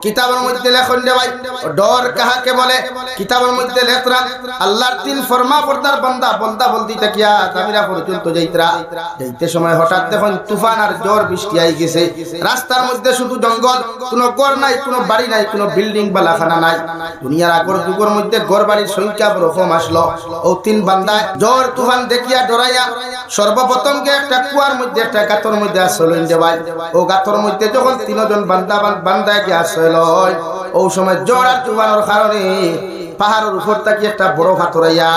কিতাবের মধ্যে লেখন দে ভাই ডর কাহাকে বলে কিতাবের মধ্যে লেখরা আল্লাহর তিন ফরমা পর্দার বান্দা বন্দা বলতি তাকিয়া তামিরা পর্যন্ত যাইতে সময় হঠাৎ দেখুন তুফান আর ঝড় বৃষ্টি আই গেছে রাস্তার মধ্যে শুধু জঙ্গল কোনো ঘর নাই কোনো বাড়ি নাই কোনো বিল্ডিং বা লাখানা নাই দুনিয়ার আগর যুগের মধ্যে ঘর বাড়ির সংখ্যা বড় কম আসলো ও তিন বান্দা ঝড় তুফান দেখিয়া ডরাইয়া সর্বপ্রথম কে একটা কুয়ার মধ্যে একটা গাতর মধ্যে আসলেন যে ভাই ও গাতর মধ্যে যখন তিনজন বান্দা গিয়ে আসলো ও সময় ঝড় আর তুফানের কারণে পাহাড়ের উপর থেকে একটা বড় পাথরাইয়া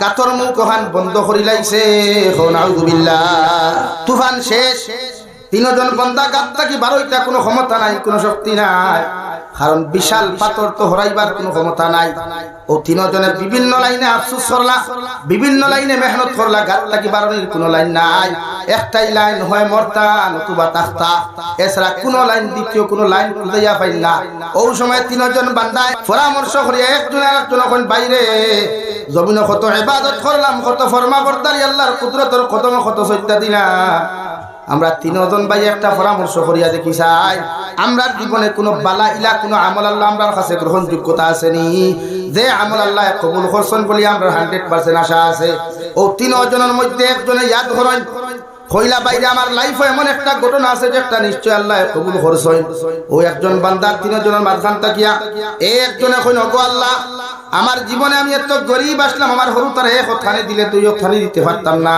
গাতর মুখ ওখান বন্ধ করি লাইছে নাউযুবিল্লাহ তুফান শেষ তিনজন বান্দা গাত থেকে বারোইটা কোনো ক্ষমতা নাই কোনো শক্তি নাই কারণ বিশাল পাথর তো হরাইবার কোনো ক্ষমতা নাই ও তিনজনের বিভিন্ন লাইনে আফসোস করলা বিভিন্ন লাইনে মেহনত করলা গাত থেকে বারোনির কোনো লাইন নাই একটাই লাইন হয় মরতা নতুবা তাখতা এছাড়া কোনো লাইন দ্বিতীয় কোনো লাইন খুঁজেয়া পাইল না ও সময় তিনজন বান্দায় পরামর্শ করিয়া একজন আরেকজন এখন বাইরে জমিনে কত ইবাদত করলাম কত ফরমা বরদারি আল্লাহর কুদরতের কদম কত সজ্জা দিনা আমরা তিনজন ভাই একটা পরামর্শ করিয়া দেখি চাই আমরা জীবনে কোনো বালা ইলা কোনো আমল আল্লাহ আমরার কাছে গ্রহণযোগ্যতা আসেনি যে আমল আল্লাহ কবুল করছেন বলি আমরা 100% আশা আছে ও তিনজনের মধ্যে একজনে ইয়াদ করেন কইলা বাইরে আমার লাইফে এমন একটা ঘটনা আছে যে একটা নিশ্চয় আল্লাহ কবুল করছেন ও একজন বান্দা তিনজনের মাঝখান তাকিয়া একজনে কইন ওগো আল্লাহ আমার জীবনে আমি এত গরিব আসলাম আমার হরু তার এক ওখানে দিলে তুই ওখানে দিতে পারতাম না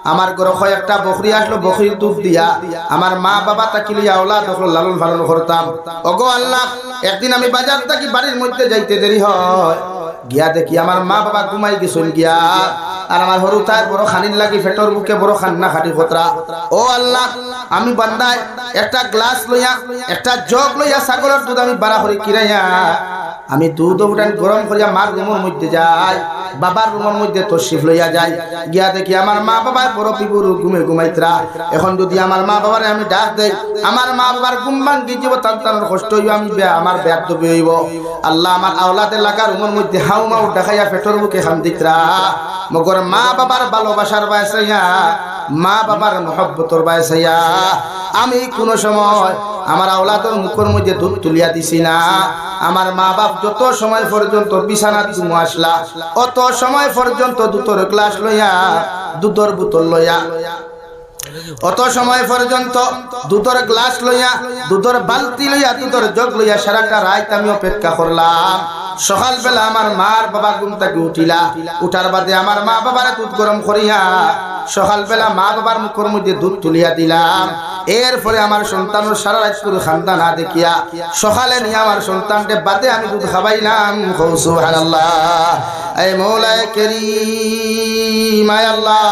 আমার ঘরে একটা বকরি আসলো বকরির দুধ দিয়া আমার মা বাবা তাকি লইয়া ওলাদ লালন পালন করতাম ওগো আল্লাহ একদিন আমি বাজার থেকে বাড়ির মধ্যে যাইতে দেরি হয় গিয়া দেখি আমার মা বাবা ঘুমাই গেছেন গিয়া আর আমার হরু তার বড় খানির লাগি ফেটর বুকে বড় খান্না খাটি খতরা ও আল্লাহ আমি বান্দায় একটা গ্লাস লইয়া একটা জগ লইয়া ছাগলের দুধ আমি বাড়া করে কিনাইয়া আমি দুধ উঠান গরম করিয়া মার রুমের মধ্যে যাই বাবার রুমের মধ্যে তশরিফ লইয়া যাই গিয়া দেখি আমার মা বাবার বড় পিপুর ঘুমাইতরা এখন যদি আমার মা বাবারে আমি ডাক দেই আমার মা বাবার ঘুম ভাঙ্গি যাব তার কষ্ট হইব আমি আমার ব্যর্থ হইব আল্লাহ আমার আওলাদের লাগা রুমের মধ্যে হাউ মাউ দেখাইয়া পেটর মুখে খান্দিতরা মগর মা বাবার ভালোবাসার বায়সাইয়া মা বাবার মহব্বতর বায়সাইয়া আমি কোন সময় আমার আওলাদের মুখের মধ্যে দুধ তুলিয়া দিছি না আমার মা বাপ যত সময় পর্যন্ত বিছানাত ঘুমো আসলা অত সময় পর্যন্ত দুধের গ্লাস লইয়া দুধের বোতল লইয়া অত সময় পর্যন্ত দুধের গ্লাস লইয়া দুধের বালতি লইয়া দুধের জগ লইয়া সারাটা রাত আমি অপেক্ষা করলাম সকাল বেলা আমার মার বাবা ঘুম থেকে উঠিলা উঠার বাদে আমার মা বাবার দুধ গরম করিয়া সকাল বেলা মা বাবার মুখের মধ্যে দুধ তুলিয়া দিলাম এরপরে আমার সন্তানের সারা রাত পুরো খান্দা না দেখিয়া সকালে নিয়ে আমার সন্তানকে বাদে আমি দুধ খাওয়াইলাম সুবহানাল্লাহ এই মওলায়ে কারীম আয় আল্লাহ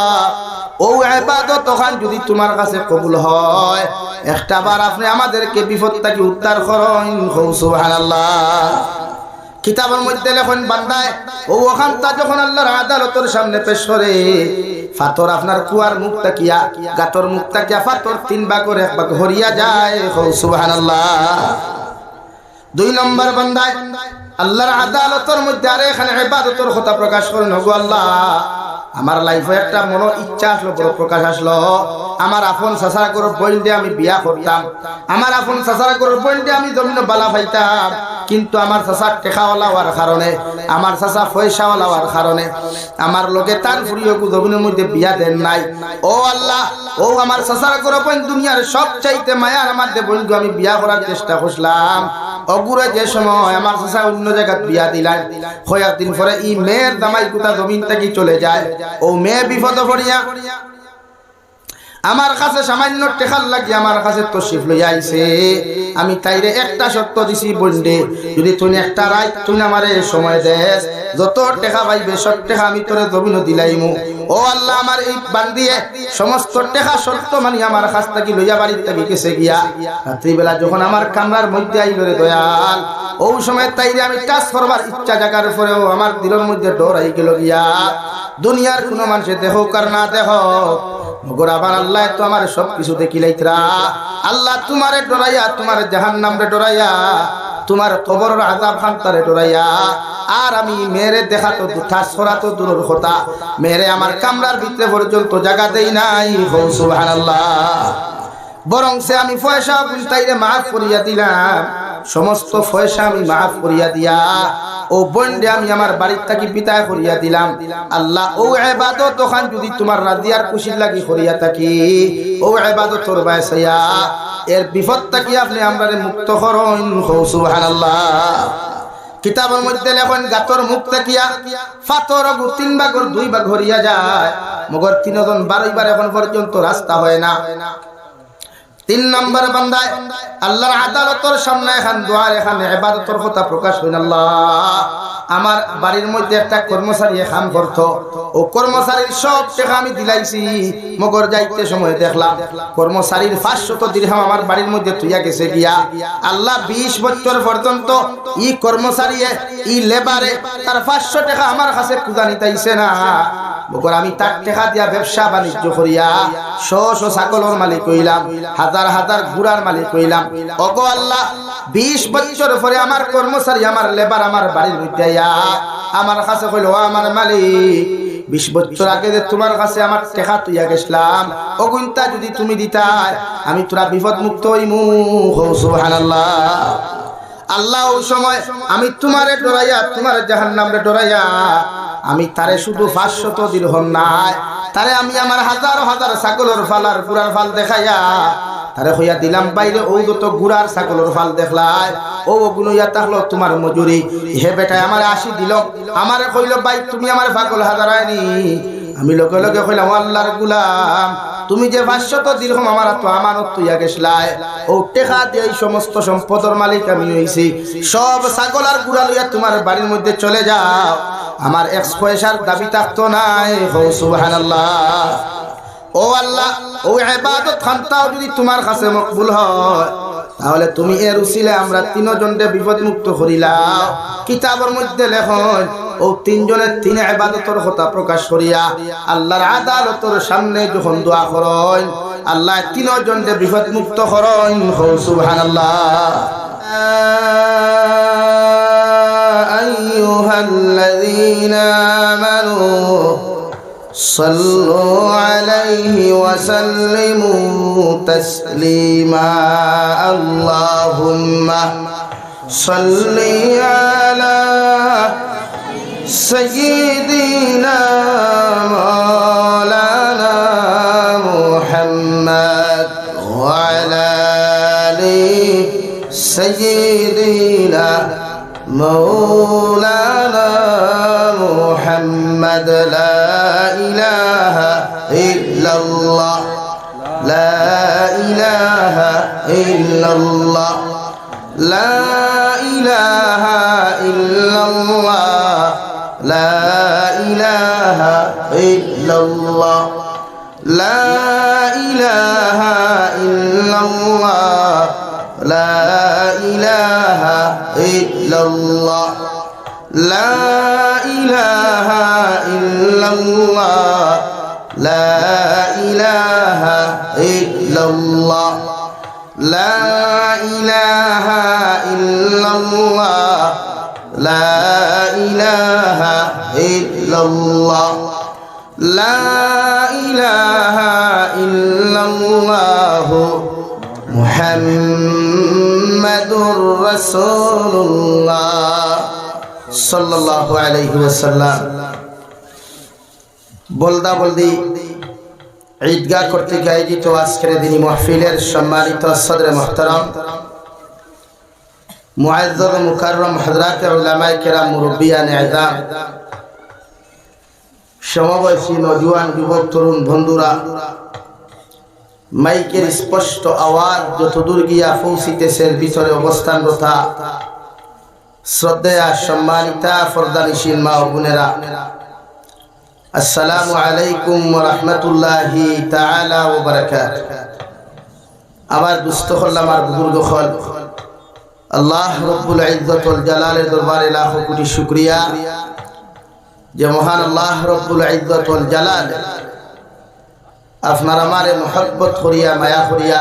ও ইবাদত তখন যদি তোমার কাছে কবুল হয় একটা বার আপনি আমাদেরকে বিপদ থেকে উদ্ধার করুন সুবহানাল্লাহ কিতাবের মধ্যে লেখন বান্দায় ও ওখানটা যখন আল্লাহর আদালতের সামনে পেশ করে ফাতর আপনার কুয়ার মুখ তাকিয়া গাতর মুখ তাকিয়া ফাতর তিন ভাগ করে এক ভাগ হরিয়া যায় সুবহানাল্লাহ দুই নম্বর বান্দায় আল্লাহর আদালতের মধ্যে আর এখানে ইবাদতের কথা প্রকাশ করেন ওগো আল্লাহ আমার লাইফে একটা মনো ইচ্ছা আসলো বড় প্রকাশ আসলো আমার আপন চাচার ঘরের বোন দিয়ে আমি বিয়া করতাম আমার আপন চাচার ঘরের বোন দিয়ে আমি জমিনে বালা পাইতাম কিন্তু আমার চাচার টেকাওয়ালা হওয়ার কারণে আমার চাচা পয়সাওয়ালা হওয়ার কারণে আমার লোকে তার ফুরিয়কু জমিনের মধ্যে বিয়া দেন নাই ও আল্লাহ ও আমার চাচার ঘরের বোন দুনিয়ার সবচাইতে মায়ার আমার বোনকে আমি বিয়া করার চেষ্টা করলাম অগুরে যে সময় আমার চাচা অন্য জায়গায় বিয়া দিলেন কয়েকদিন পরে এই মেয়ের দামাই কুতা জমিন থেকে চলে যায় ও মেয়ে বিপদ পড়িয়া আমার কাছে সামান্য টেকার লাগি আমার কাছে তশরিফ লইয়া আইছে আমি তাইরে একটা শর্ত দিছি বন্ধে যদি তুই একটা রাত তুই আমারে সময় দেস যত টাকা পাইবে সব টাকা আমি তোরে জমিন দিলাইমু ও আল্লাহ আমার এই বান্দিয়ে সমস্ত টাকা শর্ত মানে আমার কাছ থেকে লইয়া বাড়ির থেকে গেছে গিয়া রাত্রিবেলা যখন আমার কামরার মধ্যে আইলো রে দয়াল ও সময় তাইরে আমি টাচ করবার ইচ্ছা জাগার পরেও আমার দিলের মধ্যে ডর আই গেল গিয়া দুনিয়ার কোনো মানুষে দেখো কার না দেখো মগর আবার আল্লাহ তো আমার সব কিছু দেখিলাইতরা আল্লাহ তোমারে ডরাইয়া তোমার জাহান্নাম রে ডরাইয়া তোমার কবরের আযাব খান্তারে ডরাইয়া আর আমি মেরে দেখা তো ঠাস করা তো দূরের কথা মেরে আমার কামরার ভিতরে পর্যন্ত জায়গা দেই নাই সুবহানাল্লাহ বরং সে আমি পয়সা বুনতাইরে মাফ করিয়া দিলাম, সমস্ত পয়সা আমি মাফ করিয়া দিয়া ও বন্ডে আমি আমার বাড়ির থাকি বিদায় করিয়া দিলাম। আল্লাহ ও ইবাদত ওখান যদি তোমার রাজিয়ার খুশির লাগি করিয়া থাকি, ও ইবাদতর বাইসায়া এর বিপদ থাকি আপনি আমরারে মুক্ত করুন। সুবহানাল্লাহ। কিতাবের মধ্যে লেখেন গাতর মুখ থাকিয়া ফাতর তিন ভাগর দুই ভাগ হরিয়া যায়, মগর তিনজন 12 বার এখন পর্যন্ত রাস্তা হয় না। 3 নম্বর বান্দায় আল্লাহর আদালতের সামনে এখন দুয়ার এখানে ইবাদতের কথা প্রকাশ হইল। আল্লাহ আমার বাড়ির মধ্যে একটা কর্মচারী কাম করত, ও কর্মচারীর সব টাকা আমি দিলাইছি, মগর যাইতে সময় দেখলাম কর্মচারীর 500 দিরহাম আমার বাড়ির মধ্যে তুইয়া গেছে গিয়া। আল্লাহ 20 বছর পর্যন্ত ই কর্মচারী ই লেবারে তার 500 টাকা আমার কাছে খুঁজা নিতাইছে না, মগর আমি তার টাকা দিয়া ব্যবসা বাণিজ্য করিয়া শো ছাগলের মালিক হইলাম, হাজার হাজার ঘোড়ার মালিক হইলাম। ওগো আল্লাহ 20 বছর পরে আমার কর্মচারী আমার লেবার আমার বাড়ির মধ্যে আইয়া আমার কাছে কইল, ও আমার মালিক 20 বছর আগে যে তোমার কাছে আমার টাকা তুইয়া গেছিলাম, অগুনটা যদি তুমি দিতা আমি তোরা বিপদ মুক্ত হইমু। সুবহানাল্লাহ। আল্লাহ ওই সময় আমি তোমারে ডরাইয়া তোমার জাহান্নামে ডরাইয়া আমি তারে শুধু 500 দিরহাম নাই, তারে আমি আমার হাজার হাজার ছাগলের ফালার গুড়ার ফাল দেখাইয়া তারে হইয়া দিলাম বাইরে ও যত গুড়ার ছাগলের ফাল দেখলাই ও গুনইয়া তাহলো তোমার মজুরি। হে বেটা আমার 80 দিল, আমারে কইল ভাই তুমি আমার পাগল হাজারায়নি। আমি লগে লগে কইলাম আল্লাহর গোলাম তুমি যে 500 দিরহাম আমার তো আমানত তুইয়া গেছলাই, ও টাকা দিয়ে এই সমস্ত সম্পদের মালিক আমি হইছি, সব ছাগল আর গুড়া লইয়া তোমার বাড়ির মধ্যে চলে যাও, আমার 1 পয়সার দাবি থাকতো নাই। সুবহানাল্লাহ। ও আল্লাহ ও ইবাদত খানটাও যদি তোমার কাছে মকবুল হয় তাহলে তুমি এর উসিলে আমরা 3 জনকে বিপদ মুক্ত করিলাম। কিতাবের মধ্যে লেখন ও 3 জনের 3 ইবাদতের কথা প্রকাশ করিয়া আল্লাহর আদালতের সামনে যখন দোয়া করেন আল্লাহ 3 জনকে বিপদ মুক্ত করেন। সুবহানাল্লাহ। আইয়ুহাল্লাযীনা আমানু صلوا عليه وسلموا تسليما اللهم صل على سيدنا مولانا محمد وعلى آل سيدنا مولانا محمد لا إله إلا الله لا إله إلا الله لا إله إلا الله لا إله إلا الله لا إله إلا الله لا إله إلا الله لا إله إلا الله لا إله إلا الله لا إله إلا الله لا إله إلا الله لا إله إلا الله محمد رسول الله সাল্লাল্লাহু আলাইহি ওয়াসাল্লাম। বলদা বলদি ঈদগাহ কর্তৃক আয়োজিত আজকের দিনী মাহফিলের সম্মানিত সদরে মুহতারাম মুআজ্জাজ মুকাররম হযরত উলামায়ে কেরাম মুরব্বিয়ানে আযম সমবয়সী নওজোয়ান যুবক তরুণ বন্ধুরা, মাইকের স্পষ্ট আওয়াজ যতদূর গিয়া পৌঁছিতেছে ভিতরে অবস্থানরত শ্রদ্ধেয়া সম্মানিতা ফরদানিশীন মা ও বোনেরা, আসসালামু আলাইকুম ওয়া রাহমাতুল্লাহি তাআলা ওয়া বারাকাতুহু। আমার দুস্থ হল আমার বুজুর্গ হল আল্লাহ রব্বুল ইজ্জত ওয়াল জালালের দরবারে লাখো কোটি শুকরিয়া যে মহান আল্লাহ রব্বুল ইজ্জত ওয়াল জালাল আপনার আমারে মুহাব্বত করিয়া মায়া করিয়া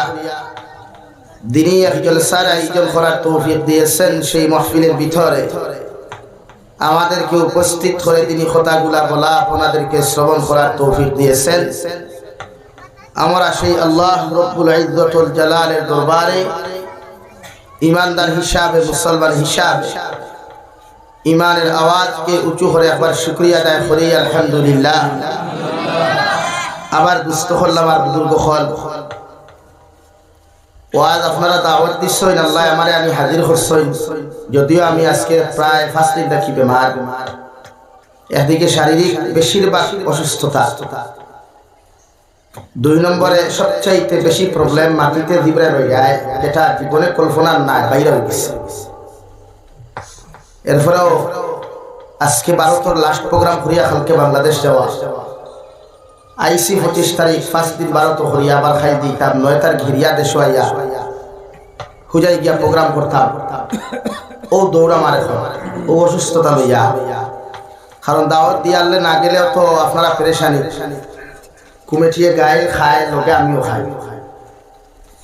দিনী এক জলসার আয়োজন করার তৌফিক দিয়েছেন। সেই মাহফিলের ভিতরে আমাদেরকে উপস্থিত করে তিনি কথাগুলা বলা আপনাদেরকে শ্রবণ করার তৌফিক দিয়েছেন। আমরা সেই আল্লাহ রব্বুল ইজ্জতুল জালালের দরবারে ইমানদার হিসাবে, মুসলমান হিসাবে ইমানের আওয়াজকে উঁচু করে একবার শুকরিয়া আদায় করি আলহামদুলিল্লাহ। আবার দুস্থ হল্লাম আর বুজুর্গ হল ওয়াজ আপনারা দাওয়াত দিচ্ছেন, আল্লাহ আমারে আমি হাজির করছেন। যদিও আমি আজকে প্রায় 5 দিন থাকি বেমার, একদিকে শারীরিক বেশিরভাগ অসুস্থতা, 2 নম্বরে সবচাইতে বেশি প্রবলেম মাটিতে দিবরে রয়ে যায়, যেটা জীবনে কল্পনার নাই বাইরে হয়ে গেছে। এরপরেও আজকে ভারতের লাস্ট প্রোগ্রাম করিয়া কালকে বাংলাদেশ যাওয়া, আইসি 25 তারিখ 5 দিন ভারত করিয়া আবার খাই দিতাম, 9 তারিখ ঘিরিয়া দেশ আইয়া হুজাই গিয়া প্রোগ্রাম করতাম। ও দৌড়া মারে ও অসুস্থতা লইয়া, কারণ দাওয়াত দিয়ে আনলে না গেলেও তো আপনারা পেরেশানি, কুমেটিয়ে গায়ে খায় লোকে আমিও খাই,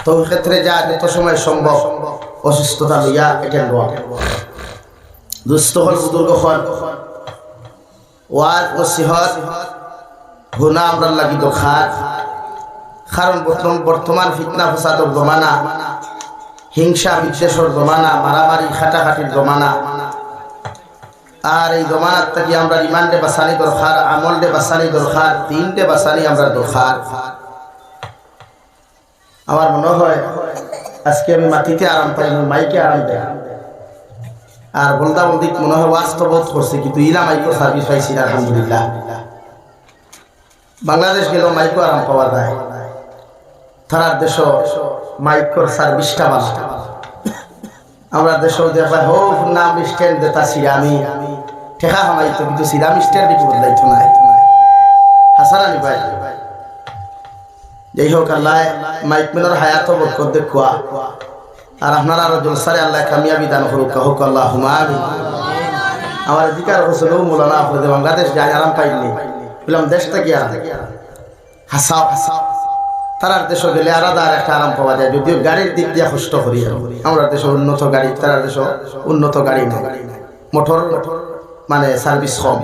তো ওই ক্ষেত্রে যা যত সময় সম্ভব অসুস্থতা লইয়া এটেন্ড হওয়া। দুস্থ হল বুজুর্গ হল ওয়াজ নসিহত গুনাহ আমরা লাগি দরকার, কারণ বর্তমান ফিতনা ফাসাদের জমানা, হিংসা বিদ্বেষের জমানা, মারামারি খাটাখাটির জমানা। আর এই জমানার থেকে আমরা ইমানকে বাঁচানি দরকার, আমলকে বাঁচানি দরকার, দিনকে বাঁচানি আমরা দরকার। আমার মনে হয় আজকে আমি মাটিতে আরাম পাই, মাইকে আরাম পাই, আর বলদা বলদি মনে হয় বাস্তব করছে, কিন্তু ইলা মাইকো সার্ভিস পাইছি না আলহামদুলিল্লাহ। বাংলাদেশ গেলেও মাইকো আরাম পাওয়া যায়, তার দেশ মাইকোর সার্ভিসটা ভালো। আমরা দেশ দেখা হোক নাম স্ট্যান্ড দেতা সিরামি ঠেকা হামাইতো, কিন্তু সিরামি স্ট্যান্ড কি বদলাইতো না, হাসারানি ভাই। যাই হোক, আল্লাহ মাইক মেলার হায়াত বরকত দেখুয়া, আর আপনারা আরো জলসারে আল্লাহ কামিয়াবি দান করুক, হোক আল্লাহ আমিন। আমার অধিকার হোসেন মৌলানা আপনাদের বাংলাদেশ যাই আরাম পাইনি, বললাম দেশটা কি আরাম হাসাও হাসাও, তারার দেশ গেলে আলাদা আর একটা আরাম পাওয়া যায়। যদিও গাড়ির দিক দিয়ে কষ্ট করি, আমরা দেশ উন্নত গাড়ি, তারার দেশ উন্নত গাড়ি নাই, মোটর মানে সার্ভিস কম।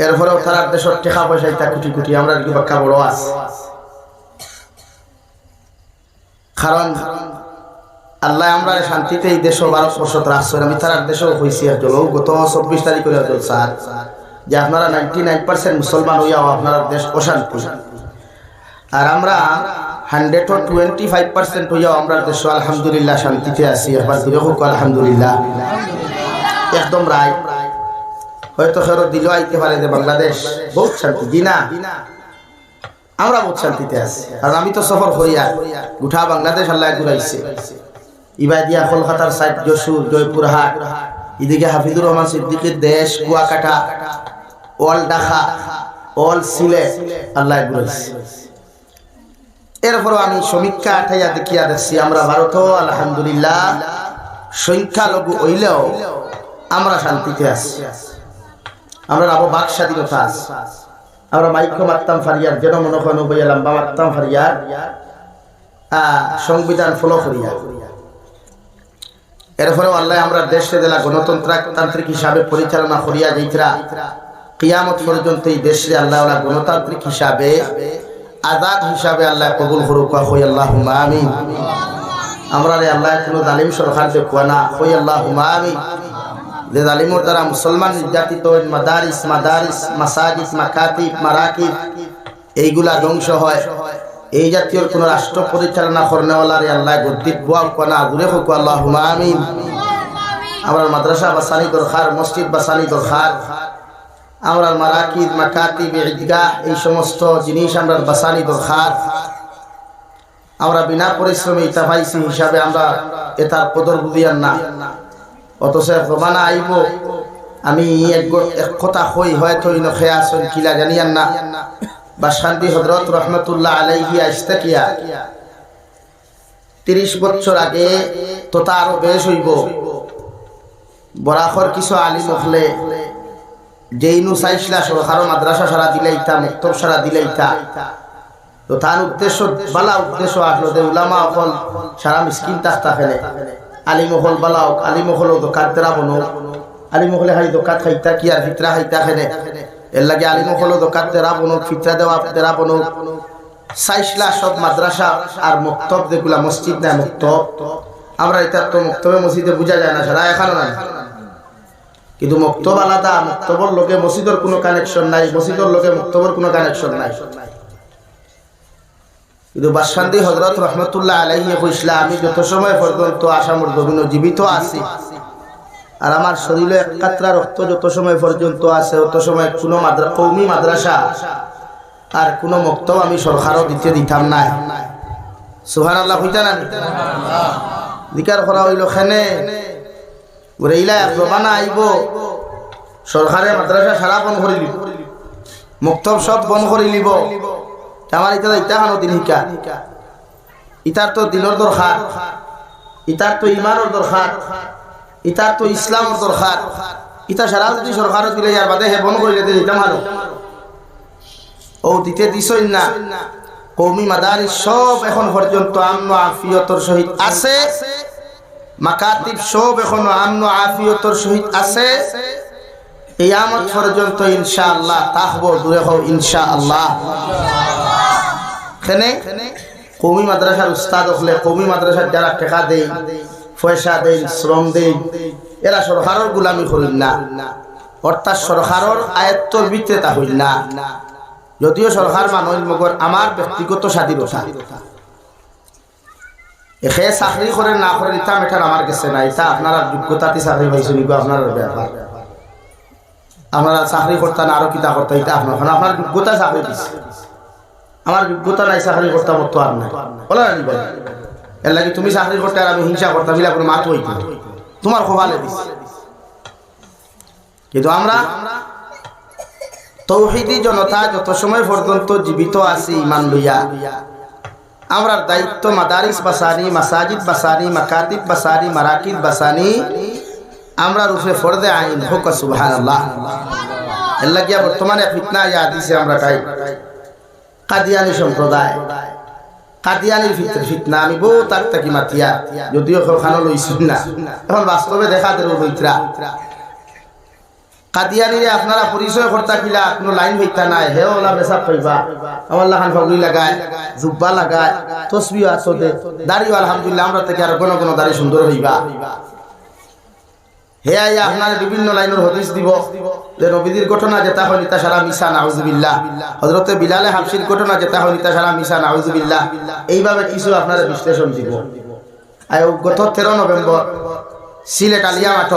এরপরেও তারার দেশের টাকা পয়সা ইটা কোটি কোটি, আমরা কি বাক্কা বড় আছে, কারণ আল্লাহ আমরা শান্তিতে এই দেশ 12 বছর রাখছেন। আমি তারার দেশেও হয়েছি একজন, গত 24 তারিখ করে স্যার যে আপনারা 99% মুসলমান হইয়াও আপনার দেশ অশান্তি, আর আমরা 125% হইয়াও আমরা দেশ আলহামদুলিল্লাহ শান্তিতে আছি। এবার দূরে হোক আলহামদুলিল্লাহ, একদম রায়। হয়তো ফেরত দিলেও আইতে পারে যে বাংলাদেশ বহুত শান্তি, জি না, আমরা বহুত শান্তিতে আছি। কারণ আমি তো সফর করিয়া গোটা বাংলাদেশ আল্লাহ ঘুরাইছে, ইবাদিয়া কলকাতার সাইড, যশোর, জয়পুরহাট, এদিকে হাফিজুর রহমান সিদ্দিকের দেশ, কুয়াকাটা, অল ঢাকা, অল সিলেট আল্লাহ ঘুরাইছে। এরপরও আমি সমীক্ষা আঠাইয়া দেখিয়া দেখছি আমরা ভারত আলহামদুলিল্লাহ সংখ্যালঘু হইলেও আমরা শান্তিতে আছি, আমরা আবু বাক স্বাধীনতা আছে। আমরা মাইক্রো মারতাম ফারিয়ার, যেন মনে হয় নবইয়া লম্বা মারতাম ফারিয়ার, সংবিধান ফলো করিয়া। এরপরেও আল্লাহ আমরা দেশে দিলা গণতান্ত্রিক হিসাবে পরিচালনা করিয়া যাইতরা, কিয়ামত পর্যন্ত এই দেশে আল্লাহ গণতান্ত্রিক হিসাবে, আজাদ হিসাবে আল্লাহ কবুল করুক, হই আল্লাহুম্মা আমিন। আমরা রে আল্লাহ কোনো জালিম সরকার দেখুয়া না, হই আল্লাহুম্মা আমিন। যে জালিমের দ্বারা মুসলমান নির্যাতিত, মাদারিস মাসাজিদ মাকাতিব মারাকিব এইগুলা ধ্বংস হয়, এই জাতীয় কোন রাষ্ট্র পরিচালনা করনেওয়ালারে আল্লাহ গদ্দিত বোয়াও কোনা দূরে হোক আল্লাহুম্মা আমিন। আমরা মাদ্রাসা বাসানি দরকার, মসজিদ বাসানি দরকার, আমরা মারাকিব মাকাতিব ঈদগাহ এই সমস্ত জিনিস আমরা বাসানি দরকার। আমরা বিনা পরিশ্রমে ইতা পাইছি হিসাবে আমরা এটার কদর বুঝিয়ান না, অথচ জমানা আইব আমি এক কথা কই হয়তো ইনো খেয়া আসন কিলা জানিয়ান না। বাসখান্তি হযরত রহমতুল্লাহ আলাইহি আস্তাকিয়া 30 বছর আগে তো তারও বেশ হইব, বরাখর কিছু আলিম হলে যেইনু চাইছিলা সরকার মাদ্রাসা সারা দিলেইতা, মুক্তব সারা দিলেইতা, তো তার উদ্দেশ্য বালা উদ্দেশ্য আসলো যে উলামা অকল সারা মিসকিন তাস্তা ফেলে, আলিমহল বালাও, আলিমহল দোকাত দেরা বনো, আলিমহলে হাই দোকাত খাইতা কি আর ভিতরা খাইতা খেলে, এর লাগে আলিম হলো দোকান তেরা বনুক ফিতরা দেওয়া তেরা বনুক সাইসলা সব মাদ্রাসা আর মক্তব যেগুলা মসজিদ নাই মক্তব আমরা এটা তো মক্তবে মসজিদে বোঝা যায় না সারা এখানে নাই কিন্তু মক্তব আলাদা মক্তবর লোকে মসজিদের কোনো কানেকশন নাই মসজিদের লোকে মক্তবর কোনো কানেকশন নাই কিন্তু বাসকান্দি হযরত রহমতুল্লাহ আলাইহি কইসলা আমি যত সময় পর্যন্ত আসামর জমিন জীবিত আছি আর আমার শরীরে এক কাতরা রক্ত যত সময় পর্যন্ত আছে তত সময় কোনো কওমি মাদ্রাসা আর কোনো মক্তব আমি সরকারও দিতাম না সুবহানাল্লাহ কইতা না দিকার করা হইল খানে ওরেইলা জমানা আইব সরকারে মাদ্রাসা সারা বন্ধ করে দিব মক্তব সব বন্ধ করে দিব আমার ইটা ইটাখানো দিন শিকা ইটার তো দিনের দরকার ইটার তো ইমানের দরকার ইটার তো ইসলামের দরকার ইটা সারা যদি সরকারও দিলে ইয়ার বাদে হে বন্ধ করে দিতে দিতাম আরো ও দিতে দিছই না কওমি মাদারিস সব এখন পর্যন্ত আমন আফিয়তর সহিত আছে মাকাতিব সব এখন আমন আফিয়তর সহিত আছে কিয়ামত পর্যন্ত ইনশাআল্লাহ তাকবো দূরে হও ইনশাআল্লাহ কেনে কওমি মাদ্রাসার উস্তাদ হলে কওমি মাদ্রাসার যারা টাকা দেয় পয়সা দেয় শ্রম দেয় এরা সরকারের গোলামি করেন না অর্থাৎ সরকারের আয়ত্তর ভিতরে তা হইল না যদিও সরকার মানুষ মগর আমার ব্যক্তিগত স্বাধীনতা এখে চাকরি করে না করে ইটা মেটার আমার কাছে না ইটা আপনারা যোগ্যতাতে চাকরি পাইছেন আপনার ব্যাপার আপনারা চাকরি করতেন আরো কিতা করতে এটা আপনার যোগ্যতা চাকরি দিচ্ছে আমার যোগ্যতা নাই চাকরি করতাম তো আর নাই বলে না ভাই এর লাগে তুমি চাকরি করতে আর আমি হিংসা করতাম বিলা করে মাত হইতে তোমার খোবালে দিচ্ছে কিন্তু আমরা তৌহিদি জনতা যত সময় পর্যন্ত জীবিত আছি ইমান লইয়া আমরার দায়িত্ব মাদারিস বাসানি মাসাজিদ বাসানি মাকাতিব বাসানি মারাকিব বাসানি আমরা রূপে ফরদে আইন হোক সুবহানাল্লাহ এর লাগিয়া বর্তমানে ফিতনা ইয়া দিছে আমরা তাই কাদিয়ানি সম্প্রদায় কাদিয়ানির ফিতনা আমি বহু তাক তাকি মাতিয়া যদিও খানো লইছি না এখন বাস্তবে দেখা দেব বইত্রা কাদিয়ানিরে আপনারা পরিচয় করতা কিলা কোনো লাইন হইতা নাই হে ওলা মেসাব কইবা আমার লাহান ফাগুলি লাগায় জুব্বা লাগায় তসবিহ আসতে দাড়িও আলহামদুলিল্লাহ আমরা থেকে আর কোন দাড়ি সুন্দর হইবা হে আই আপনার বিভিন্ন লাইনের হাদিস দিব যে নবীর ঘটনা যেটা হয় তা সারা মিশা নাউজুবিল্লাহ হযরতে বিলালে হাবশির ঘটনা যেটা হয় তা সারা মিশা নাউজুবিল্লাহ এইভাবে কিছু আপনারা বিশ্লেষণ দিব আয় গত 13 নভেম্বর সিলেট আলিয়া মাঠ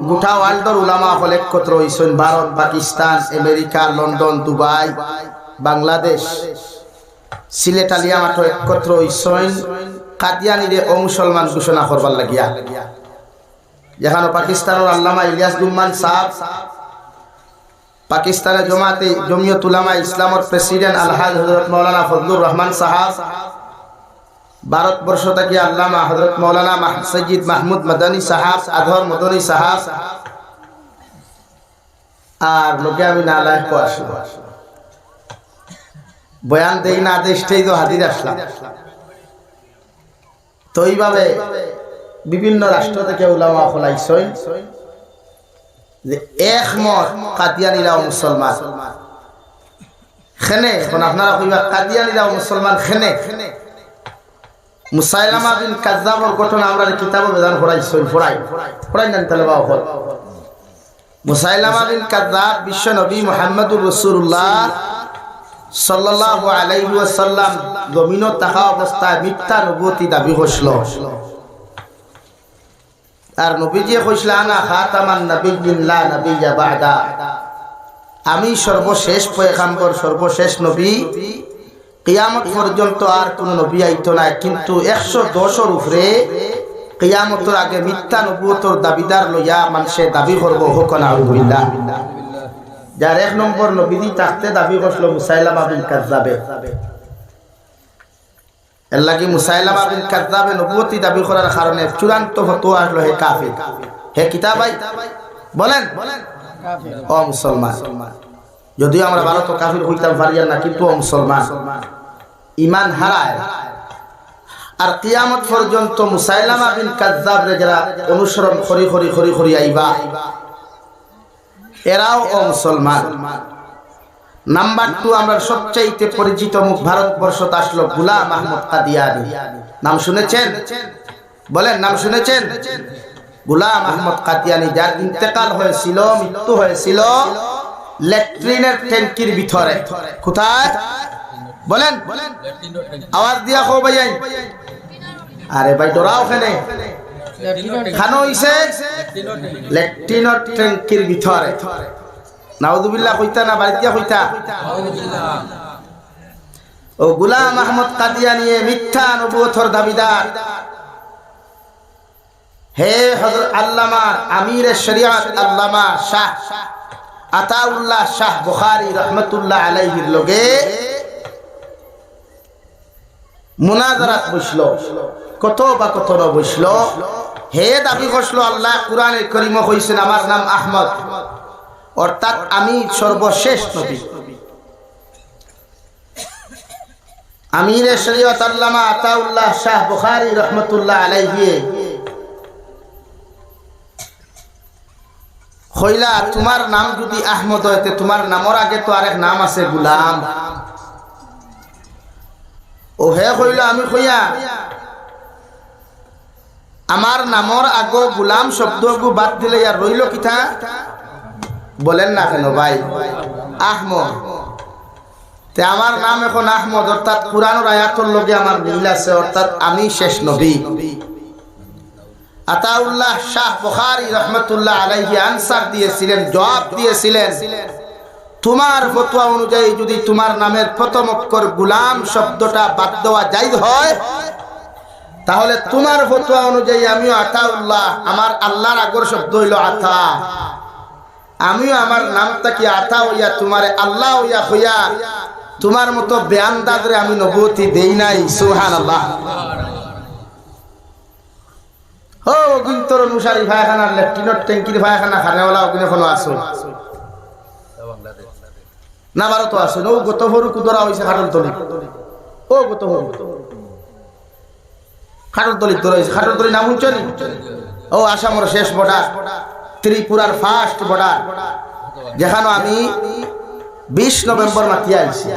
গোটা ওয়ার্ল্ডর উলামা হল একত্র হইছেন Bharat Pakistan America London Dubai Bangladesh Sylhet Alia মাঠ একত্র হইছেন কাদিয়ানিরে অমুসলমান ঘোষণা করবার লাগিয়া যেখানে পাকিস্তানের আল্লামা ইলিয়াস দুম্মান সাহেব পাকিস্তানের জমিয়ত উলামা ইসলামের প্রেসিডেন্ট আলহাজ হযরত মাওলানা ফজলুর রহমান সাহেব ভারতবর্ষ থেকে আল্লামা হযরত মাওলানা সৈয়দ মাহমুদ মাদানী সাহেব আধর মদনী সাহেব আর লোকে আমি না লাইক আসলো বয়ান দেই না দেশটাই তো হাজির আসলাম তো এইভাবে বিভিন্ন রাষ্ট্র থেকে উলামা ফলাইছেন যে একমত কাদিয়ানিরা মুসলমান খেনে এখন আপনারা কইবা কাদিয়ানিরা মুসলমান খেনে মুসাইলামা বিন কাযযাবের ঘটনা আমরা কিতাবে বেদান পড়াইছেন পড়াই না তাহলে বাবা হল মুসাইলামা বিন কাযযাব বিশ্ব নবী মুহাম্মদুর রাসূলুল্লাহ সাল্লাল্লাহু আলাইহি ওয়াসাল্লাম জমিনত থাকা অবস্থায় মিথ্যা নবুয়তি দাবি করছিল আর নবীজি কইছিল আনা খাতামান নাবিয়্যিন লা নাবিয়্যা বাদা আমি সর্বশেষ পয়গম্বর সর্বশেষ নবী কিয়ামত পর্যন্ত আর কোন নবী আইতো না কিন্তু 110 এর উপরে কিয়ামতের আগে মিথ্যা নবুয়তর দাবিদার লইয়া মানুষে দাবি করব হোক নাউযুবিল্লাহ যার এক নম্বর নবীজি তাকতে দাবি করছিল মুসাইলামা বিন কাযযাবে এর লাগি মুসাইলামা বিন কাযযাবে নবুয়তি দাবি করার কারণে চূড়ান্ত ফতোয়া আসলো হে কাফির হে কিতাবাই বলেন কাফির ও মুসলমান যদিও আমরা ভারত কাফির হইতাম পারি না কিন্তু ও মুসলমান ঈমান হারায় আর কিয়ামত পর্যন্ত মুসাইলামা বিন কাযযাব রে যারা অনুসরণ করি আইবা এরাও মুসলমান। নাম্বার 2, আমরা সবচাইতে পরিচিত মুখ ভারতবর্ষতে আসলো গোলাম আহমদ কাদিয়ানী। নাম শুনেছেন? বলেন, নাম শুনেছেন? গোলাম আহমদ কাদিয়ানী, যার ইন্তেকাল হয়েছিল, মৃত্যু হয়েছিল ল্যাট্রিনের ট্যাঙ্কির ভিতরে। কোথায়? বলেন, আওয়াজ দিয়া কো ভাই। আরে ভাই ডরাও ওখানে খানো হইছে ল্যাট্রিনের ট্যাঙ্কির ভিতরে। নাউযুবিল্লাহ কইতা না বাড়ি দিয়া কইতা? ও গোলাম আহমদ কাদিয়ানী মিথ্যা নবুয়তের দাবিদার। হে হযরত আল্লামা আমিরে শরিয়ত আল্লামা শাহ আতাউল্লাহ শাহ বুখারী রহমাতুল্লাহ আলাইহির লগে মুনাজারাত বসলো, কত বা কত না বসলো। হে দাবি করলো আল্লাহ কোরআনে কারীমে কইছেন আমার নাম আহমদ, অর্থাৎ আমি সর্বশেষ নবী। আমিরে শরিয়ত আল্লামা আতাউল্লাহ শাহ বুখারী রহমাতুল্লাহ আলাইহি কইলা তোমার নাম যদি আহমদ হইতে তোমার নামের আগে তো আরেক নাম আছে গোলাম। ও হে কইলা আমি কইয়া আমার নামের আগে গোলাম শব্দগু বাদ দিলে আর রইল কিথা? বলেন না কেন ভাই? আহমদ। তে আমার নাম এখন আহমদ, অর্থাৎ কুরআনের আয়াতের লগে আমার মিল আছে, অর্থাৎ আমি শেষ নবী। আতাউল্লাহ শাহ বুখারী রাহমাতুল্লাহ আলাইহি আনসার দিয়েছিলেন, জবাব দিয়েছিলেন, তোমার ফতোয়া অনুযায়ী যদি তোমার নামের প্রথম অক্ষর গোলাম শব্দটা বাদ দেওয়া জায়েজ হয়, তাহলে তোমার ফতোয়া অনুযায়ী আমিও আতাউল্লাহ, আমার আল্লাহর আগর শব্দ হইল আতা, আমিও আমার নামটা কি আতা হইয়া তোমারে আল্লাহ হইয়া হইয়া তোমার মতো বেআন্দাজরে আমি নবুয়তি দেই নাই। সুবহানাল্লাহ। ও গুন্তর অনুসারী ভাইখানার ল্যাট্রিনের ট্যাঙ্কির ভাইখানা খানেওয়ালা ওখানে কোনো আসো না? ভারত আসো ও গত ভরু কুদরা হয়েছে খাটল তলি। ও গত ভরু খাটল তলি তোর হয়েছে। খাটল তলি নাম শুনছ নি? ও আসামর শেষ বর্ডার, ত্রিপুরার ফার্স্ট বর্ডার, যেখানে আমি 20 নভেম্বর মাতিয়া আইছি।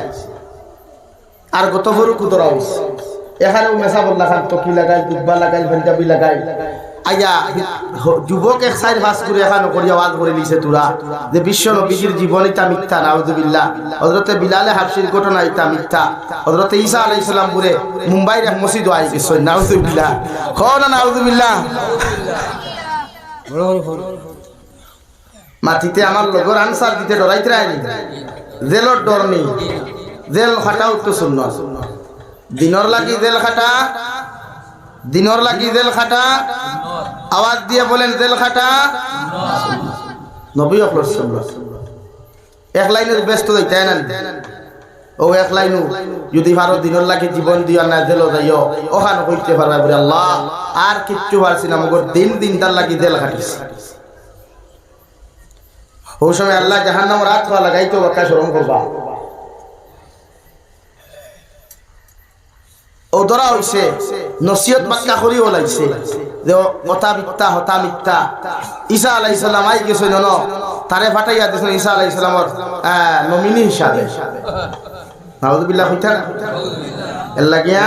আর গত ভরু কুদরা হয়েছে এখানেও মেসা বল লাগাই, টকি লাগাই, দুব্বা লাগাই, ভেন্টাবি লাগাই। আইয়া যুবক এক সাইড ভাস করে এখানে করিয়া আওয়াজ করে দিছে তোরা যে বিশ্ব নবীজির জীবন ইতা মিথ্যা। নাউযুবিল্লাহ। হযরতে বিলালে হাবশির ঘটনা ইতা মিথ্যা। হযরতে ঈসা আলাইহিস সালাম পুরে মুম্বাইর এক মসজিদ আই গেছে। নাউযুবিল্লাহ। কোন নাউযুবিল্লাহ। মাটিতে আমার লগর আনসার দিতে ডরাইতে রাইনি, জেলর ডর নেই, জেল খাটাও তো সুন্নাত। দিনর লাগি জেল খাটা, দিনর লাগি জেল খাটা, আওয়াজ দিয়ে বলেন জেল খাটা। নবী আকরাম সাল্লাল্লাহু আলাইহি ওয়াসাল্লাম এক লাইনের ব্যস্ত হইতে না। ও এক লাইনু যদি ভারত দিনর লাগি জীবন দিয়া না জেল যাইও ওখানে কইতে পারবা বলে আল্লাহ আর কিচ্ছু পারছি না, মগর দিন দিন তার লাগি জেল খাটিস। ও সময় আল্লাহ জাহান্নাম রাত পা লাগাইতো বাক্কা শরম করবা। ও ধরা হইছে নসিহত বাক্কা করি ওলাইছে যে কথা মিথ্যা, হতা মিথ্যা। ঈসা আলাইহিস সালাম আই গেছে ন তারে ফাটাইয়া দিছেন ঈসা আলাইহিস সালামর নমিনি হিসাবে। নাউযুবিল্লাহ হইতা না? আল্লাহ গিয়া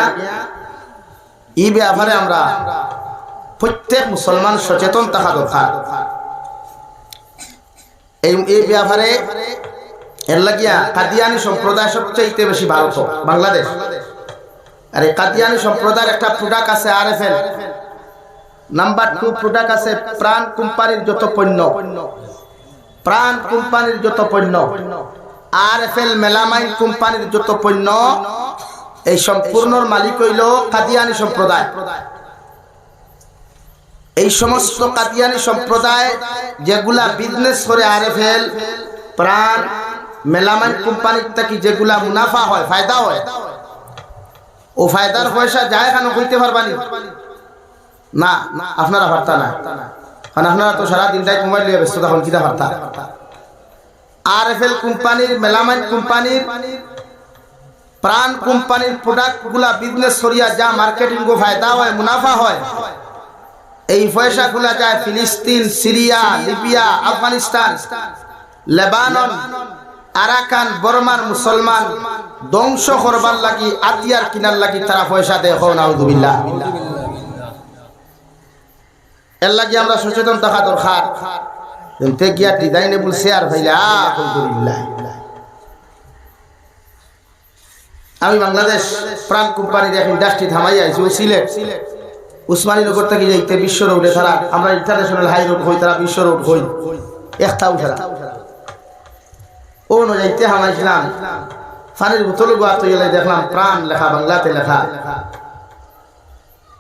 এই ব্যাপারে আমরা প্রত্যেক মুসলমান সচেতন থাকা দরকার। এই ব্যাপারে এর লাগিয়া কাদিয়ানী সম্প্রদায় সবচেয়ে বেশি ভারত, বাংলাদেশ। আর এই কাদিয়ানী সম্প্রদায়ের একটা প্রোডাক্ট আছে আরএফএল। নাম্বার 2 প্রোডাক্ট আছে প্রাণ কোম্পানির যত পণ্য, প্রাণ কোম্পানির যত পণ্য, আরএফএল মেলামাইন কোম্পানির যত পণ্য, এই সম্পূর্ণর মালিক হইল কাদিয়ানী সম্প্রদায়। এই সমস্ত কাদিয়ানী সম্প্রদায় যেগুলা বিজনেস করে আরএফএল, প্রাণ, মেলামাইন কোম্পানির থেকে যেগুলা মুনাফা হয়, ফায়দা হয়, ও ফায়দার পয়সা যায় কেন কইতে পারবানি না? আপনারা পারতা না, কারণ আপনারা তো সারাদিন তাই মোবাইল নিয়ে ব্যস্ত তখন কিতা পারতা। আরএফএল কোম্পানির, মেলামাইন কোম্পানির, প্রাণ কোম্পানির প্রোডাক্ট গুলা বিজনেস করিয়া যা মার্কেটিং গো ফায়দা হয়, মুনাফা হয়, এই পয়সা গুলা যায় ফিলিস্তিন, Syria, Libya, Afghanistan Lebanon, Arakan, বর্মার মুসলমান ধ্বংস করবার লাগি, আতিয়ার কিনার লাগি তারা পয়সা দেয়। নাউযুবিল্লাহ। এর লাগি আমরা সচেতন থাকা দরকার। এতে গিয়া ডিজাইনেবল শেয়ার ভাইলে আলহামদুলিল্লাহ। আমি বাংলাদেশ প্রাণ কোম্পানির এক ইন্ডাস্ট্রি থামাই আইছি, ও সিলেট উসমানীনগর থেকে যাইতে বিশ্ব রোডে তারা, আমরা ইন্টারন্যাশনাল হাই রোড হই, তারা বিশ্ব রোড হই, একটা উঠারা ও যাইতে হামাইছিলাম। পানির বোতল গোয়াতে গেলে দেখলাম প্রাণ লেখা, বাংলাতে লেখা।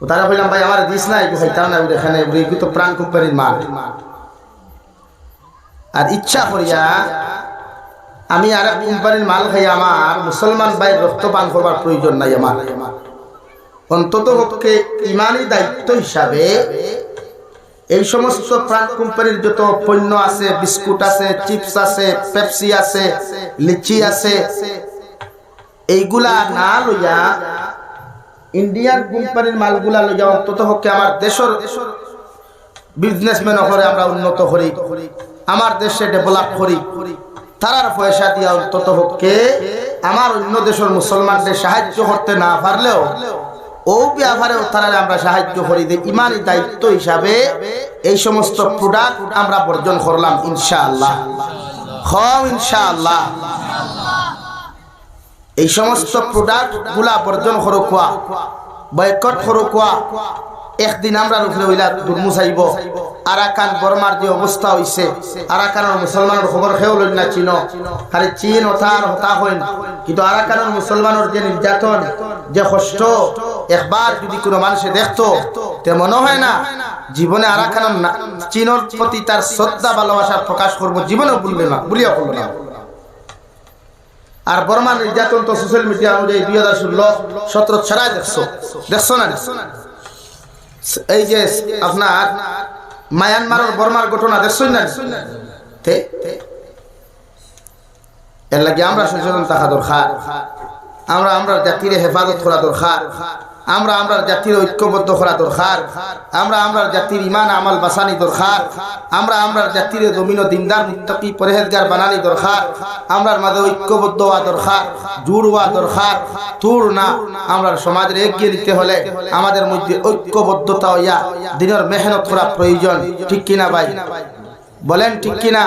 তারা বললাম ভাই আমার দিস নাই, খাইতাম না এখানে, তো প্রাণ কোম্পানির মাল। আর ইচ্ছা করিয়া আমি আর এক কোম্পানির মাল খাই, আমার মুসলমান ভাই রক্ত পান করবার প্রয়োজন নাই। আমার অন্তত পক্ষে ইমানি দায়িত্ব হিসাবে এই সমস্ত প্রাণ কোম্পানির যত পণ্য আছে, বিস্কুট আছে, চিপস আছে, পেপসি আছে, লিচি আছে, এইগুলা না লইয়া ইন্ডিয়ান কোম্পানির মালগুলা লইয়া অন্তত পক্ষে আমার দেশের বিজনেসম্যান করে আমরা উন্নত করি, আমার দেশে ডেভেলপ করি। তারার পয়সা দিয়া অন্তত পক্ষে আমার অন্য দেশের মুসলমানদের সাহায্য করতে না পারলেও ও ব্যাপারেও তারা আমরা সাহায্য করি। যে ইমানি দায়িত্ব হিসাবে এই সমস্ত প্রোডাক্ট আমরা বর্জন করলাম ইনশাআল্লাহ। ইনশাআল্লাহ এই সমস্ত প্রোডাক্ট গুলা বর্জন করো, কোয়া বয়কট করো, কোয়া। একদিন আমরা রুখলে হইলা দুর্মুসাইব। আরাকান বর্মার যে অবস্থা হইছে, আরাকানের মুসলমানের খবর খেয়েও লইল না চীন, খালি চীন হতার হতা হইন, কিন্তু আরাকানের মুসলমানের যে নির্যাতন, যে কষ্ট একবার যদি কোনো মানুষে দেখতো তে মনে হয় না জীবনে আরাকানের চীনের প্রতি তার শ্রদ্ধা ভালোবাসা প্রকাশ করবো, জীবনেও ভুলবে না, ভুলিয়া করলো না। আর বর্মার নির্যাতন তো সোশ্যাল মিডিয়া অনুযায়ী 2016-17 ছাড়াই দেখছো না? এই যে আপনার মায়ানমারের বর্মার ঘটনা দেখছই না? এর লাগে আমরা সচেতন থাকা দরকার। আমরা জাতির হেফাজত করা দরকার, আমরা জাতির ঐক্যবদ্ধ করা দরকার, আমরা জাতির ইমান আমাল বাসানি দরকার, আমরা জাতির জমিন দিনদার মুত্তাকি পরহেজগার বানানি দরকার, আমরার মাঝে ঐক্যবদ্ধ হওয়া দরকার, জোর হওয়া দরকার। তুর না, আমরা সমাজের এগিয়ে নিতে হলে আমাদের মধ্যে ঐক্যবদ্ধতা হইয়া দিনের মেহনত করা প্রয়োজন। ঠিক কিনা ভাই? বলেন ঠিক কিনা?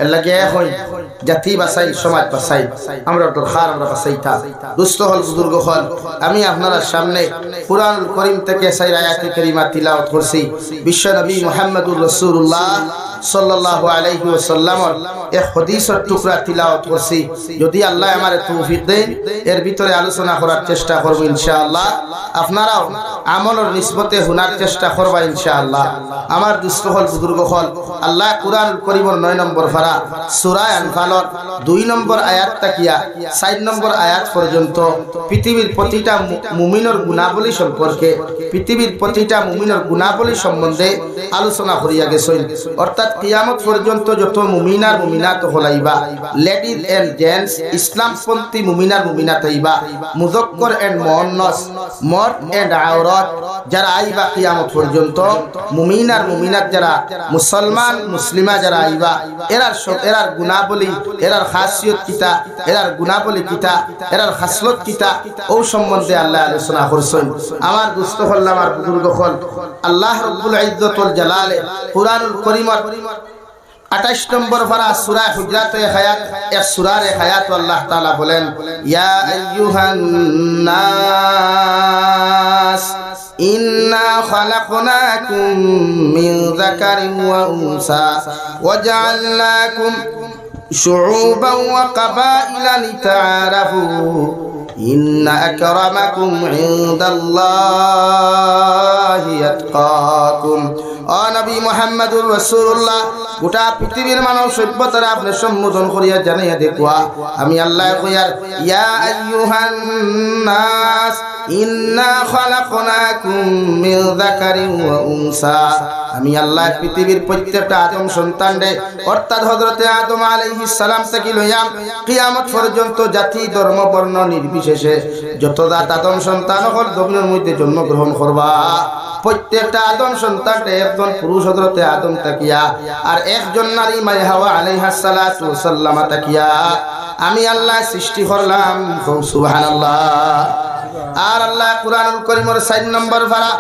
এর লাগে হই জাতি বাসাই, সমাজ বাসাই, আমরা দরকার আমরা বাসাইতা। দুস্থ হল, বুজুর্গ হল, আমি আপনার সামনে কুরআনুল কারীম থেকে 4 আয়াতে কারিমা তিলাওয়াত করছি। বিশ্ব নবী মুহাম্মদুর রাসূলুল্লাহ সাল্লাল্লাহু আলাইহি ওয়াসাল্লামের এক হাদিসের টুকরা তিলাওয়াত করছি। যদি আল্লাহ আমারে তৌফিক দেন এর ভিতরে আলোচনা করার চেষ্টা করব ইনশাআল্লাহ। আপনারাও আমলের নিসবতে হুনার চেষ্টা করবা ইনশাআল্লাহ। আমার দুস্থ হল, বুজুর্গ হল, আল্লাহ কুরআনুল কারীমের 9 নম্বর পারা সূরা আনফালের 2 নম্বর আয়াত তাকিয়া 4 নম্বর আয়াত পর্যন্ত পৃথিবীর প্রতিটা মুমিনের গুণাবলী সম্পর্কে, পৃথিবীর প্রতিটা মুমিনের গুণাবলী সম্বন্ধে আলোচনা করিয়া গেছেন। অর্থাৎ কিয়ামত পর্যন্ত যত মুমিন আর মুমিনাত হলাইবা, লেডিজ এন্ড জেন্টস, ইসলামপন্থী মুমিন আর মুমিনাত হইবা, মুযাক্কার এন্ড মুআন্নাস, মর্দ এন্ড আওরাত, যারা আইবা কিয়ামত পর্যন্ত, মুমিন আর মুমিনাত যারা, মুসলমান মুসলিমা যারা আইবা, এরার গুণাবলী, এরার খাসিয়ত কিতা, এরার গুণাবলী কিতা, এরার খাসলত কিতা, ও সম্বন্ধে আল্লাহ আলোচনা করছেন। আমার দুস্থ হল, আমার বুজুর্গ হল, আল্লাহ রাব্বুল ইজ্জত ওয়াল জালালে কুরআনুল কারীমের 28 নম্বর পারা সূরা হুজরাতের এক সূরার আয়াত আল্লাহ তাআলা বলেন, ইয়া আইয়ুহান নাস ইন্না খালাকনাকুম মিন যাকারিন ওয়া উনসা ওয়া জাআলনাকুম শুউবান ওয়া কাবাইলা লিতাআরাফু ইন্না আকরামাকুম ইনদাল্লাহি আতকাকুম। ও নবী মুহাম্মদুর রাসূলুল্লাহ, গোটা পৃথিবীর মানব সভ্যতার আপনি সম্বোধন করিয়া জানাইয়া দেখুয়া, আমি আল্লাহ কইয়ার ইয়া আইয়ুহান নাস ইন্না খালাকনাকুম মিন যাকারিন ওয়া উনসা, আমি আল্লাহ পৃথিবীর প্রত্যেকটা আদম সন্তানরে, অর্থাৎ হযরতে আদম আলাইহিস সালাম থেকে লইয়া কিয়ামত পর্যন্ত জাতি ধর্ম বর্ণ নির্বিশেষে যত জাত আদম সন্তান হল জমিনের মধ্যে জন্মগ্রহণ করবা, প্রত্যেকটা আদম সন্তানটা একজন পুরুষ হযরতে আদম তাকিয়া আর একজন নারী মা হাওয়া আলাইহিস সালাতু ওয়াস সালাম তাকিয়া আমি আল্লাহ সৃষ্টি করলাম। সুবহানাল্লাহ। আর আল্লাহ কুরআনুল কারীমের 4 নম্বর পারা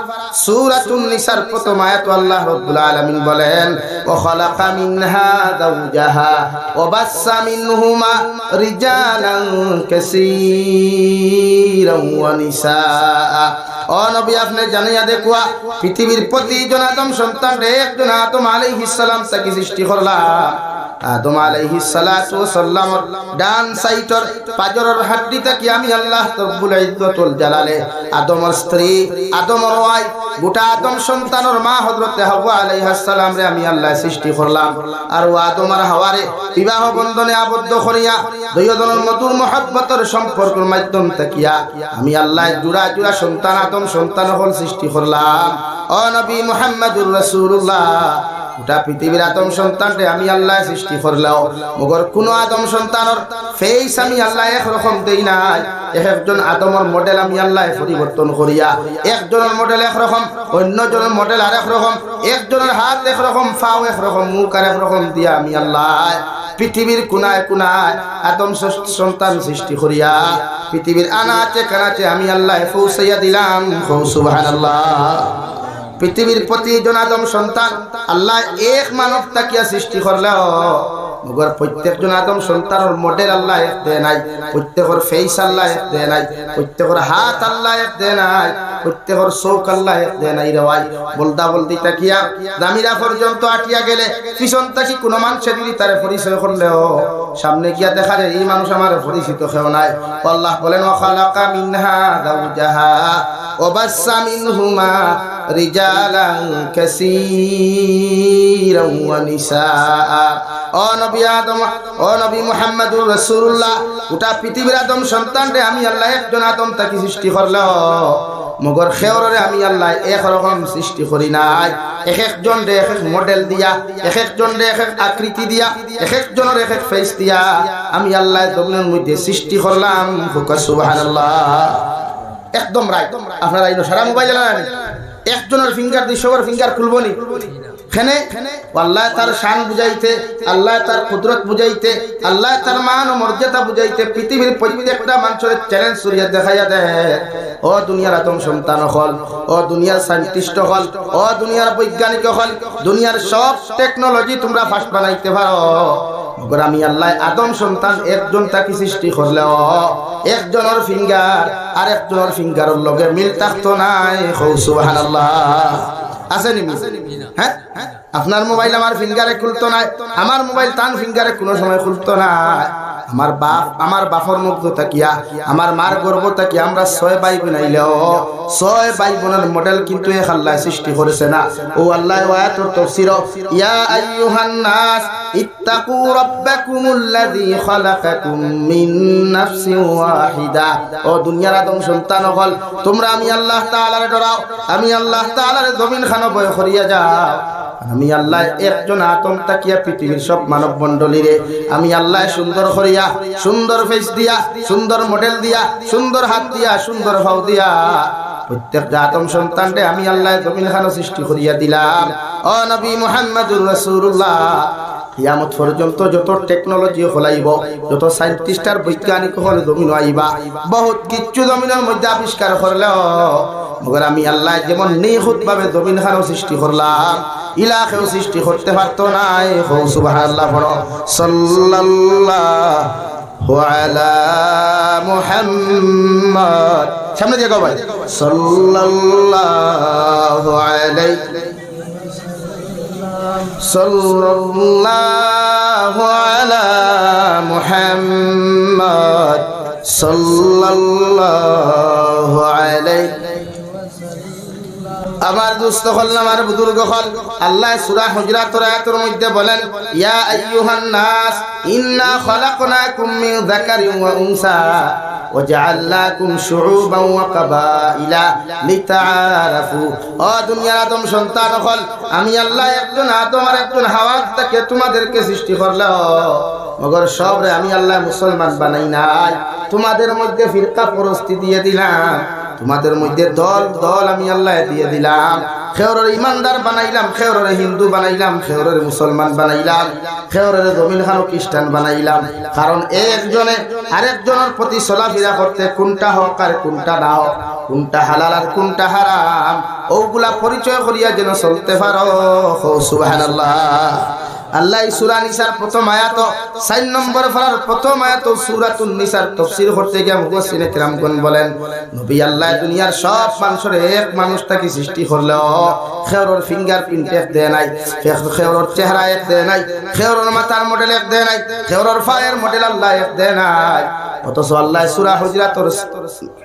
সূরাতুন নিসার প্রথম আয়াত আল্লাহ রাব্বুল আলামিন বলেন ওয়া খালাকা মিনহা যাওজাহা ওয়া বাসসা মিনহুমা রিজালান কাসীরান ওয়া নিsaa। ও নবী আপনি জানিয়া দেখুয়া পৃথিবীর প্রতিজন আদম সন্তান একজন আদম আলাইহিস সালাম তাকে সৃষ্টি করলাম। আদম আলাইহিস সালাতু ওয়াস সালাম ডান সাইটর পাজরের হাড্ডিটা কি আমি আল্লাহ রব্বুল ইজ্জতুল জালালে আদমের স্ত্রী আদমের ওয়াই গোটা আদম সন্তানের মা হযরতে হাওয়া আলাইহিস সালাম রে আমি আল্লাহ সৃষ্টি করলাম। আর ও আদম আর হাওয়ারে বিবাহ বন্ধনে আবদ্ধ করিয়া দুইজনের মধুর মহব্বতের সম্পর্কের মাধ্যম তাকিয়া আমি আল্লাহ জোড়া জোড়া সন্তান আদম সন্তান হল সৃষ্টি করলাম। ও নবী মুহাম্মদুর রাসূলুল্লাহ গোটা পৃথিবীর আদম সন্তানকে আমি আল্লাহ সৃষ্টি করলাম, মগর কোন আদম সন্তানের ফেস আমি আল্লাহ একরকম দেই নাই। একজন আদমের মডেল আমি আল্লাহ পরিবর্তন করিয়া একজনের মডেল একরকম, অন্যজনের মডেল আর একরকম, একজনের হাত একরকম, পাও একরকম, মুখ আর একরকম দিয়া আমি আল্লাহ পৃথিবীর কোনায় কোনায় আদম সন্তান সৃষ্টি করিয়া পৃথিবীর আনাচে কানাচে আমি আল্লাহ পৌঁছাইয়া দিলাম। সুবহানাল্লাহ। পৃথিবীর প্রতিজন আদম সন্তান আল্লাহ এক মানব তাকিয়া সৃষ্টি করলেও মগর প্রত্যেকজন আদম সন্তানের মডেল আল্লাহ এক দেয় নাই, প্রত্যেকের ফেস আল্লাহ এক দেয় নাই, প্রত্যেকের হাত আল্লাহ এক দেয় নাই, প্রত্যেকের চোখ আল্লাহ এক দেয় নাই। রে ভাই বলদা বলদি তাকিয়া দামিরা পর্যন্ত আটিয়া গেলে পিছন তাকি কোনো মানুষের যদি তার পরিচয় করলেও সামনে গিয়া দেখা যায় এই মানুষ আমার পরিচিত কেউ নাই। আল্লাহ বলেন ওয়া খালাকা মিনহা যাওজাহা ওয়া বাসসা মিনহুমা রিজালান কাসীরান ওয়া নিsaa। ও নবী আদম, ও নবী মুহাম্মদুর রাসূলুল্লাহ গোটা পৃথিবীর আদম সন্তানরে আমি আল্লাহ একজন আদম তাকে সৃষ্টি করলাম, মগর খেওরে আমি আল্লাহ একরকম সৃষ্টি করি নাই। এক একজন রে এক এক মডেল দিয়া, এক একজন রে এক এক আকৃতি দিয়া, এক একজনের এক এক ফেস দিয়া আমি আল্লাহ জমিনের মধ্যে সৃষ্টি করলাম। সুবহানাল্লাহ। একদম রাইট। আপনারা এই সারা মোবাইল জানেন একজনের ফিঙ্গার দিয়ে সবার ফিঙ্গার খুলবো নি খেনে আল্লাহ তার শান বুঝাইতে, আল্লাহ তার কুদরত বুঝাইতে, আল্লাহ তার মান ও মর্যাদা বুঝাইতে পৃথিবীর প্রত্যেকটা মানুষের চ্যালেঞ্জ সরিয়ে দেখাইয়া দেয়। ও দুনিয়ার আদম সন্তান হল, ও দুনিয়ার সায়েন্টিস্ট হল, ও দুনিয়ার বৈজ্ঞানিক হল, দুনিয়ার সব টেকনোলজি তোমরা ফাস্ট বানাইতে পারো, মগর আমি আল্লাহ আদম সন্তান একজন তাকে সৃষ্টি করলেও একজনের ফিঙ্গার আর একজনের ফিঙ্গারের লগে মিল থাকতো নাই। সুবহানাল্লাহ। আছে নি? হ্যাঁ, আপনার মোবাইল আমার ফিঙ্গারে খুলতো না, আমার মোবাইল তান ফিঙ্গারে কোনো সময় খুলতো না। আমার বাপর মুগ্ধ তাকিয়া, আমার মার গর্ব তাকিয়া আমরা 6 ভাই বোন আইলেও 6 ভাই বোনের মডেল কিন্তু এক আল্লাহ সৃষ্টি করেছে না। ও আল্লাহ আয়াতুর তাফসীর ইয়া আইয়ুহান নাস ইত্তাকু রাব্বাকুমুল্লাযী খালাকাকুম মিন নাফসিন ওয়াহিদা। ও দুনিয়ার আদম সন্তান হল তোমরা আমি আল্লাহ তাআলার ডরাও, আমি আল্লাহ তাআলার জমিন খানো ভয় করিয়া যাও। আমি আল্লাহ একজন আদম তাকিয়া পৃথিবীর সব মানব মণ্ডলীরে আমি আল্লাহ সুন্দর করিয়া, সুন্দর ফেস দিয়া, সুন্দর মডেল দিয়া, সুন্দর হাত দিয়া, সুন্দর ভাও দিয়া প্রত্যেক আদম সন্তানকে আমি আল্লাহ জমিন খানো সৃষ্টি করিয়া দিলাম। ও নবী মুহাম্মদুর রাসূলুল্লাহ কিয়ামত পর্যন্ত যত টেকনোলজি হলাইব, যত সায়েন্টিস্ট আর বৈজ্ঞানিক হল জমিন আইবা, বহুত কিচ্ছু জমিনের মধ্যে আবিষ্কার করলেও মগর আমি আল্লাহ যেমন নিখুঁত ভাবে জমিন খানো সৃষ্টি করলাম ইলাকেও সৃষ্টি করতে পারতো না। সুবহানাল্লাহ। সাল্লাল্লাহু আলা মুহাম্মদ। সামনে দিয়ে ভাই সাল্লাল্লাহু আলাইহি সাল্লাল্লাহু আলা মুহাম্মদ সাল্লাল্লাহু আলাইহি। আমার দোস্ত হল, আমার বুজুর্গ হল, আল্লাহ সূরা হুজরাতের আয়াতের মধ্যে বলেন ইয়া আইয়ুহান নাস ইন্না খালাকনাকুম মিন যাকারিন ওয়া উনসা ওয়া জাআলনাকুম শুউবান ওয়া কাবাইলা লিতাআরাফু। ও দুনিয়ার আদম সন্তান হল আমি আল্লাহ একজন আদম আর একজন হাওয়া থেকে তোমাদেরকে সৃষ্টি করলাম, মগর সবরে আমি আল্লাহ মুসলমান বানাই নাই, তোমাদের মধ্যে ফিরকা পরস্তি দিয়ে দিলাম, তোমাদের মধ্যে দল দল আমি আল্লাহ দিয়ে দিলাম। খেওরের ইমানদার বানাইলাম, খেওরের হিন্দু বানাইলাম, খেওরের মুসলমান বানাইলাম, খেওরের জমিন খানো খ্রিস্টান বানাইলাম। কারণ একজনে আরেকজনের প্রতি চলাফেরা করতে কোনটা হক আর কোনটা না হক, কোনটা হালাল আর কোনটা হারাম, ওগুলা পরিচয় করিয়া যেন চলতে পারো। সুবহানাল্লাহ। আল্লাহ সূরা নিসার প্রথম আয়াত 4 নম্বর পারার প্রথম আয়াত সূরাতুন নিসার তাফসীর করতে গিয়ে মুফাসসিরিনে কিরামগণ বলেন, নবী আল্লাহ দুনিয়ার সব মানুষের এক মানুষটাকে সৃষ্টি করলেও খেওরের ফিঙ্গারপ্রিন্ট এক দেয় নাই, খেওরের চেহারা এক দেয় নাই, খেওরের মাথার মডেল এক দেয় নাই, খেওরের পায়ের মডেল আল্লাহ এক দেয় নাই। অথচ আল্লাহ সূরা হুজরাতের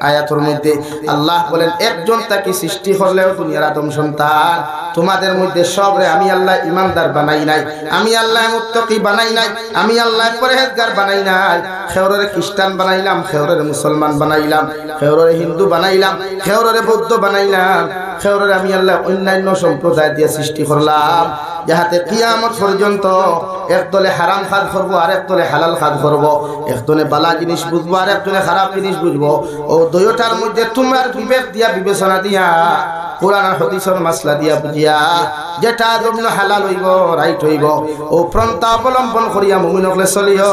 আয়াতের মধ্যে আল্লাহ বলেন, একজন তাকে সৃষ্টি করলেও দুনিয়ার আদম সন্তান তোমাদের মধ্যে সবরে আমি আল্লাহ ইমানদার বানাই নাই, আমি আল্লাহ মুত্তাকি বানাই নাই, আমি আল্লাহ পরহেজগার বানাই নাই। খেওরের খ্রিস্টান বানাইলাম, খেওরের মুসলমান বানাইলাম, খেওরের হিন্দু বানাইলাম, খেওরের বৌদ্ধ বানাইলাম, খেওরের আমি আল্লাহ অন্যান্য সম্প্রদায় দিয়ে সৃষ্টি করলাম, যাহাতে কিয়ামত পর্যন্ত একদলে হারাম খাদ করবো আর একদলে হালাল খাদ করবো, একদলে বালা জিনিস বুঝবো আর একদলে খারাপ জিনিস বুঝবো। ও দুইটার মধ্যে তোমার বিবেক দিয়া বিবেচনা দিয়া কোরআন আর হাদিসের মাসলা দিয়া বুঝিয়া যেটা জন্য হালাল হইব রাইট হইব ও প্রন্থা অবলম্বন করিয়া মুমিন হলে চলিও।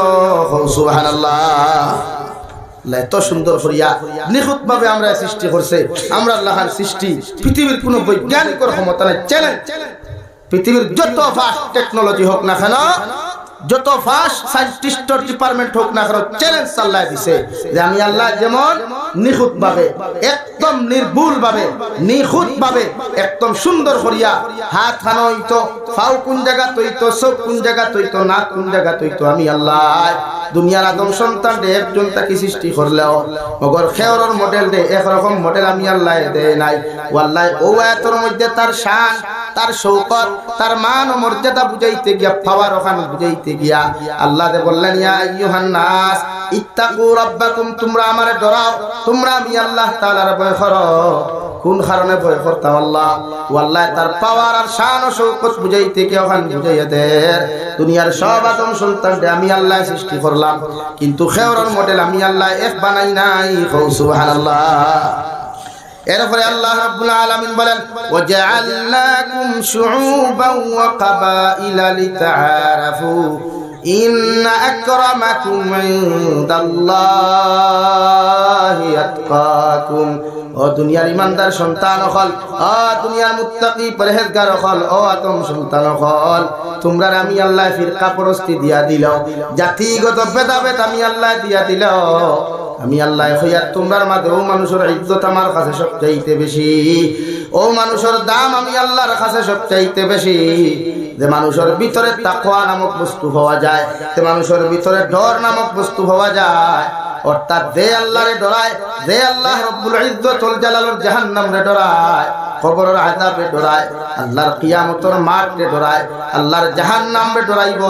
সুবহানাল্লাহ। এত সুন্দর করিয়া নিখুঁত ভাবে আমরা সৃষ্টি করছে। আমরা আল্লাহর সৃষ্টি পৃথিবীর কোনো বৈজ্ঞানিকের ক্ষমতা নাই। চ্যালেঞ্জ, পৃথিবীর যত ফাস্ট টেকনোলজি হোক না কেন, যত ফাস্ট সায়েন্টিস্টের ডিপার্টমেন্ট হোক না কেন, চ্যালেঞ্জ আল্লাহ দিছে যে আমি আল্লাহ যেমন নিখুঁত ভাবে, একদম নির্ভুল ভাবে, নিখুঁত ভাবে, একদম সুন্দর করিয়া হাত খানো হইতো, পাও কোন জায়গা তৈতো, চোখ কোন জায়গা তৈতো, নাক কোন জায়গা তৈতো, আমি আল্লাহ দুনিয়ার আদম সন্তান দে একজন তাকে সৃষ্টি করলেও মগর খেওরের মডেল দে একরকম মডেল আমি আল্লাহ দে নাই। ওয়াল্লাহ ও আয়াতের মধ্যে তার শান, তার শৌকত, তার মান ও মর্যাদা বুঝাইতে গিয়া, পাওয়ার ওখানে বুঝাইতে গিয়া আল্লাহ দে বললেন, ইয়া আইয়ুহান নাস ইত্তাকু রাব্বাকুম, তোমরা আমারে ডরাও, তোমরা আমি আল্লাহ তাআলার ভয় করো। কোন কারণে ভয় করতাম আল্লাহ? ওয়াল্লাহ তার পাওয়ার আর শান ও শৌকত বুঝাইতে গিয়া ওখানে বুঝাইয়া দে দুনিয়ার সব আদম সন্তানকে আমি আল্লাহ সৃষ্টি করলাম, কিন্তু খেওরের মডেল আমি আল্লাহ এক বানাই নাই। সুবহানাল্লাহ। এরপরে আল্লাহ রাব্বুল আলামিন বলেন, ওয়াজআলনাকুম শুউবান ওয়া কাবাইলা লিতাআরাফু ইন্না আকরামাকুম ইনদাল্লাহি আতকাকুম। ও দুনিয়ার ইমানদার সন্তান হল, ও দুনিয়ার মুত্তাকি পরহেজগার হল, ও আদম সন্তান হল, তোমরা আমি আল্লাহ ফিরকা পরস্তি দিয়া দিল, জাতিগত ভেদাভেদ আমি আল্লাহ দিয়া দিল। আমি আল্লাহ হইয়া তোমরার মাঝে ও মানুষের ইজ্জত আমার কাছে সবচাইতে বেশি, ও মানুষের দাম আমি আল্লাহর কাছে সবচাইতে বেশি। যে মানুষের ভিতরে তাকওয়া নামক বস্তু পাওয়া যায়, যে মানুষের ভিতরে ডর নামক বস্তু পাওয়া যায়, অর্থাৎ যে আল্লাহরে ডরায়, যে আল্লাহ রব্বুল ইজ্জতুল জালালের জাহান্নামরে ডরায়, কবরের আযাবে ডরায়, আল্লাহর কিয়ামতের মাঠে ডরায়, আল্লাহর জাহান্নামে ডরাইব,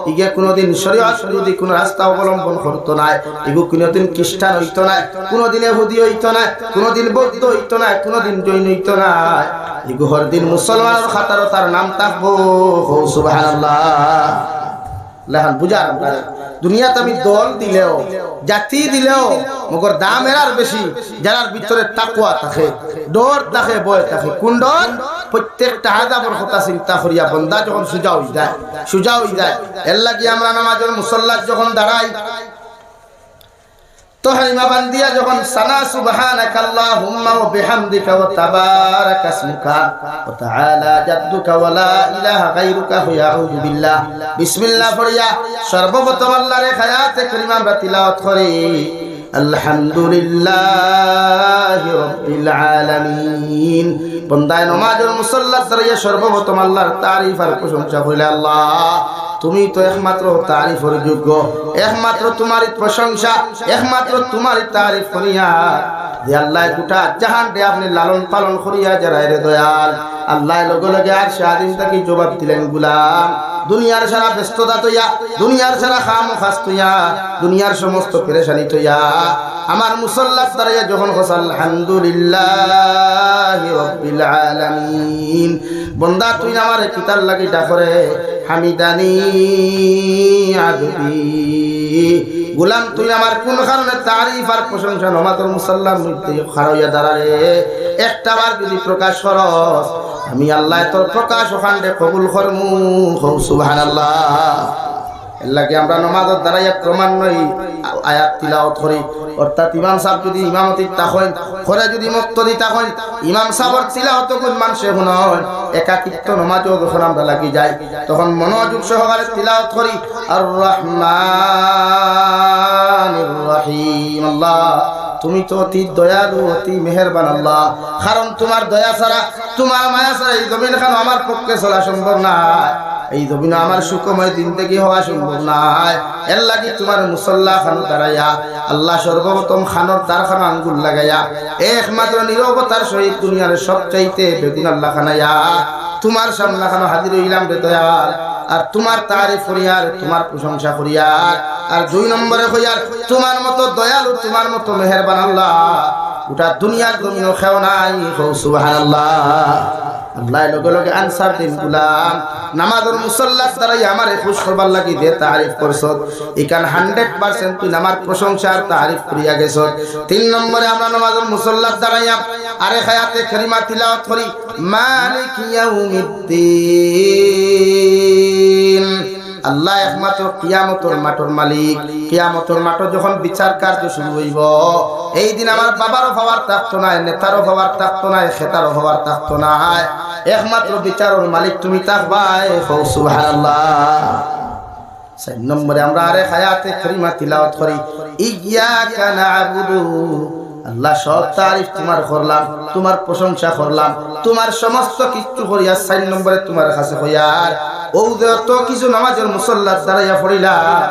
ইগে কোনদিন শরীয়ত বিরোধী কোন রাস্তা অবলম্বন করতো না, ইগো কোনদিন খ্রিস্টান হইতো না, কোনদিন ইহুদি হইতো না, কোনদিন বৌদ্ধ হইতো না, কোনদিন জৈন হইতো না, ইগো হরদিন মুসলমানের খাতারও তার নাম থাকবো। সুবহানাল্লাহ। লাহান বুঝার দুনিয়াতে আমি দল দিলেও, জাতি দিলেও মগর দাম এরার বেশি যারার ভিতরে তাকওয়া থাকে, ডর থাকে, ভয় থাকে। কোন ডর? প্রত্যেকটা আযাবের কথা চিন্তা করিয়া বান্দা যখন সুজা হয়ে যায়, এর লাগি আমরা নামাজের মুসল্লাত যখন দাঁড়াই, তহরিমা বান্দিয়া যখন সানা সুবহানাকাল্লাহুম্মা ওয়া বিহামদিকা ওয়া তাবারাকা ইসমুকা ওয়া তাআলা জাদ্দুকা ওয়া লা ইলাহা গায়রুকা ওয়া আউযু বিল্লাহ বিসমিল্লাহ পড়িয়া সর্বপ্রথম আল্লাহর হায়াতে কারিমা আমরা তিলাওয়াত করি, আলহামদুলিল্লাহি রাব্বিল আলামিন। বান্দায় নামাজের মুসল্লাত দাঁড়িয়ে সর্বপ্রথম আল্লাহর তারিফ আর প্রশংসা করিলে, আল্লাহ তুমি তো একমাত্র তারিফের যোগ্য, একমাত্র তোমারই প্রশংসা, একমাত্র তোমারই তারিফ করিয়া যে আল্লাহ গোটা জাহান রে আপনি লালন পালন করিয়া যারাই রে দয়াল, আল্লাহ লগে লগে আর স্বাধীন থাকি জবাব দিলেন, গুলাম দুনিয়ার সারা ব্যস্ততা তৈয়া, দুনিয়ার সারা খাম খাস তৈয়া, দুনিয়ার সমস্ত পেরেশানি তৈয়া আমার মুসল্লাত দাঁড়িয়ে যখন হোস আলহামদুলিল্লাহি রাব্বিল আলামিন, বন্দা তুই আমার কিতার লাগি ডাকরে হামিদানি আদবি, গোলাম তুই আমার কোন কারণে তারিফ আর প্রশংসা নমাতর মুসাল্লার মধ্যে খারাইয়া দাঁড়ারে একটা বার যদি প্রকাশ করস, আমি আল্লাহ তোর প্রকাশ ওখানে কবুল করমু। সুবহানাল্লাহ। এলাকে আমরা নামাজের দ্বারাই ক্রমান্বয়ে আয়াত তিলাওয়াত করি। অর্থাৎ ইমাম সাহেব যদি ইমামতি তাকন করে, যদি মুক্তদি তাকন, ইমাম সাহেবর তিলাওয়াত কোন মানুষে শুনন, একাকিত্ব নামাজও যখন আমরা লাগি যাই তখন মনোযোগ সহকারে তিলাওয়াত করি। আর রহমানির রহিম। আল্লাহ তুমি তো অতি দয়ালু, অতি মেহেরবান আল্লাহ। কারণ তোমার দয়া ছাড়া, তোমার মায়া ছাড়া এই জমিন খান আমার পক্ষে চলা সম্ভব না। এই জমিন আমার সুখময় জিন্দেগি হওয়া সম্ভব নয়। এর লাগি তোমার মুসল্লা খান দাঁড়াইয়া আল্লাহ সর্বপ্রথম খানোর দ্বারখানা আঙ্গুল লাগাইয়া একমাত্র নীরবতার সহিত দুনিয়ার সবচাইতে বেগুন আল্লাহ খানাইয়া তোমার সামনা খানো হাজির হইলাম রে দয়াল। আর তোমার তারিফ করিয়ার, তোমার প্রশংসা করিয়ার। আর 2 নম্বরে কইয়ার তোমার মতো দয়ালু, তোমার মতো মেহেরবান আল্লাহ গোটা দুনিয়ার জমিনও খেও নাই। সুবহানাল্লাহ। আল্লাহ লগে লগে আনসার দিন গুলাম নামাজের মুসল্লার দ্বারাই আমারে খুশ করবার লাগি দে তারিফ করছ। এখান 100% তুই আমার প্রশংসা আর তারিফ করিয়া গেছ। 3 নম্বরে আমরা নামাজের মুসল্লার দ্বারাই আরে হায়াতে কারিমা তিলাওয়াত করি মালিক ইয়াউমিদ্দিন। আল্লাহ একমাত্র কিয়ামতের মাঠের মালিক। কিয়ামতের মাঠ যখন বিচার কার্য শুরু হইব, এই দিন আমার বাবারও হওয়ার থাকতো না, নেতারও হওয়ার থাকতো না, খেতারও হওয়ার থাকতো না। একমাত্র বিচারের মালিক তুমি থাকবাই। সুবহানাল্লাহ। 4 নম্বরে আমরা আরে হায়াতে কারিমা তিলাওয়াত করি ইয়াকা না'বুদু। আল্লাহ সব তারিফ তোমার করলাম, তোমার প্রশংসা করলাম, তোমার সমস্ত কিছু করিয়া 4 নম্বরে তোমার কাছে হইয়ার ও যত কিছু নামাজের মুসল্লার দ্বারাইয়া পড়িলাম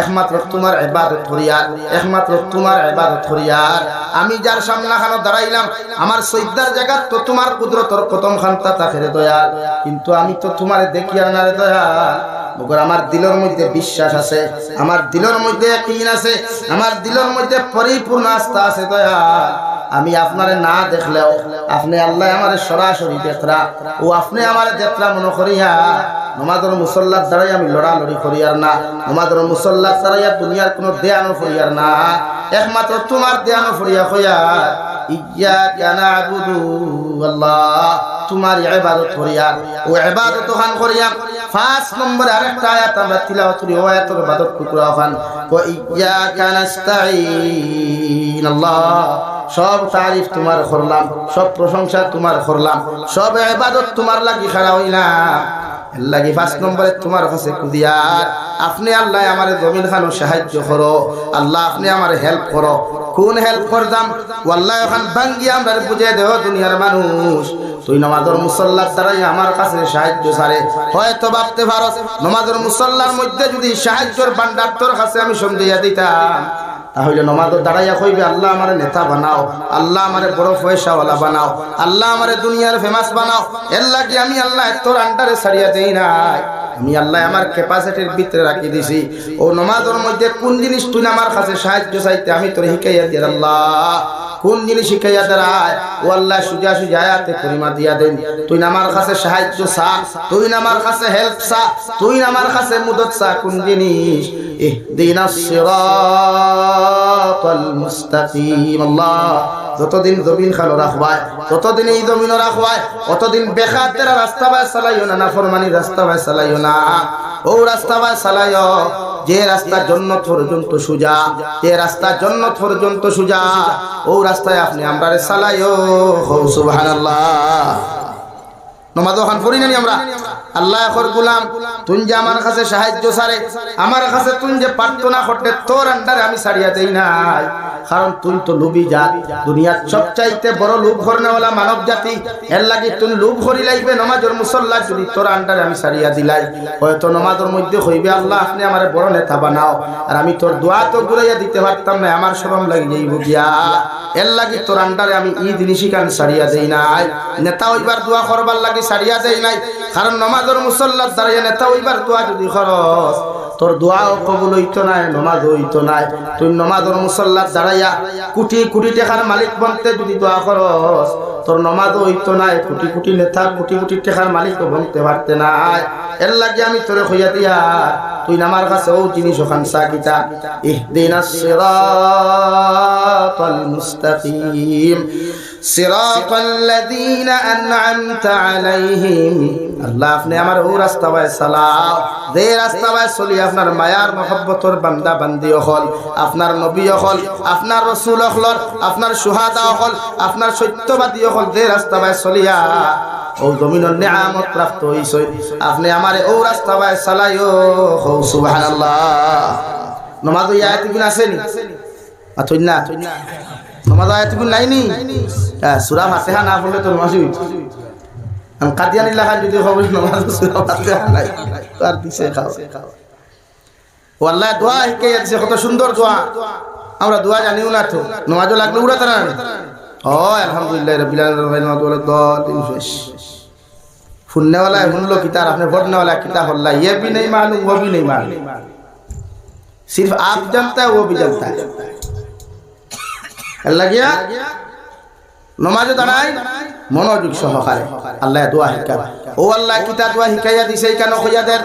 একমাত্র তোমার ইবাদত করিয়ার, একমাত্র তোমার ইবাদত করিয়ার। আমি যার সামনে খানো দাঁড়াইলাম আমার সৈদার জায়গা তো তোমার কুদরতর প্রথম খানটা থাকে রে দয়াল। কিন্তু আমি তো তোমারে দেখি আর না রে দয়াল। মগর আমার দিলের মধ্যে বিশ্বাস আছে, আমার দিলের মধ্যে ইয়াকিন আছে, আমার দিলের মধ্যে পরিপূর্ণ আস্থা আছে দয়াল। আমি আপনারে না দেখলেও আপনি আল্লাহ আমারে সরাসরি দেখরা ও আপনি আমারে দেখরা মনে করিয়া নামাজের মুসল্লার দ্বারাই আমি লড়ালড়ি করিয়ার না, নামাজের মুসল্লার দ্বারাই দুনিয়ার কোনো দেয়ানো করিয়ার না, একমাত্র তোমার দেয়ানো করিয়া কইয়া ইয়াকা না'বুদু। আল্লাহ তোমার ইবাদত করিয়ার ও ইবাদত খান করিয়া 5 নম্বরে আরেকটা আয়াত আমরা তিলাওয়াত করি। ও আয়াতের ইবাদত টুকরা খান ও ইয়াকা নাস্তাঈন। আল্লাহ সব তারিফ তোমার করলাম, সব প্রশংসা তোমার করলাম, সব ইবাদত তোমার লাগি খাড়া হইলাম। লাগি 5 নম্বরে তোমার কাছে কুদিয়ার আপনি আল্লাহ আমার জমিন খানো সাহায্য করো। আল্লাহ আপনি আমার হেল্প করো। কোন হেল্প করতাম ওয়াল্লাহ এখন ভাঙ্গি আমরা বুঝে দেও দুনিয়ার মানুষ তুই নামাজের মুসল্লার দ্বারাই আমার কাছে সাহায্য ছাড়ে। হয়তো ভাবতে পারো নামাজের মুসল্লার মধ্যে যদি সাহায্যের ভান্ডার তোর কাছে আমি সন্ধিয়া দিতাম তাহলে নামাজের দাঁড়াইয়া কইবে আল্লাহ আমার নেতা বানাও, আল্লাহ আমার বড় পয়সাওয়ালা বানাও, আল্লাহ আমার দুনিয়ার ফেমাস বানাও। এর লাগি আমি আল্লাহ তোর আন্ডারে ছাড়িয়া দেই নাই, আমি আল্লাহ আমার ক্যাপাসিটির ভিতরে রাখি দিছি। ও নামাজের মধ্যে কোন জিনিস তুই আমার কাছে সাহায্য চাইতে আমি তোর শিখাইয়া দিই। আল্লাহ কোন জিনিস শিখাইয়া দাঁড়ায় ও আল্লাহ সুজা সুজা আয়াতে কারিমা দিয়া দেন। তুই আমার কাছে সাহায্য চা, তুই আমার কাছে হেল্প চা, তুই আমার কাছে মদত চা। কোন জিনিস ইহদিনাস সিরাতাল মুস্তাকিম। আল্লাহ যতদিন জমিন খালো রাখবায়, ততদিন এই জমিন রাখবায়, অতদিন বেখাতের রাস্তা বাই চালাইও না, নাফরমানি রাস্তা বাই চালাইও না। ও রাস্তা বাই চালাইও যে রাস্তা জান্নাত পর্যন্ত সোজা, যে রাস্তা জান্নাত পর্যন্ত সোজা, ও রাস্তায় আপনি আমরারে চালাইও। সুবহানাল্লাহ। নামাজ ওখান পড়ি না আমরা আল্লাহ এর গোলাম তুই যে আমার কাছে সাহায্য ছাড়ে, আমার কাছে তুই যে প্রার্থনা করতে তোর আন্ডারে আমি ছাড়িয়া দেই নাই। কারণ তুই তো লোভী জাত, দুনিয়ার সবচাইতে বড় লোভ করনেওয়ালা মানব জাতি। এর লাগি তুই লোভ করি লাগবে নামাজের মুসল্লা যদি তোর আন্ডারে আমি ছাড়িয়া দিলাই। হয়তো নামাজের মধ্যে হইবে আল্লাহ আপনি আমার বড় নেতা বানাও, আর আমি তোর দোয়া তো ঘুরাইয়া দিতে পারতাম না, আমার শরম লাগি যাইব গিয়া। এর লাগি তোর আন্ডারে আমি ই জিনিসই কান ছাড়িয়া দেই নাই। নেতা হইবার দোয়া করবার লাগি ছাড়িয়া দেই নাই। কারণ নামাজের মুসল্লার দ্বারা নেতা হইবার দোয়া যদি খরচ তোর দোয়াও কবুল হইতো নাই, নামাজ হইতো নাই। তুই নামাজের মুসল্লার দাঁড়াইয়া কোটি কোটি টাকার মালিক বনতে যদি দোয়া খরচ তোর নমাজও হইতো না, কোটি কোটি নেতা কোটি কোটি টাকার মালিক বলতে পারতে না। এর লাগে আমি তোরে কইয়া দিয়া তুই আমার কাছে ও জিনিস ওখান সাকিতা ইহদিনাস সিরাতাল মুস্তাকিম সিরাতাল লাযিনা আন'আমতা আলাইহিম। আল্লাহ আপনি আমার ও রাস্তা বায় চালাও, যে রাস্তা বায় চলি আপনার মায়ার মহব্বতর বান্দা বান্দি হল, আপনার নবী হল, আপনার রসুল হল, আপনার সুহাদা হল, আপনার সত্যবাদী হল, যে রাস্তা বায় চলিয়া ও জমিনের নিয়ামত প্রাপ্ত হইছে, আপনি আমারে ও রাস্তা বায় চালাইও। সুবহানাল্লাহ। নমাজ আয়াতগুলো আসেনি আতুই না, নমাজ আয়াতগুলো নাইনি। সূরা ফাতিহা না পড়লে তো নমাজ হইতো কাদিয়ানি লেখা যদি খবর নমাজ সূরা ফাতিহা নাই তার দিছে খাও। ওয়াল্লাহ দোয়া শিখাইছে, কত সুন্দর দোয়া। আমরা দোয়া জানিও না তো, নমাজও লাগলো উড়া তারা ও আলহামদুলিল্লাহ রাব্বিল আলামিন ওয়া দাল্লিন শেষ। सुनने वाला है सुन लो किताब, आपने पढ़ने वाला किताब अल्लाह, ये भी नहीं मालूम वो भी नहीं मालूम, सिर्फ आप जानता है वो भी जानता है। अल्लाह गया नमाज दाঁড়াই মনোযোগ সহকারে আল্লাহ দোয়া শিখায়। ও আল্লাহ কিতাব দোয়া শিখাইয়া দিছে কেন কইয়াদের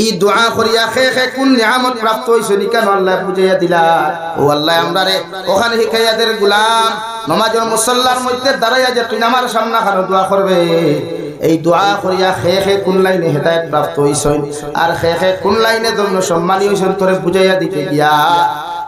ই দোয়া করিয়া খে খে কোন নিয়ামত প্রাপ্ত হইছে নি কেন আল্লাহ বুঝাইয়া দিলা। ও আল্লাহ আমরারে ওখানে শিখাইয়াদের গোলাম নমাজের মুসল্লার মধ্যে দাঁড়াইয়া যে তুই আমার সামনে খানো দোয়া করবে, এই দোয়া করিয়া খে খে কোন লাইনে হেদায়েত প্রাপ্ত হইছেন আর খে খে কোন লাইনে জন্য সম্মানী হইছেন তোরে বুঝাইয়া দিতে গিয়া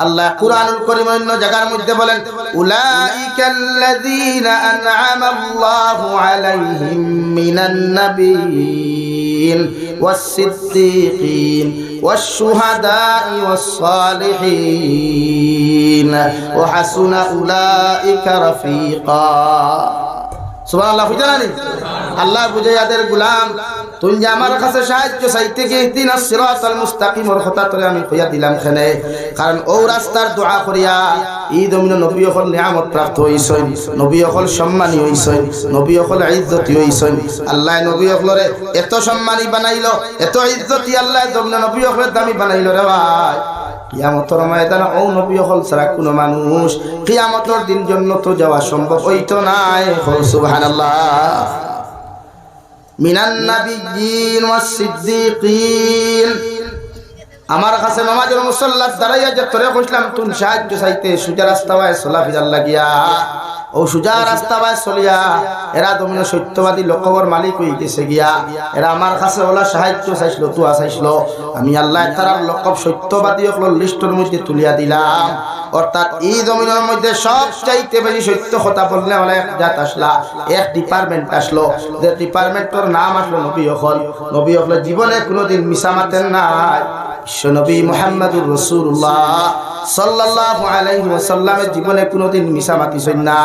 আল্লাহ কুরআনুল কারীম অন্য জায়গার মধ্যে বলেন উলাইকাল্লাযীনা আন'আমাল্লাহু আলাইহিম মিনান নাবিয়্যিন ওয়াস-সিদ্দীকিন ওয়াশ-শুহাদা'i ওয়াস-সালিহিন ওয়া হাসুনা উলাইকা রাফীকা। সুবহানাল্লাহ। বুঝানি আল্লাহ বুঝাইয়াদের গোলাম তুই যে আমার কাছে সাহায্য চাইতে গিয়ে ইহদিনাস সিরাতাল মুস্তাকিমের কথা তোরে আমি কইয়া দিলাম খানে, কারণ ও রাস্তার দোয়া করিয়া ই দমিন নবী হল নিয়ামত প্রাপ্ত হইছেন, নবী হল সম্মানী হইছেন, নবী হল ইজ্জতি হইছেন। আল্লাহ নবী হলরে এত সম্মানী বানাইলো, এত ইজ্জতি আল্লাহ দমিন নবী হলের দামি বানাইলো রে ভাই। কিয়ামতের ময়দানে ও নবী হল ছাড়া কোনো মানুষ কিয়ামতের দিন জান্নাত যাওয়া সম্ভব হইতো না। সুবহানাল্লাহ। মিনান নাবিয়্যিন ওয়াস-সিদ্দীকিন। আমার কাছে নামাজের মুসল্লাত দাঁড়াইয়া যে তোরে কইলাম তুই সাহায্য চাইতে সোজা রাস্তা বায় চলাফেরার লাগিয়া, ও সোজা রাস্তা বায় চলিয়া এরা দমিন সত্যবাদী লোকবর মালিক হয়ে গেছে গিয়া, এরা আমার কাছে ওলা সাহায্য চাইছিল, তুয়া চাইছিল, আমি আল্লাহ তারার লকব সত্যবাদী হল লিস্টের মধ্যে তুলিয়া দিলাম। অর্থাৎ এই জমিনের মধ্যে সব চাইতে বেশি সত্য কথা বললে ওলা এক জাত আসলা, এক ডিপার্টমেন্ট আসলো, যে ডিপার্টমেন্টের নাম আসলো নবী হল। নবী হল জীবনে কোনোদিন মিছা মাতেন নাই। বিশ্বনবী মুহাম্মদুর রাসূলুল্লাহ সাল্লাল্লাহু আলাইহি ওয়াসাল্লামের জীবনে কোনোদিন মিছা মাতিছেন না।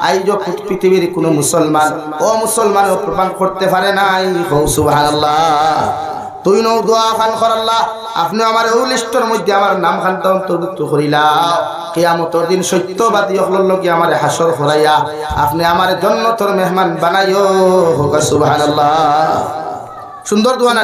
আইজ পৃথিবীর কোনো মুসলমান ও মুসলমানও প্রমাণ করতে পারে নাই। সুবহানাল্লাহ। তুই নও দোয়া খান কর আল্লাহ আপনি আমার ওই লিস্টের মধ্যে আমার নাম খানটা অন্তর্ভুক্ত করিলাও। কিয়ামতের দিন সত্যবাদী হল কি আমার হাসর করাইয়া আপনি আমার জান্নাতের মেহমান বানাইও। সুবহানাল্লাহ। সুন্দর দোয়া না।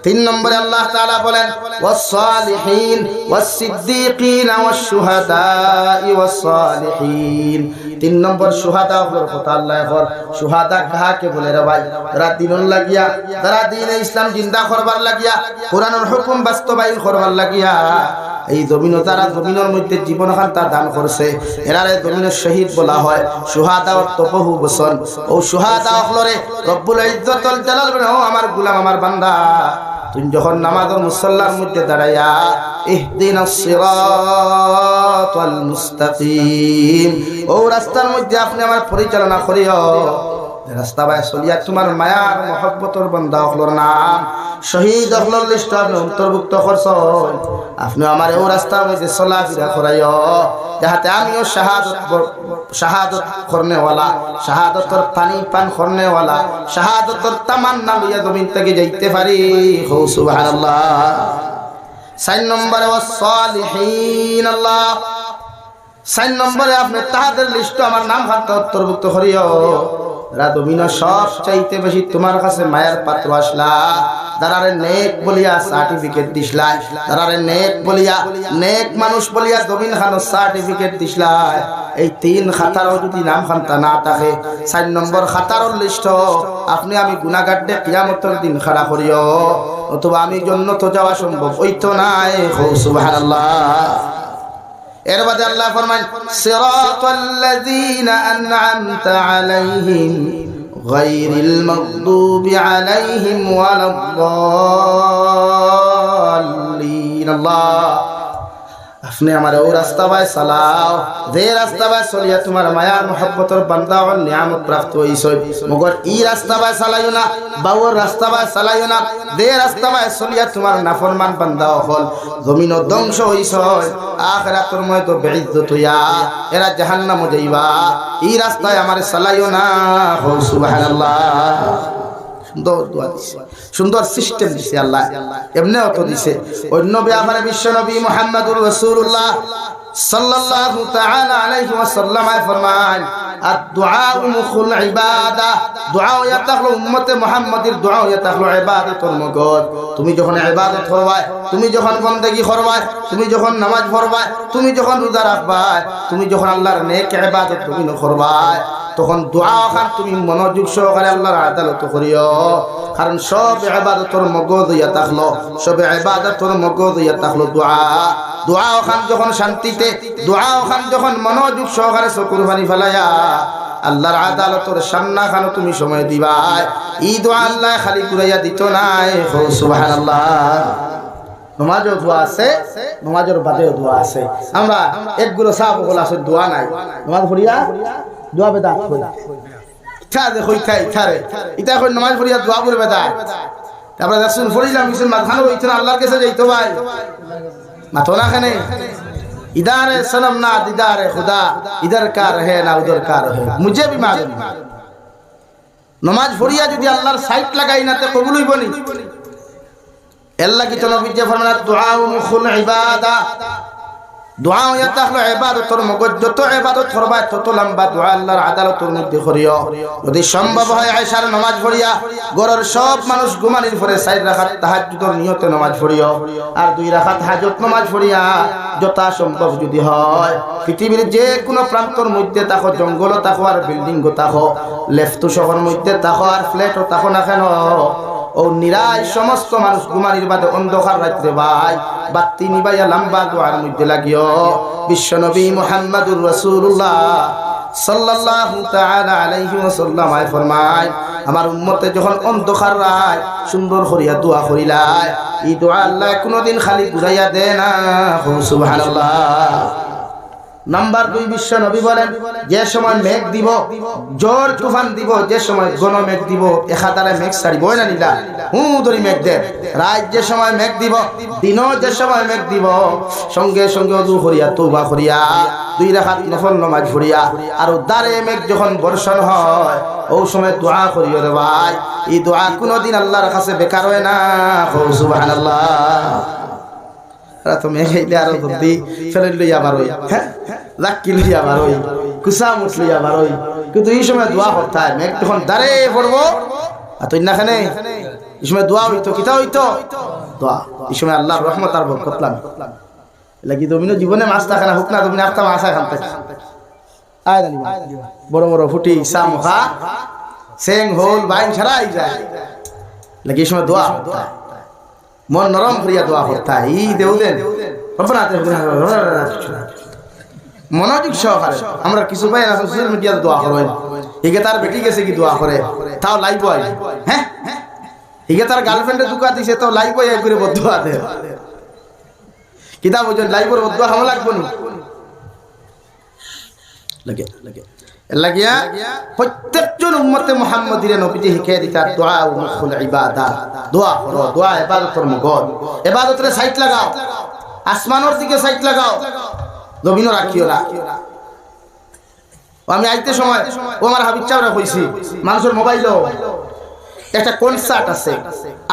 3 নম্বরে আল্লাহ তাআলা বলেন ওয়াস-সালিহিন ওয়াস-সিদ্দীকিন ওয়াশ-শুহাদা'i ওয়াস-সালিহিন। 3 নম্বর শুহাদা হলো কথা আল্লাহ হর। শুহাদা কাকে বলে রে ভাই? যারা দিনন লাগিয়া, যারা দ্বীনে ইসলাম জিন্দা করবার লাগিয়া, কোরআনের হুকুম বাস্তবায়ন করবার লাগিয়া এই জমিন যারা জমিনের মধ্যে জীবন খান্তা দান করছে এরারে জমিনের শহীদ বলা হয়। শুহাদা অর্থ বহু বচন। ও শুহাদা হলরে রব্বুল ইজ্জতুল জালাল বলে ও আমার গোলাম আমার বান্দা তুই যখন নামাজের মুসল্লার মধ্যে দাঁড়াইয়া ইহদিনাস সিরাতাল মুস্তাকিম ও রাস্তার মধ্যে আপনি আমার পরিচালনা করিও। রাস্তা বাই চলিয়া তোমার মায়ার মহব্বতর বান্দা হলর নাম শহীদ হলর লিস্ট আপনি অন্তর্ভুক্ত করছেন। আপনি আমার ও রাস্তার মধ্যে চলাফেরা করাইও যাহাতে আমিও শাহাদত করনেওয়ালা, শাহাদতর পানি পান করনেওয়ালা, শাহাদতর তামান্না লইয়া জমিন থেকে যাইতে পারি। সুবহানাল্লাহ। 4 নম্বরে ওয়াস-সালিহিন আল্লাহ 4 নম্বরে আপনি তাহাদের লিস্ট আমার নাম খাতে অন্তর্ভুক্ত করিও। রাদমিনা সব চাইতে বেশি তোমার কাছে মায়ের পাত্র আসলা, দারারে নেক বলিয়া সার্টিফিকেট দিছলাই, দারারে নেক বলিয়া নেক মানুষ বলিয়া জমিন খানো সার্টিফিকেট দিছলাই। এই 3 খাতারও যদি নাম খান্তা না থাকে, 4 নম্বর খাতারও লিস্ট আপনি আমি গুনাহগারদের কিয়ামতের দিন খাড়া করিও, অথবা আমি জান্নাতে যাওয়া সম্ভব হইতো না। সুবহানাল্লাহ। এর বাদে আল্লাহ ফরমান সিরাতাল্লাযীনা আন'আমতা আলাইহিম গায়রিল মাগদুবি আলাইহিম ওয়ালাদ-দাল্লিন। আল্লাহ আপনি আমার ও রাস্তা বাই চালাও, যে রাস্তা বাই চলিয়া তোমার মায়ার মহব্বতর বান্দা ও নিয়ামত প্রাপ্ত হইছই, মগর ই রাস্তা বাই চালাইও না, বাউর রাস্তা বাই চালাইও না, যে রাস্তা বাই চলিয়া তোমার নাফরমান বান্দা হল জমিন ধ্বংস হইছই, আখিরাতের মধ্যে বেইজ্জত হইয়া এরা জাহান্নামে যাইবা। ই রাস্তায় আমার চালাইও না। সুবহানাল্লাহ। সুন্দর দোয়া দিছে, সুন্দর সিস্টেম দিছে আল্লাহ, এমনিও তো দিছে। অন্য ব্যাপারে বিশ্ব নবী মুহাম্মদুর রাসূলুল্লাহ সাল্লাল্লাহু তাআলা আলাইহি ওয়াসাল্লাম ফরমান আদ-দুআ মুখুল ইবাদা। দুআ ইয়া তাখলু উম্মতে মুহাম্মাদের দুআ ইয়া তাখলু ইবাদাতুল মগদ। তুমি যখন ইবাদত করবা, তুমি যখন বندگی করবা, তুমি যখন নামাজ পড়বা, তুমি যখন রোজা রাখবা, তুমি যখন আল্লাহর নেক ইবাদত তুমি করবা, তখন দোয়া খান তুমি মনোযোগ সহকারে আল্লাহর আদালত করিও। কারণ সব ইবাদতের মগজ ইয়া তাখলো, সব ইবাদতের মগজ ইয়া তাখলো দোয়া। দোয়া খান যখন শান্তিতে, দোয়া খান যখন মনোযোগ সহকারে চকুর পানি ফেলায়া আল্লাহর আদালতের সামনা খান তুমি সময় দিবা, এই দোয়া আল্লাহ খালি কুরাইয়া দিত না। সুবহানাল্লাহ। নমাজের দোয়া আছে, নমাজের বাদেও দোয়া আছে। আমরা একগুলো সাহাব বলা আছে দোয়া নাই, নমাজ পড়িয়া দোয়া বেদা কই ইচ্ছা যে কই খাই খারে এটা কই নামাজ পড়িয়া দোয়া করে বেদা। তারপরে রাসূল ফরিলাম কিছু মাথানো হইতো না, আল্লাহর কাছে যাইতো ভাই মাথো না খানে। ইদারে সনম না দিদারে খুদা, ইধর কা রহে না উধর কা রহে, মুঝে भी मालूम। নামাজ পড়িয়া যদি আল্লাহর সাইট লাগাই না তে কবুল হইব নি। আল্লাহ কি তো নবী যে ফরমান দুআ মুখুল ইবাদা। দোয়া ইয়া তাহলো ইবাদতের মগজ, যত ইবাদত করবা তত লম্বা দোয়া আল্লাহর আদালতের মধ্যে করিও। যদি সম্ভব হয় আয়েশার নামাজ পড়িয়া ঘরের সব মানুষ ঘুমানির পরে 4 রাকাত তাহাজ্জুদের নিয়তে নামাজ পড়িও, আর 2 রাকাত হাজত নামাজ পড়িয়া যথা সম্ভব যদি হয় পৃথিবীর যে কোনো প্রান্তর মধ্যে থাকো, জঙ্গল থাকো আর বিল্ডিং থাকো, লেফট শহর মধ্যে থাকো আর ফ্ল্যাটও থাকো না কেন, ও নিরাই সমস্ত মানুষ ঘুমানির বাদে অন্ধকার রাত্রে ভাই বাতি নিবাইয়া লম্বা দোয়ার মধ্যে লাগিও। বিশ্ব নবী মুহাম্মদুর রাসূলুল্লাহ সাল্লাল্লাহু তাআলা আলাইহি ওয়াসাল্লাম ফরমায় আমার উম্মতে যখন অন্ধকার রায় সুন্দর করিয়া দোয়া করিলায়, এই দোয়া আল্লাহ কোনদিন খালি ঘুরাইয়া দেয় না। সুবহানাল্লাহ। নাম্বার 2 বিশ্ব নবী বলেন যে সময় মেঘ দিব, জোর তুফান দিব, যে সময় ঘন মেঘ দিব, একাধারে মেঘ ছাড়িব না নিলা ধরি মেঘ দে, রাত যে সময় মেঘ দিব, দিনও যে সময় মেঘ দিব, সঙ্গে সঙ্গে ওযু করিয়া তওবা করিয়া 2 রাকাত নফল নামাজ পড়িয়া আর উদ্দারে মেঘ যখন বর্ষণ হয় ওই সময় দোয়া করিও রে ভাই। এই দোয়া কোনদিন আল্লাহর কাছে বেকার হয় না। সুবহানাল্লাহ। তো মেঘ আইলে আরো জলদি ফেলে লইয়া বারোই, হ্যাঁ লাক্কি লইয়া বারোই, কুসা মুছ লইয়া বারোই, কিন্তু এই সময় দোয়া করতে হয়। মেঘ তখন দাঁড়ে পড়বো আর তুই না খানে এই সময় দোয়া হইতো, কিতা হইতো দোয়া। এই সময় আল্লাহর রহমত আর বরকত লাগে। লাগি তুমি জীবনে মাছ থাকে না, হোক না তুমি একটা মাছ খান থাকে আয় জানি বড় বড় ফুটি সামখা সেং হোল বাইন ছাড়াই যায়। লাগি এই সময় দোয়া মন নরম করিয়া দোয়া করতে হয়। ই দেউ দেন মনোযোগ সহকারে। আমরা কিছু ভাই সোশ্যাল মিডিয়াতে দোয়া করেন, হিগে তার বেটি গেছে কি দোয়া করে তাও লাইভ হয়, হ্যাঁ হিগে তার গার্লফ্রেন্ডে দুকা দিছে তাও লাইভ হয় করে বদুয়া দে কিতাব ওজন লাইভের বদুয়া হামলা লাগবো নি লাগে লাগে লাগিয়া প্রত্যেকজন উম্মতে মুহাম্মাদির নবীজি শিখাই দিতা দোয়া ও মুখুল ইবাদা। দোয়া করো, দোয়া ইবাদতের মগজ, ইবাদতের সাইট লাগাও, আসমানের দিকে সাইট লাগাও, জমিনও রাখিও না। আমি আইতে সময় ও আমার হাবিব চাওরা কইছি মানুষের মোবাইলও একটা কনসার্ট আছে,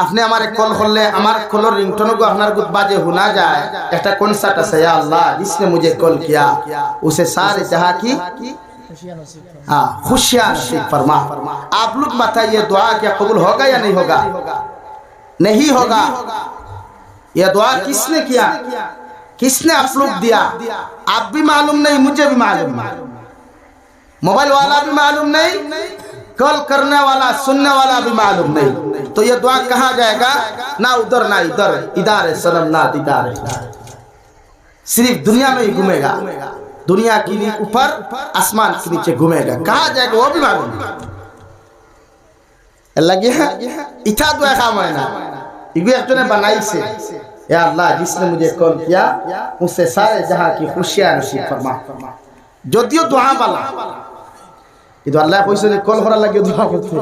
আপনি আমার কল করলে আমার কলর রিংটোন গো আপনার গুড বাজে শোনা যায়। একটা কনসার্ট আছে, ইয়া আল্লাহ जिसने मुझे कॉल किया उसे सारे जहां की हाँ खुशियां नसीब फरमा। आप लोग बताइए दुआ क्या कबूल होगा या नहीं होगा? नहीं होगा। यह दुआ किसने किया, किसने अपलोड दिया, आप भी मालूम नहीं, मुझे भी मालूम नहीं, मोबाइल वाला भी मालूम नहीं, कॉल करने वाला सुनने वाला भी मालूम नहीं। तो ये दुआ कहाँ जाएगा, ना उधर ना इधर, इधर है सनम ना इधर है, सिर्फ दुनिया में ही घूमेगा, दुनिया के ऊपर आसमान के नीचे घूमेगा, कहाँ जाएगा वो भी मालूम नहीं। लगे इतना दुआ काम है ना, एक ने बनाई से, या अल्लाह जिसने मुझे कॉल किया उससे सारे जहां की खुशियां नसीब फरमा। যদিও দোয়া বালা কিন্তু আল্লাহ কইছে যে কল করা লাগে দোয়া করতে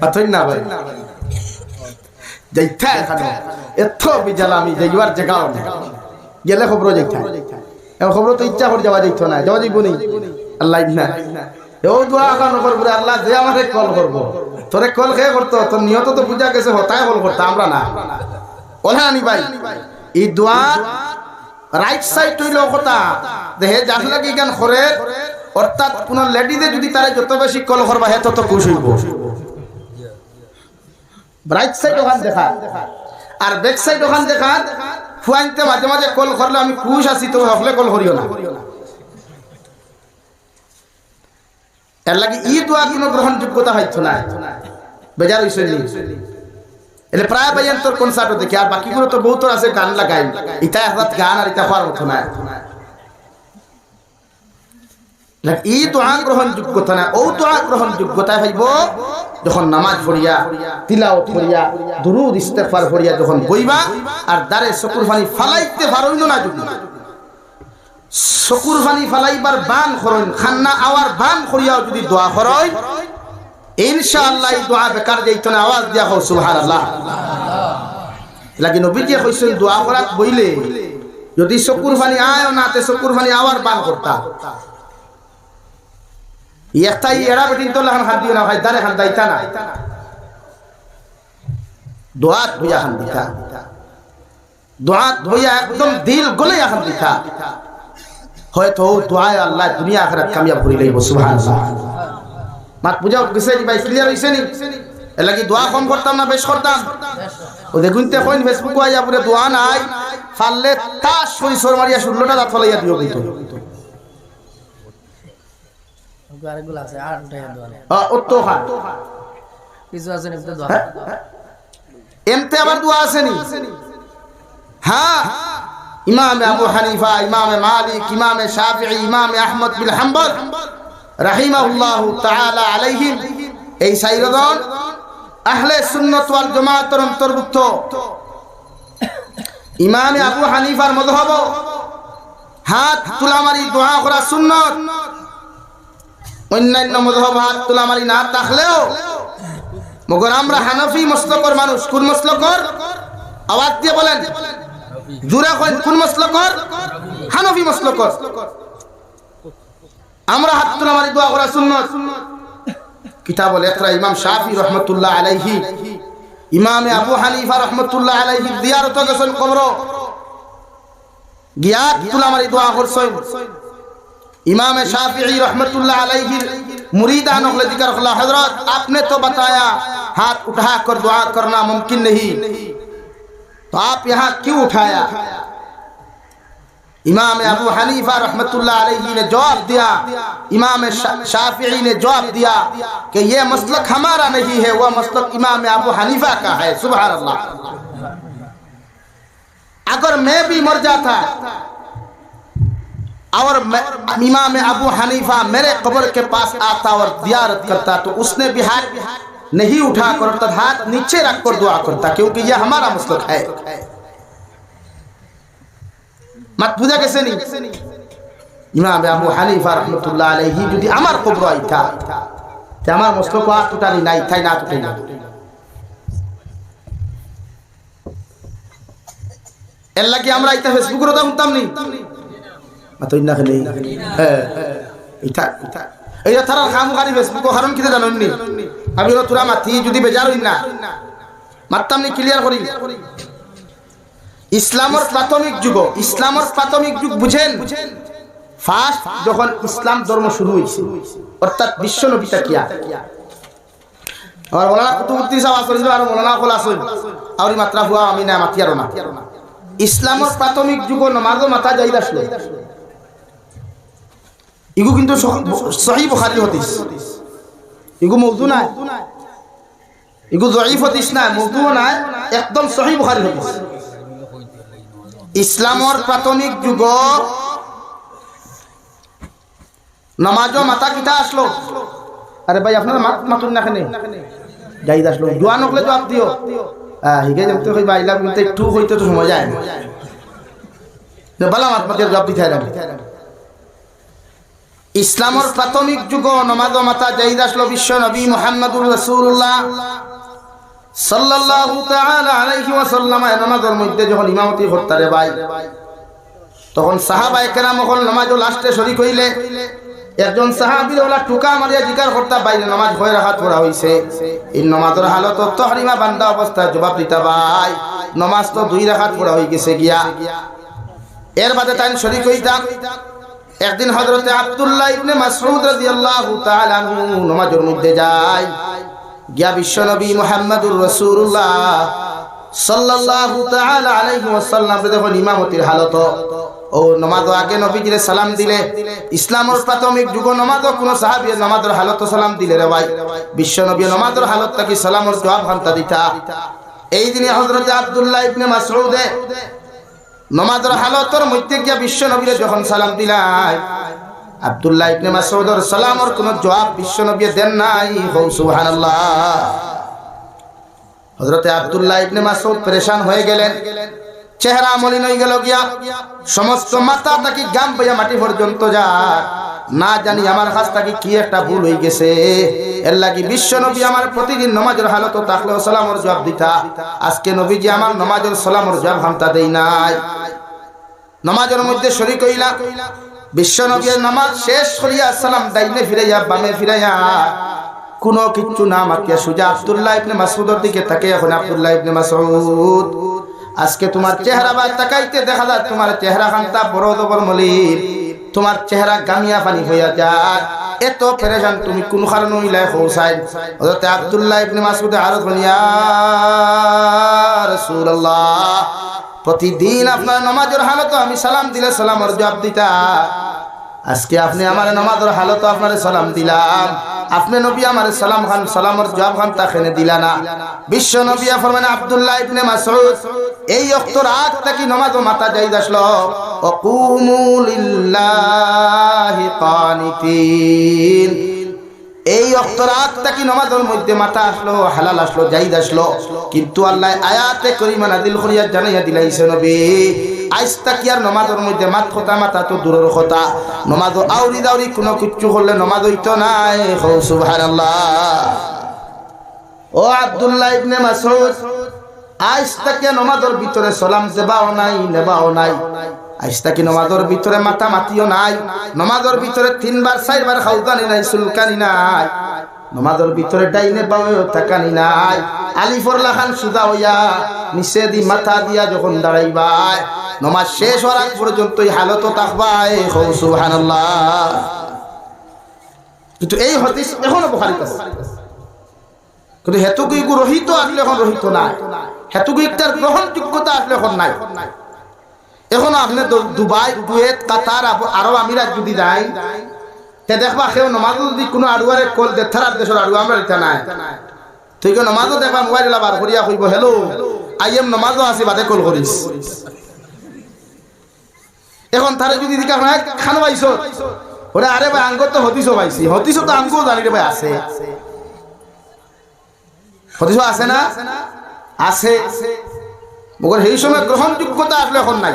পাথই না ভাই যাইতা এখানে এত বিজালামি যাইবার জায়গাও না, গেলে খবর যাইতা এখন খবর তো ইচ্ছা করে যাওয়া যাইতো না, যাওয়া যাইব নি আল্লাহ না ও দোয়া কারণ করবে আল্লাহ যে আমাকে কল করব, তোরে কল কে করতো, তোর নিয়ত তো বুঝা গেছে হতায় কল করতে, আমরা না ওলা নি ভাই। এই দোয়া রাইট সাইড হইল কথা দেহে যার লাগি গান করে, অর্থাৎ কোন লেডিজে যদি তারে যত বেশি কল করবা হে তত খুশি হইব, রাইট সাইড ওখান দেখা, আর ব্যাক সাইড ওখান দেখা ফুয়াইতে মাঝে মাঝে কল করলে আমি খুশ আছি, তো হকলে কল করিও না। এর লাগি ই দোয়া কোনো গ্রহণযোগ্যতা হইতো না, বেজার হইছে নি এলে প্রায় ভাইয়ান তোর কনসার্টও দেখি, আর বাকিগুলো তো বহুত আছে গান লাগাই, ইটা হাত গান আর ইটা পার মতো না। এই দোয়া গ্রহণযোগ্যতা না, ও দোয়া গ্রহণযোগ্যতা হইব যখন নামাজ পড়িয়া তিলাওয়াত করিয়া দুরূদ ইস্তিগফার করিয়া যখন বইবা, আর দারে চকুর পানি ফালাইতে পারইল না, যদি চকুর পানি ফালাইবার বান করইন, খান্না আওয়ার বান করিয়াও যদি দোয়া করই, ইনশাআল্লাহ এই দোয়া বেকার যাইতো না। আওয়াজ দিয়া কও সুবহানাল্লাহ। লাগি নবীজি কইছেন দোয়া করাত বইলে যদি চকুর পানি আয় না, তে চকুর পানি আওয়ার বান করতা, একটাই এরা বেটিন তো লাহান হাত দিও না ভাই, দারে হাত দাইতা না, দোয়াত হইয়া হাত দিতা, দোয়াত হইয়া একদম দিল গলে হাত দিতা, হয়তো দোয়ায় আল্লাহ দুনিয়া আখিরাত কামিয়াব করি লইব সুবহানাল্লাহ। মাত বুঝাও গেছে নি ভাই, ক্লিয়ার হইছে নি? এর লাগি দোয়া কম করতাম না বেশ করতাম? ও দেখুন তে কইন ফেসবুক আইয়া পুরো দোয়া নাই, ফাললে তা সই সর মারিয়া 16টা দাঁত ফলাইয়া দিও কিন্তু আরেকগুলো আছে আর উঠাইয়া দোয়া নেই ও তো খা কিছু আছে নি দোয়া, এমতে আবার দোয়া আছে নি? হ্যাঁ, ইমাম আবু হানিফা, ইমাম মালিক, ইমাম শাফিঈ, ইমাম আহমদ বিন হাম্বল রাহিমাহুল্লাহু তাআলা আলাইহিম, এই সাইরজন আহলে সুন্নাত ওয়াল জামাতের অন্তর্ভুক্ত। ইমাম আবু হানিফার মাযহাব হাত তুলামারি দোয়া করা সুন্নাত, অন্যান্য মাযহাব হাত তুলামারি না থাকলেও, মগর আমরা হানাফি মসলকের মানুষ। কোন মসলকের? আওয়াজ দিয়ে বলেন, জোরে কইন, কোন মসলকের? হানাফি মসলকের। আমরা হাত তুলামারি দোয়া করা সুন্নাত। কিতাবুল ইকরা ইমাম শাফি রাহমাতুল্লাহ আলাইহি, ইমাম আবু হানিফা রাহমাতুল্লাহ আলাইহি জিয়ারত গেছেন কবর, গিয়া তুলামারি দোয়া করছেন। इमाम शाफिई रहमतुल्लाह अलैहि मुरीदान ने जिक्र किया, हजरत आपने तो बताया हाथ उठा कर दुआ करना मुमकिन नहीं, तो आप यहाँ क्यों उठाया? इमाम अबू हनीफा रहमतुल्लाह अलैहि ने जवाब दिया, इमाम शाफिई ने जवाब दिया कि ये मसलक हमारा नहीं है, वह मसलक इमाम अबू हनीफा का है। सुभान अल्लाह। अगर मैं भी मर जाता और इमाम अबू हनीफा मेरे कब्र के पास आता और जियारत करता, तो उसने भी हाथ नहीं उठा कर, हाथ नीचे रख कर दुआ करता, क्योंकि यह हमारा मसलक है। मत पूजा कैसे नहीं? इमाम अबू हनीफा रहमतुल्लाह अलैहि যদি আমার কবর আইতা তে আমার মসলক আর টুটালি নাই, তাই না টুটাই না। এর লাগি আমরা আইতা ফেসবুকের কথা শুনতাম নি, মাতই না খালি হ্যাঁ ইটা ইটা এই তারা খামখানি ফেসবুক কারণ কি জানেন নি? আমি তোরা মাতি যদি বেজার হই না মারতাম নি, ক্লিয়ার করি। ইসলামের প্রাথমিক যুগ, ইসলামের প্রাথমিক যুগ বুঝেন, ফার্স্ট যখন ইসলাম ধর্ম শুরু হয়েছে, অর্থাৎ বিশ্ব নবীটা কিয়া আর মৌলানা কুতুবুদ্দিন সাহেব আসল আর মৌলানা কল আসল আর মাত্রা হুয়া আমি না মাতিয়ারো না ইসলামের প্রাথমিক যুগ নমাজও মাথা যাই আসলো ইগু কিন্তু সহিহ বুখারী হাদিস ইগু মওযু নাই ইগু যঈফ হাদিস না মওযু না একদম সহিহ বুখারী হাদিস ইসলামের প্রাথমিক যুগ নামাজও মাথা কিতা আসলো আরে ভাই আপনারা মাতুন না কেন যাই আসলো জোয়ান হলে জবাব দিও হিগে যেতে কই বাইলা কিন্তু একটু হইতে তো সময় যায় না বালা মাতমাতের জবাব দিতে হবে ইসলামের প্রাথমিক যুগ নামাজ মাতা জাহিদ আসলো বিশ্ব নবী মুহাম্মদুর রাসূলুল্লাহ সাল্লাল্লাহু তাআলা আলাইহি ওয়াসাল্লাম নামাজের মধ্যে যখন ইমামতি করতে ভাই তখন সাহাবায়ে কেরাম যখন নামাজে লাস্টে শরীক হইলে একজন সাহাবী ওলা টুকা মারিয়া জিকার করতে বাইরে নামাজ হয় রাখাত পড়া হইছে এই নামাজের হালত তাহরিমা বান্দা অবস্থায় জবাব দিতা ভাই নামাজ তো 2 রাকাত পড়া হই গেছে গিয়া এর বাদে তাই শরীক হইতা একদিন হযরতে আব্দুল্লাহ ইবনে মাসউদ রাদিয়াল্লাহু তাআলা আনহু নামাজের মধ্যে যায় গিয়া বিশ্ব নবী মুহাম্মদুর রাসূলুল্লাহ সাল্লাল্লাহু তাআলা আলাইহি ওয়াসাল্লাম যখন ইমামতির হালত ও নামাজ আগে নবীজির সালাম দিলে ইসলামের প্রাথমিক যুগ নামাজ কোন সাহাবী নামাজের হালত সালাম দিলে রে ভাই বিশ্ব নবী নামাজের হালত তাকি সালামের জবাব হান্তা দিতা এই দিনে হযরতে আব্দুল্লাহ ইবনে মাসউদ নামাজের হালতের মধ্যে গিয়া বিশ্ব নবীর যখন সালাম দিলাই আব্দুল্লাহ ইবনে মাসউদের সালামের কোন জবাব বিশ্ব নবী দেন নাই সুবহানাল্লাহ হযরতে আব্দুল্লাহ ইবনে মাসউদ পরেশান হয়ে গেলেন চেহারা মলিন হয়ে গেল গিয়া সমস্ত মাথা থেকে গাম পাইয়া মাটি পর্যন্ত যায় না জানি আমার কাছ থেকে কি একটা ভুল হয়ে গেছে এর লাগি বিশ্ব নবী আমার প্রতিদিন নামাজের হালত থাকলেও সালামের জবাব দিতা আজকে নবীজি আমার নামাজের সালামের জবাব হামতা দেই নাই নামাজের মধ্যে শরীক হইলা বিশ্ব নবী নামাজ শেষ করিয়া সালাম দাইনে ফিরাইয়া বামে ফিরাইয়া কোনো কিচ্ছু না মাতিয়া সুজা আব্দুল্লাহ ইবনে মাসউদের দিকে তাকে এখন আব্দুল্লাহ ইবনে মাসউদ আজকে তোমার চেহারা বা তাকাইতে দেখা যায় তোমার চেহারা খান্তা বড় দবর মলিন তোমার চেহারা গামিয়া পানি হইয়া যায় এত পেরেশান তুমি কোন কারণে হইলাই হোসাইন হযরত আব্দুল্লাহ ইবনে মাসউদ আরজ বলিয়া রাসূলুল্লাহ প্রতিদিন আপনার নামাজের হালত আমি সালাম দিলে সালামের জবাব দিতা আজকে আপনি আমার নামাজের হালত আপনারে সালাম দিলাম আপনি নবী আমার সালাম খান সালামের জবাব খান তা খেনে দিলা না বিশ্ব নবী ফরমান আব্দুল্লাহ ইবনে মাসউদ এই ওয়াক্ত রাত থেকে নামাজ মাতা যাইদ আসলো ওয়াকুমু লিল্লাহি কানিতিন এই ওয়াক্ত রাত থেকে নামাজের মধ্যে মাতা আসলো হালাল আসলো যাইদ আসলো কিন্তু আল্লাহ আয়াতে কারিমা নাযিল করিয়া জানাইয়া দিলাইছে নবী আইস্তা কি আর নামাজের মধ্যে মাত কথা মাতা তো দূরের কথা নামাজ আউরি দাউরি কোনো কিচ্ছু করলে নামাজ হইতো নাই সুবহানাল্লাহ ও আব্দুল্লাহ ইবনে মাসউদ আইস্তা কি নামাজের ভিতরে সালাম দেবাও নাই নেবাও নাই আইস্তা কি নামাজের ভিতরে মাথা মাতিও নাই নামাজের ভিতরে 3 বার 4 বার খাউদানি নাই সুলকানি নাই নামাজের ভিতরে ডাইনে বামে তাকানি নাই আলিফর লাখান সুদা হইয়া নিচে দি মাথা দিয়া যখন দাঁড়াইবাই নামাজ শেষ হওয়ার আগ পর্যন্ত এই হালত থাকবাই সুবহানাল্লাহ কিন্তু এই হাদিস এখনো বুখারীতে আছে কিন্তু হেতুকি গু রহিত আসলে এখন রহিত নাই হেতুকি একটার গ্রহণযোগ্যতা আসলে এখন নাই এখন আপনি দুবাই কুয়েত কাতার আরব আমিরাত যদি যাই তে দেখবা কেউ নামাজ যদি কোনো আড়ুয়ারে কল দে থারাপ দেশের আড়ুয়া আমরা এটা নাই ঠিক নামাজও দেখবা মোবাইল বার করিয়া কইব হেলো আই এম নামাজও আছে বাদে কল করিস এখন তারে যদি দিকা হয় খান পাইছো ওরে আরে ভাই আঙ্গ তো হতিছো পাইছি হতিছো তো আঙ্গ জানি রে ভাই আছে হতিছো আছে না আছে মগর সেই সময় গ্রহণযোগ্যতা আসলে এখন নাই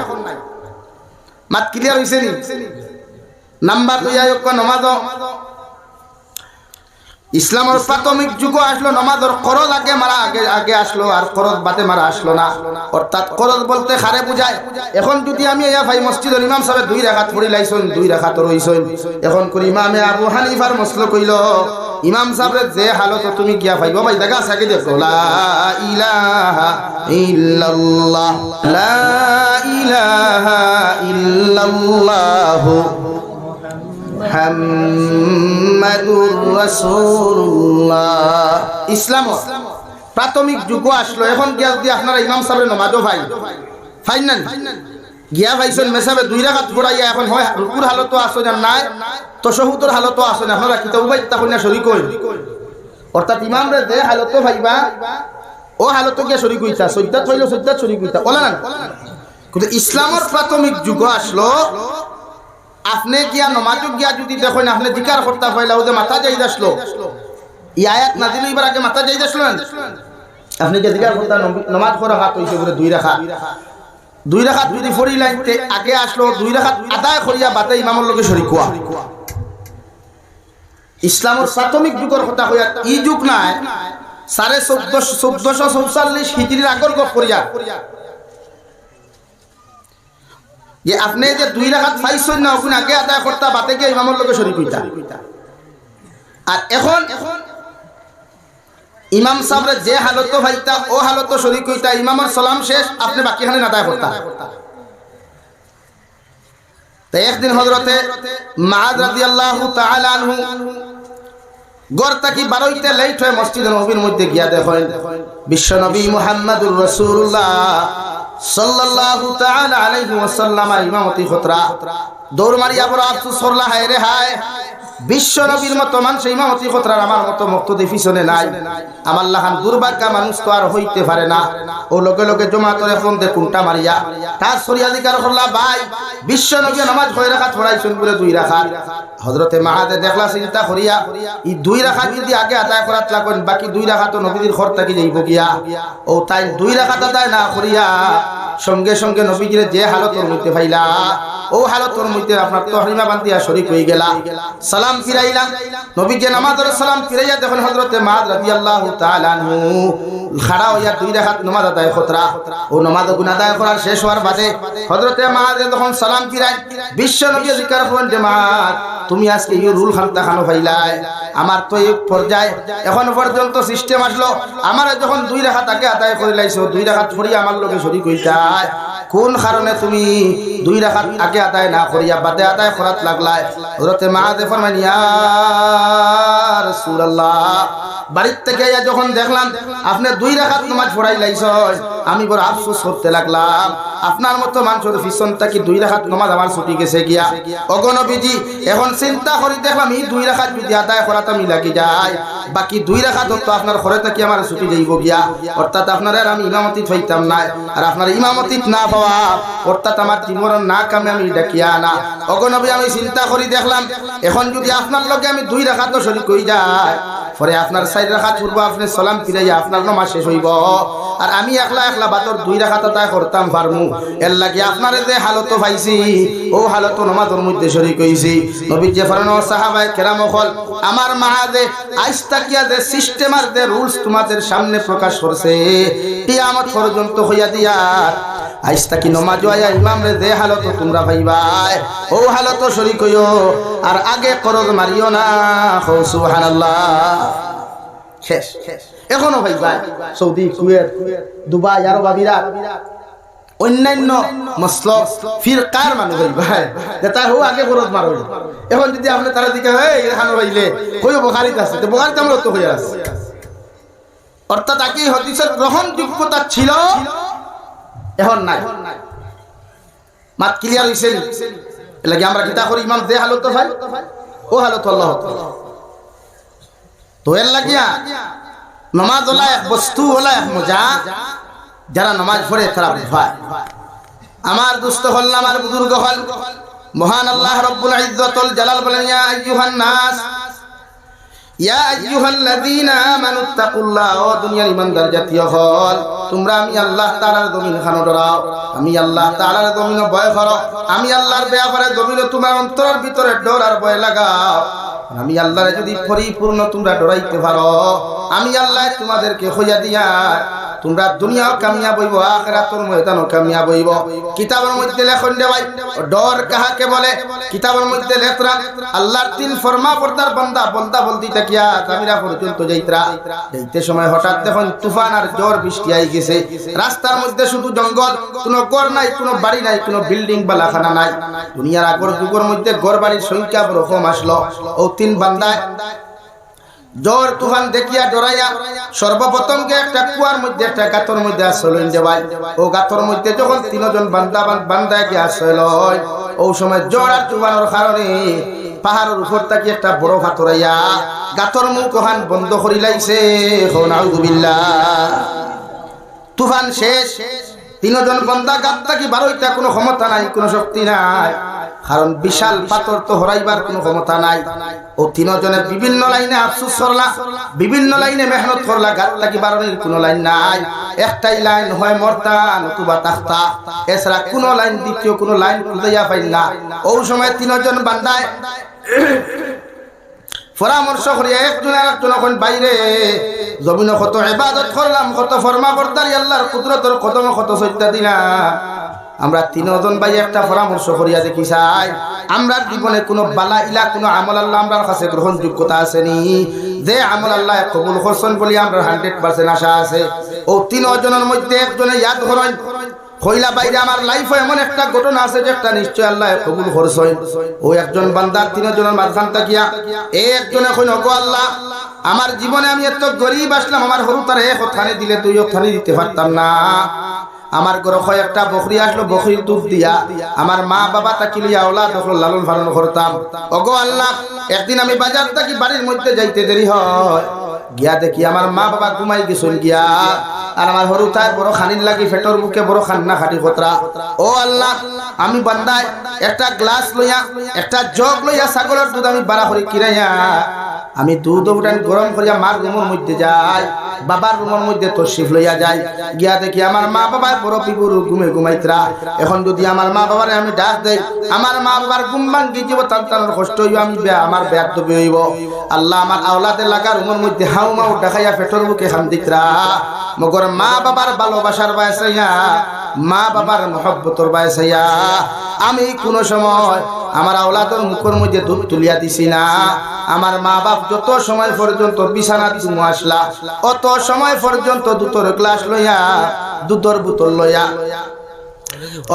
মাত ক্লিয়ার হইছে নি নাম্বার 2 আয়োগ নামাজ ইসলামের প্রাথমিক যুগ আসলো নামাজের করজ আগে মারা আগে আসলো আর করজ বাতে মারা আসলো না অর্থাৎ করজ বলতে খারে বুঝায় এখন যদি আমি ইয়া ভাই মসজিদের ইমাম সাহেব 2 রাকাত পড়ি লাইছেন 2 রাকাত রইছেন এখন কোন ইমামে আবু হানিফার মসলা কইল ইমাম সাহেবের যে হালত তুমি গিয়া ভাইবা ভাই দেখা সাকি দেখো লা ইলাহা ইল্লাল্লাহ লা ইলাহা ইল্লাল্লাহ মুহাম্মাদুর রাসূলুল্লাহ। ইসলাম প্রাথমিক যুগ আসলো। এখন গিয়া যদি আপনারা ইমাম সাহেবের নামাজও ভাই ফাইনাল গিয়া ভাইছেন মেসাবে 2 রাকাত পড়াইয়া এখন হয় রুকুর হালতও আসো না নাই তাশাহুদের হালতও আসো না, আপনারা কিতাব ভাই তা কইনা শরীক হই, অর্থাৎ ইমাম রে যে হালত ভাইবা ও হালত গিয়া শরীক হইতা, সজ্জাত হইলো সজ্জাত শরীক হইতা ওলা না। কিন্তু ইসলামের প্রাথমিক যুগ আসলো, আপনি গিয়া নমাজ গিয়া যদি দেখেন আপনি জিকার করতে পাইলা ওদের মাথা যাইদ আসলো, এই আয়াত নাযিল হইবার আগে মাথা যাইদ আসলো না, আপনি গিয়া জিকার করতে নমাজ পড়া হাত হইছে করে 2 রাকাত, 2 রাকাত যদি পড়ি লাইতে আগে আসলো 2 রাকাত আদায় করিয়া বাতে ইমামের লগে শরীক হওয়া। ইসলামের প্রাথমিক যুগের কথা কইয়া এই যুগ নাই 1444 হিজরির আগর গপ করিয়া যে আপনি যে 2 রাকাত পাইছেন না ওখানে আগে আদায় করতে বাতে গিয়ে ইমামের লগে শরীক হইতা। আর এখন ইমাম সাহেবরে যে হালত ভাইতা ও হালত শরীক হইতা, ইমামের সালাম শেষ আপনি বাকিখানে আদায় করতা। তো একদিন হযরতে মুআয রাদিয়াল্লাহু তাআলা আনহু গড় তাকি বারইতে লেট হয়ে মসজিদে নববীর মধ্যে গিয়া দেখেন বিশ্ব নবী মুহাম্মদুর রাসূলুল্লাহ সাল্লাল্লাহু তাআলা আলাইহি ওয়াসাল্লাম ইমামতি খতরা দৌড় মারিয়া বড় আফসোস করলা, হায় রে হায়, বিশ্ব নবীর মতো মানুষ ইমামতি খতরার আমার মতো মুক্তদি পিছনে নাই, আমার লাহান দুর্ভাগ্য মানুষ তো আর হইতে পারে না। ও লগে লগে জমাতরে ফোন দে কোনটা মারিয়া তার সরিয়া দিকার করলা, ভাই বিশ্ব নবী নামাজ কয় রাকাত পড়াইছেন বলে 2 রাকাত। হযরতে মুআযে দেখলা চিন্তা করিয়া এই 2 রাকাত যদি আগে আদায় করাত লাগেন বাকি 2 রাকাত নবীর ঘর থেকে যাইব গিয়া, ও তাই 2 রাকাত আদায় না করিয়া সঙ্গে সঙ্গে নবীজির যে হালতর মধ্যে ফাইলা ও হালতর মধ্যে আপনার তহরিমা বান্ধিয়া শরীক হয়ে গেলা, সালাম ফিরাইলা। নবীজি নামাজের সালাম ফিরাইয়া দেখেন হযরতে মুআয রাদিয়াল্লাহু তাআলা আনহু খাড়া হইয়া 2 রাকাত নামাজ আদায় খতরা। ও নামাজ গুনাহ আদায় করার শেষ হওয়ার বাদে হযরতে মুআয যখন সালাম ফিরাই বিশ্ব নবী জিকির করেন যে মুআয তুমি আজকে এই রুল খানতা খানো ফাইলাই, আমার তো এই পর্যায়ে এখন পর্যন্ত সিস্টেম আসলো, আমার যখন 2 রাকাত আগে আদায় করে লাইছো 2 রাকাত পড়ি আমার লগে শরীক হইতাই, কোন কারণে তুমি 2 রাকাত আগে আদায় না করিয়া বাদে আদায় করাত লাগলাই? হযরতে মুআয ফরমান ইয়া রাসূলুল্লাহ, বাড়ির থেকে যখন দেখলাম আপনি 2 রাকাত নামাজ পড়াই লাইছেন আমি বড় আফসোস করতে লাগলাম, আপনার মতো মানুষের পিছন থেকে 2 রাকাত নামাজ আমার ছুটি গেছে গিয়া। ওগো নবীজি এখন চিন্তা করি দেখলাম এই 2 রাকাত যদি আদায় করাতে আমি লাগি যায় বাকি 2 রাকাত তো আপনার ঘরে থেকে আমার ছুটি যাইব গিয়া, অর্থাৎ আপনার আর আমি ইমামতি হইতাম না, আর আপনার ইমামতি না পাওয়া অর্থাৎ আমার জীবনের না কামে আমি ডাকিয়া না। ওগো নবী আমি চিন্তা করি দেখলাম এখন যদি আপনার লগে আমি 2 রাকাত শরীক হই যায় পরে আপনার 4 রাকাত পূর্ব আপনি সালাম ফিরাইয়া আপনার নামাজ শেষ হইব, আর আমি একলা একলা বাদর 2 রাকাত আদায় করতাম পারমু, এর লাগি আপনার যে হালত পাইছি ও হালত নামাজের মধ্যে শরীক হইছি। নবী যে ফরমানো সাহাবায়ে কেরাম হল আমার মুআযে আইস্তাকিয়া যে সিস্টেম আর যে রুলস তোমাদের সামনে প্রকাশ করছে কিয়ামত পর্যন্ত হইয়া দিয়া আইস্তাকি নামাজ আয়া ইমাম রে যে হালত তোমরা পাইবাই ও হালত শরীক হইও, আর আগে করজ মারিও না। সুবহানাল্লাহ। শেষ এখনো ভাইবা সৌদি, কুয়েত, দুবাই, আরব আমিরাত অন্যান্য মসলক ফিরকার মানুষ ভাই যেটা হো আগে করজ মারো, এখন যদি আপনি তারা দিকে হয় এখানে হইলে কইও বুখারীতে আছে, তো বুখারীতে আমরা তো হয়ে আছে, অর্থাৎ আগে হাদিসের গ্রহণযোগ্যতা ছিল এখন নাই, মাত ক্লিয়ার হইছে। লাগে আমরা কিতা করি ইমাম যে হালত ভাই ও হালত আল্লাহ তো এর লাগিয়া নামাজ হলা এক বস্তু, হলা এক মজা, যারা নামাজ পড়ে তারা ভাই আমার দুস্থ হল আমার বুজুর্গ হল মহান আল্লাহ রব্বুল ইজ্জতুল জালাল বলেন ইয়া আইয়ুহান নাস ইয়া আইয়ুহাল্লাযীনা আমানুত্তাকুল্লাহ, ও দুনিয়ার ইমানদার জাতীয় হল তোমরা আমি আল্লাহ তাআলার জমিন খানো ডরাও, আমি আল্লাহ তাআলার জমিন ভয় করো, আমি আল্লাহর ব্যাপারে জমিন তোমার অন্তরের ভিতরে ডর আর ভয় লাগাও, আমি আল্লাহরে যদি পরিপূর্ণ তোমরা ডরাইতে পারো আমি আল্লাহ তোমাদেরকে হইয়া দিয়া তোমরা দুনিয়াও কামিয়াব হইব আখিরাতের ময়দানও কামিয়াব হইব। কিতাবের মধ্যে লেখন দে ভাই ডর কাহাকে বলে, কিতাবের মধ্যে লেখরা আল্লাহর তিন ফরমা পর্দার বান্দা বলতা বলতি তাকিয়া তামিরা পর্যন্ত যাইতরা, যাইতে সময় হঠাৎ দেখুন তুফান আর ঝড় বৃষ্টি আই গেছে। রাস্তার মধ্যে শুধু জঙ্গল, কোনো ঘর নাই, কোনো বাড়ি নাই, কোনো বিল্ডিং বা লাখানা নাই। দুনিয়ার আগর যুগের মধ্যে ঘর বাড়ির সংখ্যা বড় কম আসলো। ও তিন বান্দায় ঝড় তুফান দেখিয়া ডরাইয়া সর্বপ্রথম একটা কুয়ার মধ্যে একটা গাতর মধ্যে আশ্রয় দেওয়ায়। ও গাতর মধ্যে যখন তিনজন বান্দায় গিয়ে আশ্রয় লয়, ও সময় ঝড় আর তুফানের কারণে পাহাড়ের উপর থেকে একটা বড় ফাতরাইয়া গাতর মুখ ওখান বন্ধ করি লাইছে। নাউযুবিল্লাহ। তুফান শেষ, তিনজন বান্দা গাত থেকে বারোইটা কোনো ক্ষমতা নাই, কোনো শক্তি নাই, কারণ বিশাল পাথর তো হরাইবার কোনো ক্ষমতা নাই। ও তিনজনের বিভিন্ন লাইনে আফসোস করলা, বিভিন্ন লাইনে মেহনত করলা, গাত থেকে বারোর কোনো লাইন নাই। একটাই লাইন, হয় মরতা নতুবা তাখতা, এছাড়া কোনো লাইন দ্বিতীয় কোনো লাইন খুঁজাইয়া পাইল না। ও সময় তিনজন বান্দায় পরামর্শ করিয়া একজন আরেকজন এখন বাইরে জমিন কত ইবাদত করলাম, কত ফরমা বরদারি আল্লাহর কুদরতের কদম কত সজ্জা দিলাম। আমরা তিনজন ভাই একটা পরামর্শ করিয়া দেখি চাই আমরা জীবনে কোনো বালা ইলা কোনো আমল আল্লাহ আমরার কাছে গ্রহণযোগ্যতা আসেনি, যে আমল আল্লাহ কবুল করছেন বলি আমরা 100% আশা আছে। ও তিনজনের মধ্যে একজনে ইয়াদ করেন কইলা বাইরে আমার লাইফে এমন একটা ঘটনা আছে যে একটা নিশ্চয় আল্লাহ কবুল করছেন। ও একজন বান্দা তিনজনের মাঝখান তাকিয়া একজনে কইন, ওগো আল্লাহ আমার জীবনে আমি এত গরিব আসলাম, আমার হরু তার এক ওখানে দিলে তুই ওখানে দিতে পারতাম না। আমার ঘরে হয় একটা বকরি আসলো, বকরির দুধ দিয়া আমার মা বাবা তাকি লইয়া ওলাদ লালন পালন করতাম। ওগো আল্লাহ একদিন আমি বাজার থাকি বাড়ির মধ্যে যাইতে দেরি হয়, গিয়া দেখি আমার মা বাবা ঘুমাই গেছেন গিয়া, আর আমার হরু তাই বড় খানির লাগি ফেটর মুখে বড় খান্না খাটি খতরা। ও আল্লাহ আমি বান্দায় একটা গ্লাস লইয়া একটা জগ লইয়া ছাগলের দুধ আমি বাড়া করে কিনাইয়া আমি দুধ উঠান গরম করিয়া মার রুমের মধ্যে যাই, বাবার রুমের মধ্যে তশরিফ লইয়া যাই, গিয়া দেখি আমার মা বাবার বড় পিপুর ঘুমে ঘুমাইতরা। এখন যদি আমার মা বাবার আমি ডাক দেই, আমার মা বাবার ঘুম ভাঙ্গি যাব, তার কষ্ট হইব, আমি আমার ব্যর্থ হইব। আল্লাহ আমার আওলাদের লাগা রুমের মধ্যে হাউ মাউ দেখাইয়া পেটর মুখে খান্দিতরা। মগর মা বাবার ভালোবাসার বায়সাইয়া, মা বাবার মহব্বতর বায়সাইয়া আমি কোনো সময় আমার আওলাদের মুখের মধ্যে দুধ তুলিয়া দিছি না। আমার মা বাপ যত সময় পর্যন্ত বিছানাত ঘুমো আসলা, অত সময় পর্যন্ত দুধের গ্লাস লইয়া দুধের বোতল লইয়া,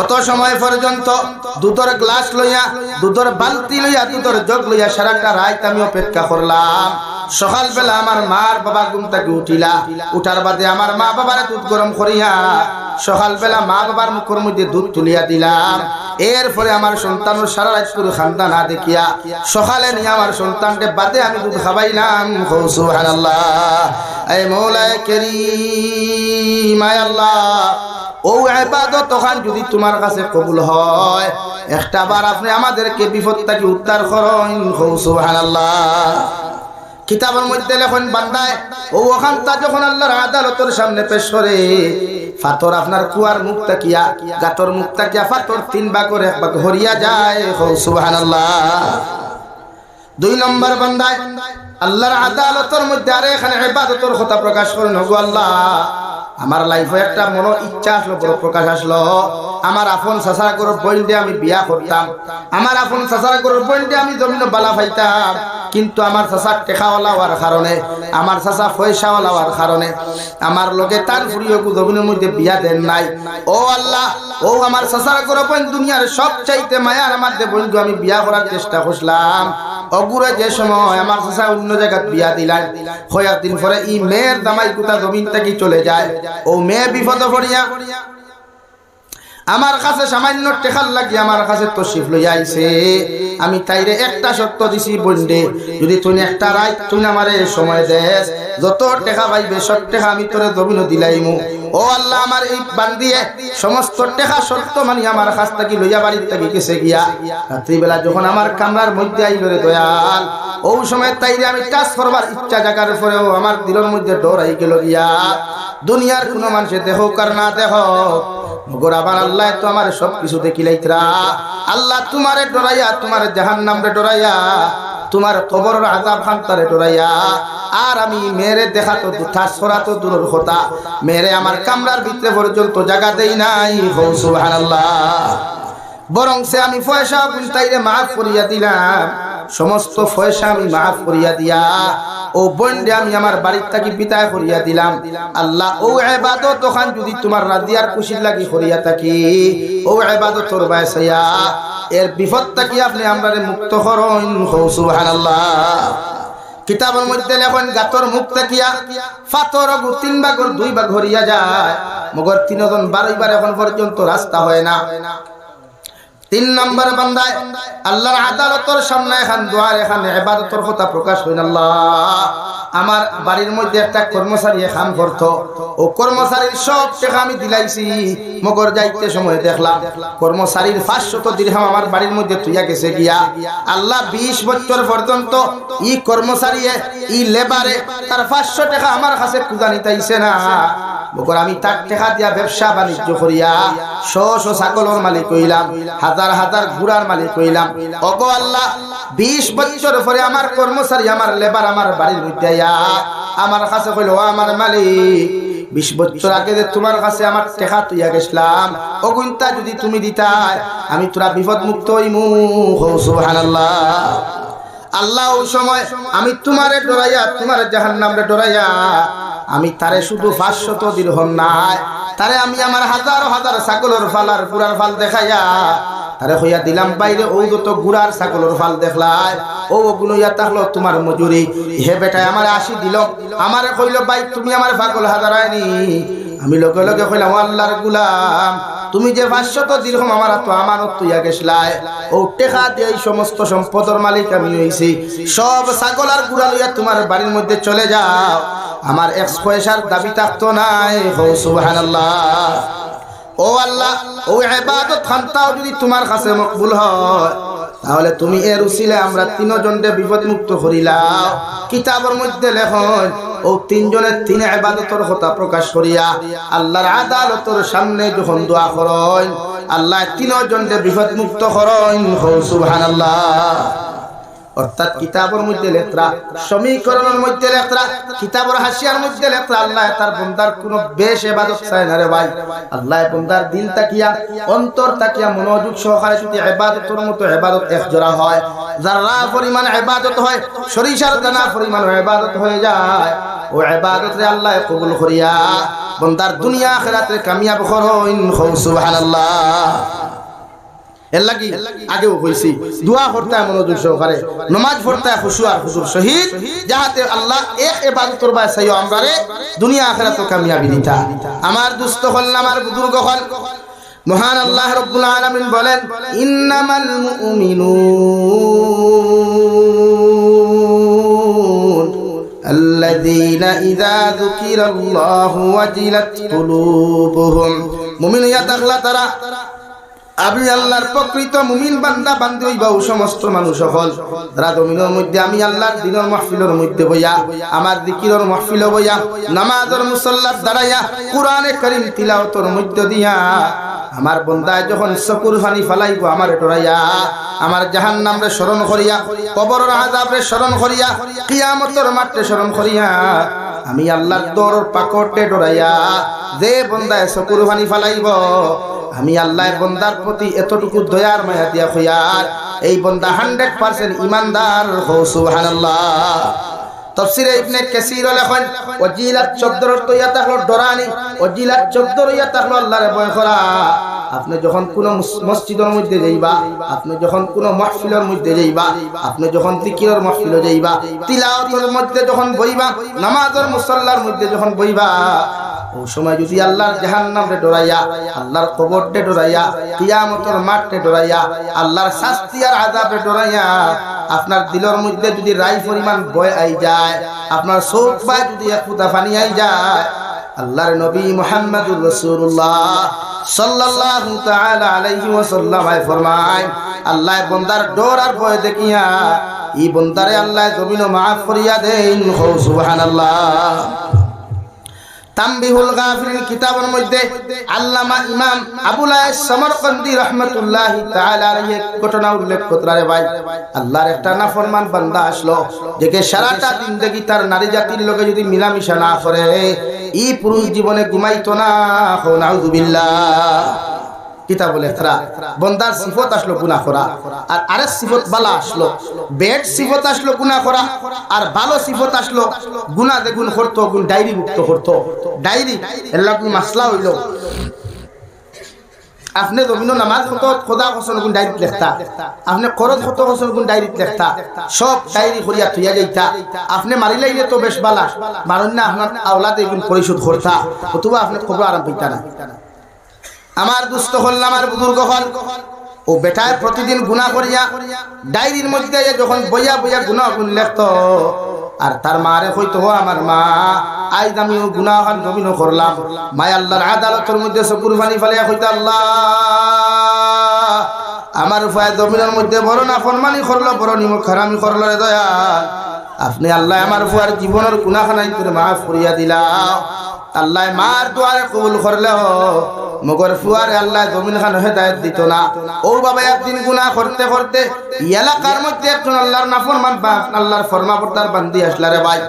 অত সময় পর্যন্ত দুধের গ্লাস লইয়া দুধের বালতি লইয়া দুধের জগ লইয়া সারাটা রাত আমি অপেক্ষা করলাম। সকালবেলা আমার মার বাবা ঘুম থেকে উঠিলা, উঠার বাদে আমার মা বাবার দুধ গরম করিয়া সকালবেলা মা বাবার মুখের মধ্যে দুধ তুলিয়া দিলাম। এরপরে আমার সন্তানের সারা রাত পুরো খান্দা না দেখিয়া সকালে নিয়ে আমার সন্তানকে বাদে আমি দুধ খাওয়াইলাম। সুবহানাল্লাহ। এ মওলায়ে কারীম, আয় আল্লাহ ও ইবাদত তখন যদি তোমার কাছে কবুল হয়, একটা বার আপনি আমাদেরকে বিপদ থেকে উদ্ধার করুন। সুবহানাল্লাহ। কিতাবের মধ্যে লেখেন বান্দায় ও ওখানটা যখন আল্লাহর আদালতের সামনে পেশ করে, ফাতর আপনার কুয়ার মুখ তাকিয়া গাতর মুখ তাকিয়া ফাতর 3 ভাগ করে 1 ভাগ হরিয়া যায়। সুবহানাল্লাহ। 2 নম্বর বান্দায় আল্লাহর আদালতের মধ্যে আর এখানে ইবাদতের কথা প্রকাশ করেন। ওগো আল্লাহ আমার লাইফে একটা মনো ইচ্ছা আসলো, বড় প্রকাশ আসলো, আমার আপন চাচার ঘরের বোন দিয়ে আমি বিয়া করতাম, আমার আপন চাচার ঘরের বোন দিয়ে আমি জমিন বালা পাইতাম, কিন্তু আমার চাচা টেকাওয়ালা হওয়ার কারণে, আমার চাচা পয়সাওয়ালা হওয়ার কারণে আমার লোকে তার ফুরিয়কু জমিনের মধ্যে বিয়া দেন নাই। ও আল্লাহ ও আমার চাচার ঘরের বোন দুনিয়ার সবচাইতে মায়ার মধ্যে বন্ধু আমি বিয়া করার চেষ্টা করলাম। অগুরে যে সময় আমার চাচা অন্য জায়গায় বিয়া দিলেন, কয়েকদিন পরে এই মেয়ের দামাই কুতা জমিন থেকে চলে যায়। ও মেয়ে বিপদ পড়িয়া আমার কাছে সামান্য টেকার লাগি আমার কাছে তশরিফ লইয়া আইছে। আমি তাইরে একটা শর্ত দিছি, বন্ধে যদি তুই একটা রাত তুই আমারে সময় দেস, যত টাকা পাইবে সব টাকা আমি তোরে জমিন দিলাইমু। ও আল্লাহ আমার এই বান্দিয়ে সমস্ত টাকা শর্ত মানি আমার কাছ থেকে লইয়া বাড়ির থেকে গেছে গিয়া। রাত্রিবেলা যখন আমার কামরার মধ্যে আইল রে দয়াল, ও সময় তাইরে আমি কাজ করবার ইচ্ছা জাগার পরেও আমার দিলের মধ্যে ডর আই গেল গিয়া। দুনিয়ার কোনো মানুষে দেখো কার না দেখো, গোরাবার আল্লাহ তো আমার সব কিছু দেখিলাইতরা। আল্লাহ তোমারে ডরাইয়া, তোমার জাহান্নামরে ডরাইয়া তোমার কবরের আযাব খান তারে ডরাইয়া আর আমি মেরে দেখা তো দুটা ছড়া তো দূরের কথা মেরে আমার কামরার ভিতরে পর্যন্ত জায়গা দেই নাই সুবহানাল্লাহ বরং সে আমি পয়সা বুনতাইরে মাফ করিয়া দিলাম সমস্ত পয়সা আমি মাফ করিয়া দিয়া ও বন্ডে আমি আমার বাড়ির থাকি বিদায় করিয়া দিলাম আল্লাহ ও ইবাদত তখন যদি তোমার রাজিয়ার খুশির লাগি করিয়া থাকি ও ইবাদত তোর বাইসায়া এর বিপদ থাকি আপনি আমরারে মুক্ত করুন সুবহানাল্লাহ কিতাবের মধ্যে লেখেন গাতর মুখ থাকিয়া ফাতর গো 3 ভাগের 2 ভাগ হরিয়া যায় মগর 3 জন 12 বার এখন পর্যন্ত রাস্তা হয় না 3 নম্বর বান্দায় আল্লাহর আদালতের সামনে এখন দুয়ার এখানে ইবাদতের কথা প্রকাশ হইন আল্লাহ আমার বাড়ির মধ্যে একটা কর্মচারী কাম করত ও কর্মচারীর সব টাকা আমি দিলাইছি মগর যাইতে সময় দেখলাম কর্মচারীর 500 দিরহাম আমার বাড়ির মধ্যে তুইয়া গেছে গিয়া আল্লাহ 20 বছর পর্যন্ত ই কর্মচারী ই লেবারে তার 500 টাকা আমার কাছে খুঁজা নিতাইছে না মগর আমি তার টাকা দিয়া ব্যবসা বাণিজ্য করিয়া শো ছাগলের মালিক হইলাম হাজার হাজার ঘোড়ার মালিক হইলাম ওগো আল্লাহ 20 বছর পরে আমার কর্মচারী আমার লেবার আমার বাড়ির মধ্যে আইয়া আমার কাছে কইল ও আমার মালিক 20 বছর আগে যে তোমার কাছে আমার টাকা তুইয়া গেছিলাম ওগুনটা যদি তুমি দিতা আমি তোরা বিপদ মুক্ত হইমু সুবহানাল্লাহ আল্লাহ ওই সময় আমি তোমারে ডরাইয়া তোমার জাহান্নামে ডরাইয়া আমি তারে শুধু 500 দিরহাম নাই তারে আমি আমার হাজার হাজার ছাগলের ফালার পুরার ফাল দেখাইয়া তারে হইয়া দিলাম বাইরে ও যত গুড়ার ছাগলের ফাল দেখলাই ও ওগুলো ইয়া তাহলো তোমার মজুরি হে বেটা আমার 80 দিল আমারে কইলো ভাই তুমি আমার পাগল হাজারাইনি আমি লগে লগে কইলাম আল্লাহর গোলাম তুমি যে 500 দিরহাম আমার তো আমানত তুইয়া গেছলাই ও টাকা দিয়ে এই সমস্ত সম্পদের মালিক আমি হইছি সব ছাগল আর গুড়া লইয়া তোমার বাড়ির মধ্যে চলে যাও আমার 1 পয়সার দাবি থাকতো নাই সুবহানাল্লাহ ও আল্লাহ ও ইবাদত খানটাও যদি তোমার কাছে মকবুল হয় তাহলে তুমি এর উসিলে আমরা 3 জনকে বিপদ মুক্ত করিলাম কিতাবের মধ্যে লেখন ও 3 জনের 3 ইবাদতের কথা প্রকাশ করিয়া আল্লাহর আদালতের সামনে যখন দোয়া করেন আল্লাহ 3 জনকে বিপদ মুক্ত করেন সুবহানাল্লাহ অর্থাৎ কিতাবের মধ্যে লেখা সমীকরণের মধ্যে লেখা কিতাবের হাসিয়ার মধ্যে লেখা আল্লাহ তার বান্দার কোনো বেশ ইবাদত চায় না রে ভাই আল্লাহ বান্দার দিল তাকিয়া অন্তর তাকিয়া মনোযোগ সহকারে যদি ইবাদতের মতো ইবাদত একজোড়া হয় যারা পরিমাণ ইবাদত হয় সরিষার দানা পরিমাণ ইবাদত হয়ে যায় ও ইবাদত রে আল্লাহ কবুল করিয়া বান্দার দুনিয়া আখিরাতে কামিয়াব করুন সুবহানাল্লাহ এর লাগি আগেও কইছি দোয়া করতে মনোযোগ সহকারে নামাজ পড়তে খুশু আর হুজুর শহীদ যাতে আল্লাহ এক ইবাদতের বাসায় আমরারে দুনিয়া আখিরাতে কামিয়াবি দিতা আমার দুস্থ হল আমার বুজুর্গ হল মহান আল্লাহ রাব্বুল আলামিন বলেন ইন্নামাল মুমিনুন আল্লাযীনা ইযা যুকিরাল্লাহু ওয়াজিলাত কুলুবুহুম মুমিন ইয়া তাকলা তারা আমি আল্লাহর প্রকৃত মুমিন বান্দা বান্দী হইবা ও সমস্ত মানুষ হল যারা জমিনের মধ্যে আমি আল্লাহর দিনের মাহফিলের মধ্যে বইয়া আমার জিকিরের মাহফিলে বইয়া নামাজের মুসাল্লাত দাঁড়াইয়া কোরআনে কারীম তিলাওয়াতের মধ্যে দিয়া আমার বান্দায় যখন চকুর পানি ফলাইব আমার ডরাইয়া আমার জাহান্নামরে স্মরণ করিয়া কবরের আযাবরে স্মরণ করিয়া কিয়ামতের মাঠে স্মরণ করিয়া আমি আল্লাহর দরর পাকড়ে ডরাইয়া যে বান্দায় চকুর পানি ফলাইব আমি আল্লাহর বান্দার প্রতি এতটুকু দয়ার মায়া দিয়া হইয়ার এই বান্দা 100% ঈমানদার হো সুবহানাল্লাহ তাফসীরে ইবনে কাসীর লেখেন ওয়াজিলাত শব্দের অর্থ ইয়া তাহলো ডরানি ওয়াজিলাত শব্দের ইয়া তাহলো আল্লাহরে ভয় করা আপনি যখন কোন মসজিদের মধ্যে যাইবা আপনি যখন কোন মাহফিলের মধ্যে যাইবা আপনি যখন জিকিরের মাহফিলে যাইবা তিলাওয়াতের মধ্যে যখন বইবা নামাজের মুসাল্লার মধ্যে যখন বইবা ও সময় যদি আল্লাহর জাহান্নামে ডরাইয়া আল্লাহর কবরে ডরাইয়া কিয়ামতের মাঠে ডরাইয়া আল্লাহর শাস্তি আর আযাবে ডরাইয়া আপনার দিলের মধ্যে যদি রাই পরিমাণ ভয় আই যায় আপনার চোখ বা যদি এক ফুটা পানি আই যায় আল্লাহর নবী মুহাম্মদুর রাসূলুল্লাহ সাল্লাল্লাহু তাআলা আলাইহি ওয়াসাল্লাম ফরমায় আল্লাহ বান্দার ডর আর ভয় দেখিয়া এই বান্দারে আল্লাহ জমিনও maaf করিয়া দেন সুবহানাল্লাহ তামবিহুল গাফিলিন কিতাবের মধ্যে আল্লামা ইমাম আবুল আয়েশ সমরকন্দি রাহমাতুল্লাহি তাআলা আলাইহি ঘটনা উল্লেখ করতে ভাই আল্লাহর একটা নাফরমান বান্দা আসলো যে সারাটা জিন্দেগি তার নারী জাতির লগে যদি মিলামিশা না করে এই পুরুষ জীবনে ঘুমাইতো না। নাউযুবিল্লাহ। কিতাবুল ইকরা বান্দার সিফত আসলো গুনাহ করা, আর আরেক সিফত বালা আসলো, বেড সিফত আসলো গুনাহ করা, আর ভালো সিফত আসলো গুনাহ দেখুন করতো, গুণ ডায়েরি মুক্ত করতো। ডায়েরি এর লাগি মাসলা হইল আপনি জমিনো নামাজ কত খোদা কসন গুণ ডায়েরিত লেখতা, আপনি করত কত কসন গুণ ডায়েরিত লেখতা, সব ডায়েরি করিয়া থইয়া যাইতা। আপনি মারি লাইলে তো বেশ বালা, মারুন না আপনার আওলাদ এগুন পরিশোধ করতা, অথবা আপনি খবর আরাম পাইতা না। আমার দুস্থ হল, আমার বুজুর্গ হল, ও বেটায় প্রতিদিন গুনাহ করিয়া ডায়েরির মধ্যে যখন বইয়া বইয়া গুনাহ গুণ লেখত, আর তার মারে কইতো ও আমার মা আজ আমি গুনাহ খান জমিন করলাম, মাই আল্লাহর আদালতের মধ্যে চকুর পানি ফেলিয়া কইতো আল্লাহ আমার উপায় জমিনের মধ্যে বড় না ফরমানি করলো, বড় নিমক হারামি করলো রে দয়া, আপনি আল্লাহ আমার ফুয়ার জীবনের গুনাহ খানাই করে মাফ করিয়া দিলা। আল্লাহ মার দুয়ারে কবুল করলেও মগর ফুয়ারে আল্লাহ জমিন খান হেদায়েত দিত না। ও বাবা একদিন গুনাহ করতে করতে এলাকার মধ্যে একজন আল্লাহর নাফরমান বা আল্লাহর ফরমাবরদার বান্দি আসলা রে ভাই।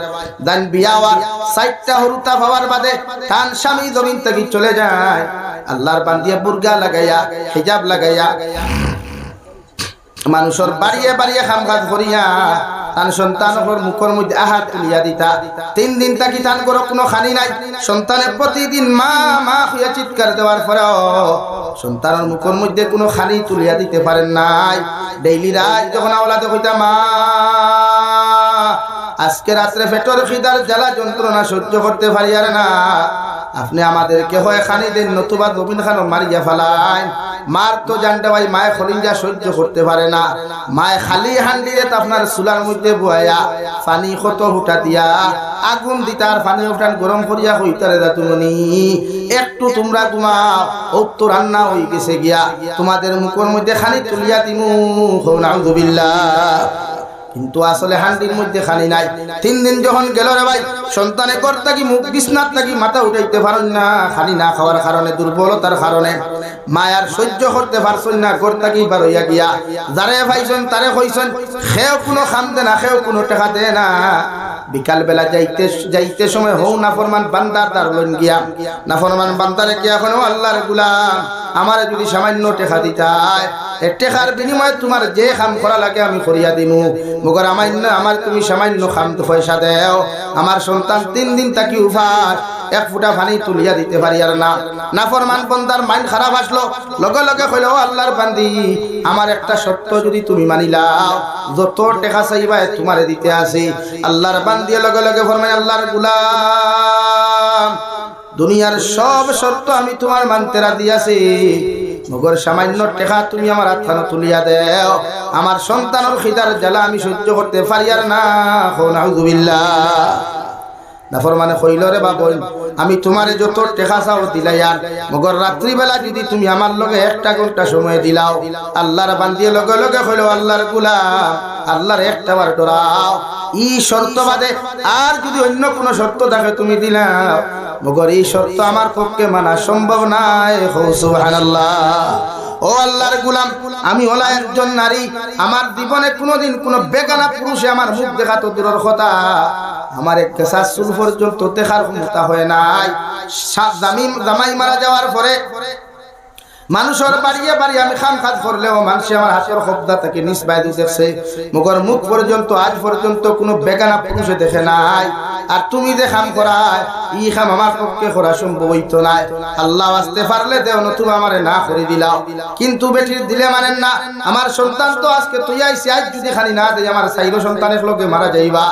দান বিয়াওয়ার সাইটটা হরুতা পাওয়ার বাদে তান স্বামী জমিন থেকে চলে যায়। আল্লাহর বান্দিয়া বুরগা লাগাইয়া হিজাব লাগাইয়া মানুষের বাড়িয়ে বাড়িয়ে খাম কাজ করিয়া তান সন্তানের মুখের মধ্যে আহাত তুলিয়া দিতা। 3 দিন তাকি তান করে কোনো খানি নাই। সন্তানের প্রতিদিন মা মা হইয়া চিৎকার দেওয়ার পরেও সন্তানের মুখের মধ্যে কোনো খানি তুলিয়া দিতে পারেন নাই। ডেইলি রাত যখন আওলাদে কইতা মা আজকে রাত্রে পেটের খিদার জ্বালা যন্ত্রণা সহ্য করতে পারি আর না, আপনি আমাদেরকে হয় খানি দেন নতুবা জমিন খানো মারিয়া ফেলায়। মার তো জানতে ভাই মায়ে খলিঞ্জা সহ্য করতে পারে না, মায়ে খালি হান্ডিয়ে আপনার চুলার মধ্যে বয়া পানি কত হুটা দিয়া আগুন দিতা, আর পানি উঠান গরম করিয়া হইতারে যা তুমি একটু তোমরা ঘুমাও, ও তো রান্না হয়ে গেছে গিয়া তোমাদের মুখের মধ্যে খানি তুলিয়া দিমু। নাউযুবিল্লাহ। কিন্তু আসলে হান্ডির মধ্যে খানি নাই। 3 দিন যখন গেল রে ভাই, সন্তানে কর থাকি মুখ বিছনাত থাকি মাথা উঠাইতে পারেন না, খানি না খাওয়ার কারণে, দুর্বলতার কারণে মায়ার সহ্য করতে পারছেন না, কর থাকি বার হইয়া গিয়া যারে ভাইছেন তারে কইছেন খেও কোনো খাম দে না, খেও কোনো টাকা দে না। বিকাল বেলা যাইতে সময় হৌ নাফরমান বান্দার দার লইন গিয়া নাফরমান বান্দারে কি এখন আল্লাহর গোলাম আমারে যদি সামান্য টাকা দিতায়, এ টাকার বিনিময়ে তোমার যে কাম করা লাগে আমি করিয়া দিমু, মগর আমার তুমি সামান্য খাম তো পয়সা দেও। আমার সন্তান 3 দিন তাকি উফাস এক ফুটা পানি তুলিয়া দিতে পারি আর না। নাফরমান বান্দার মাইন্ড খারাপ আসলো, লগে লগে কইলো আল্লাহর বান্দি আমার একটা শর্ত যদি তুমি মানিলাও, যত টাকা চাইবা তোমারে দিতে আসি। আল্লাহর বান্দি লগে লগে ফরমায় আল্লাহর গোলাম দুনিয়ার সব শর্ত আমি তোমার মানতে রাজি আছি, মগর সামান্য টাকা তুমি আমার হাতখানা তুলিয়া দেও, আমার সন্তানের খিদার জ্বালা আমি সহ্য করতে পারি আর না। নাউযুবিল্লাহ। নাফরমানে কইল রে বাবা আমি তোমারে যত টাকা চাও দিলাইয়ার, মগর রাত্রি বেলা যদি তুমি আমার লগে 1টা ঘন্টা সময় দিলাও। আল্লাহর বান্দিয়ে লগে লগে কইল আল্লাহর গোলাম আল্লাহর একটা বার ডরাও, এই শর্ত বাদে আর যদি অন্য কোনো শর্ত থাকে তুমি দিলাও, মগর এই শর্ত আমার পক্ষে মানা সম্ভব নাই। সুবহানাল্লাহ। ও আল্লাহর গোলাম আমি হলা একজন নারী, আমার জীবনে কোনোদিন কোনো বেগানা পুরুষে আমার মুখ দেখা তো দূরের কথা, আমার এক কেসা চুল পর্যন্ত দেখার ক্ষমতা হয় নাই। জামাই মারা যাওয়ার পরে মানুষের বাড়িয়ে বাড়ি আমি খাম খাত করলেও মানুষ আমার হাতের শব্দা থেকে নিসবাই দিতেছে, মগর মুখ পর্যন্ত আজ পর্যন্ত কোনো বেগানা পুরুষে দেখে নাই। আর তুমি যে খাম করায় ই খাম আমার পক্ষে করা সম্ভব হইতো নাই। আল্লাহ আসতে পারলে দেও, নতুবা আমারে না করে দিলাও। কিন্তু বেটির দিলে মানেন না, আমার সন্তান তো আজকে তুই আইসি, আজ যদি খালি না দেয় আমার 4 সন্তানের লোকে মারা যাইবা।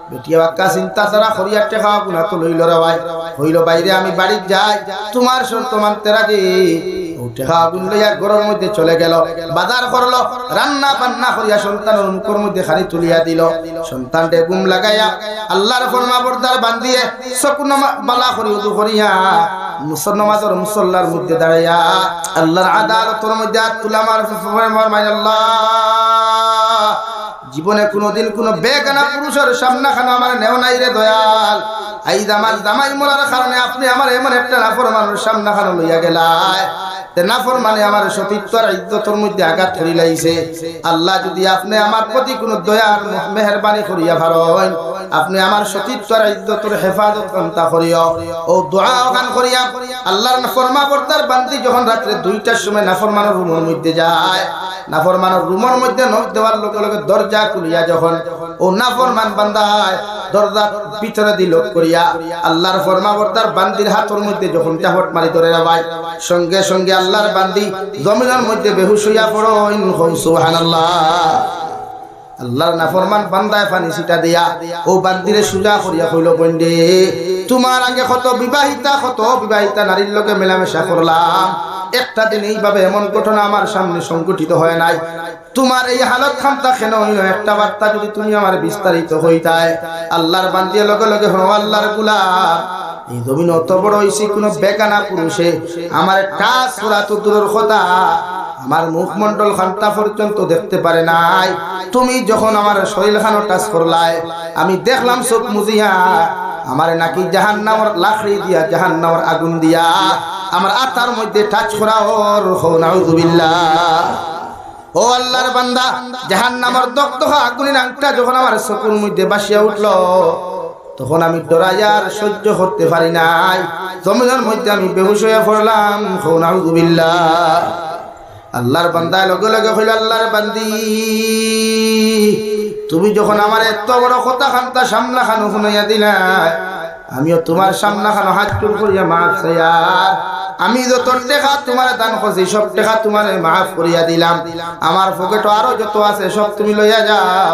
বেটিয়া বাক্কা চিন্তা ছাড়া খরিয়ার টেকা গুনা তো লইল রে ভাই, হইল বাইরে আমি বাড়ি যাই, তোমার শর্ত মানতে রাজি। ঘরের মধ্যে চলে গেল, বাজার করলো, রান্না বান্না করিয়া সন্তানের মুখের মধ্যে খালি তুলিয়া দিল। সন্তানকে ঘুম লাগাইয়া আল্লাহর ফরমাবরদার বান্ধিয়ে চকুন বালা করি উদু করিয়া মুসলমানের মুসল্লার মধ্যে দাঁড়াইয়া আল্লাহর আদালতের মধ্যে তুলা মার আল্লাহ জীবনে কোনোদিন কোনো বেগানা পুরুষের সামনে খানো আমার নেও নাই রে দয়াল। এই আমার জামাই মরার কারণে আপনি আমার এমন একটা নাফরমানের সামনে খানো লইয়া গেলায়। নাফরমানে আমার সতীত্ব আর ইজ্জতের মধ্যে আঘাত করিলাইছে। আল্লাহ যদি আপনি আমার প্রতি কোনো দয়ার মেহেরবানি করিয়া পারেন, আপনি আমার সতীত্ব আর ইজ্জতের হেফাজত করতা করিও ও দোয়া ওখান করিয়া। আল্লাহর ফরমাবরদার বান্দি যখন রাত্রে 2টার সময় নাফরমানের রুমের মধ্যে যায়, নাফরমানের রুমের মধ্যে নখ দেওয়ার লগে লগে দরজা খুলিয়া যখন ও নাফরমান বান্দায় দরজার ভিতরে দি লক করিয়া আল্লাহর ফরমাবরদার বান্দির হাতের মধ্যে যখন চাহট মারি ধরে ভাই, সঙ্গে সঙ্গে আল্লাহর বান্দি জমিনের মধ্যে বেহুশ হইয়া পড়েন। সুবহানাল্লাহ। আল্লাহর নাফরমান বান্দায় পানি ছিটা দিয়া ও বান্দিরে সুজা করিয়া কইল, বন্ধে তোমার আগে কত বিবাহিতা নারীর লোকে মেলামেশা করলাম, একটা দিন এইভাবে এমন ঘটনা আমার সামনে সংঘটিত হয় নাই। তোমার এই হালত খামতা কেন হইল, একটা বার্তা যদি তুমি আমার বিস্তারিত হইতায়। আল্লাহর বান্দিয়ে লগে লগে হলো আল্লাহর গোলাম, এই জমিন অত বড় হইছি কোন বেগানা পুরুষে আমার টাচ করা তো দূরের কথা, আমার মুখমন্ডল খানটা পর্যন্ত দেখতে পারে নাই। তুমি যখন আমার শরীর খানো টাচ করলাই, আমি দেখলাম চোখ মুজিয়া আমার নাকি জাহান্নামের লাকড়ি দিয়া, জাহান্নামের আগুন দিয়া আমার আত্মার মধ্যে টাচ করা। ওর নাউযুবিল্লাহ। ও আল্লাহর বান্দা, জাহান্নামের দগ্ধ আগুনের আংটা যখন আমার চোখের মধ্যে বাসিয়া উঠলো, তখন আমি ডরাইয়ার সহ্য করতে পারি নাই, জমিনের মধ্যে আমি বেহুশ হয়ে পড়লাম। নাউযুবিল্লাহ। আল্লাহর বান্দা লগে লগে হইল, আল্লাহর বান্দি তুমি যখন আমার এত বড় কথা খান্তা সামনা খানো শুনাইয়া দিলা, আমিও তোমার সামনা খানো হাত জোড় করিয়া মাফ চাইয়া, আমি যত টাকা তোমার দান করছি সব টাকা তোমার মাফ করিয়া দিলাম। আমার পকেটে আরো যত আছে সব তুমি লইয়া যাও,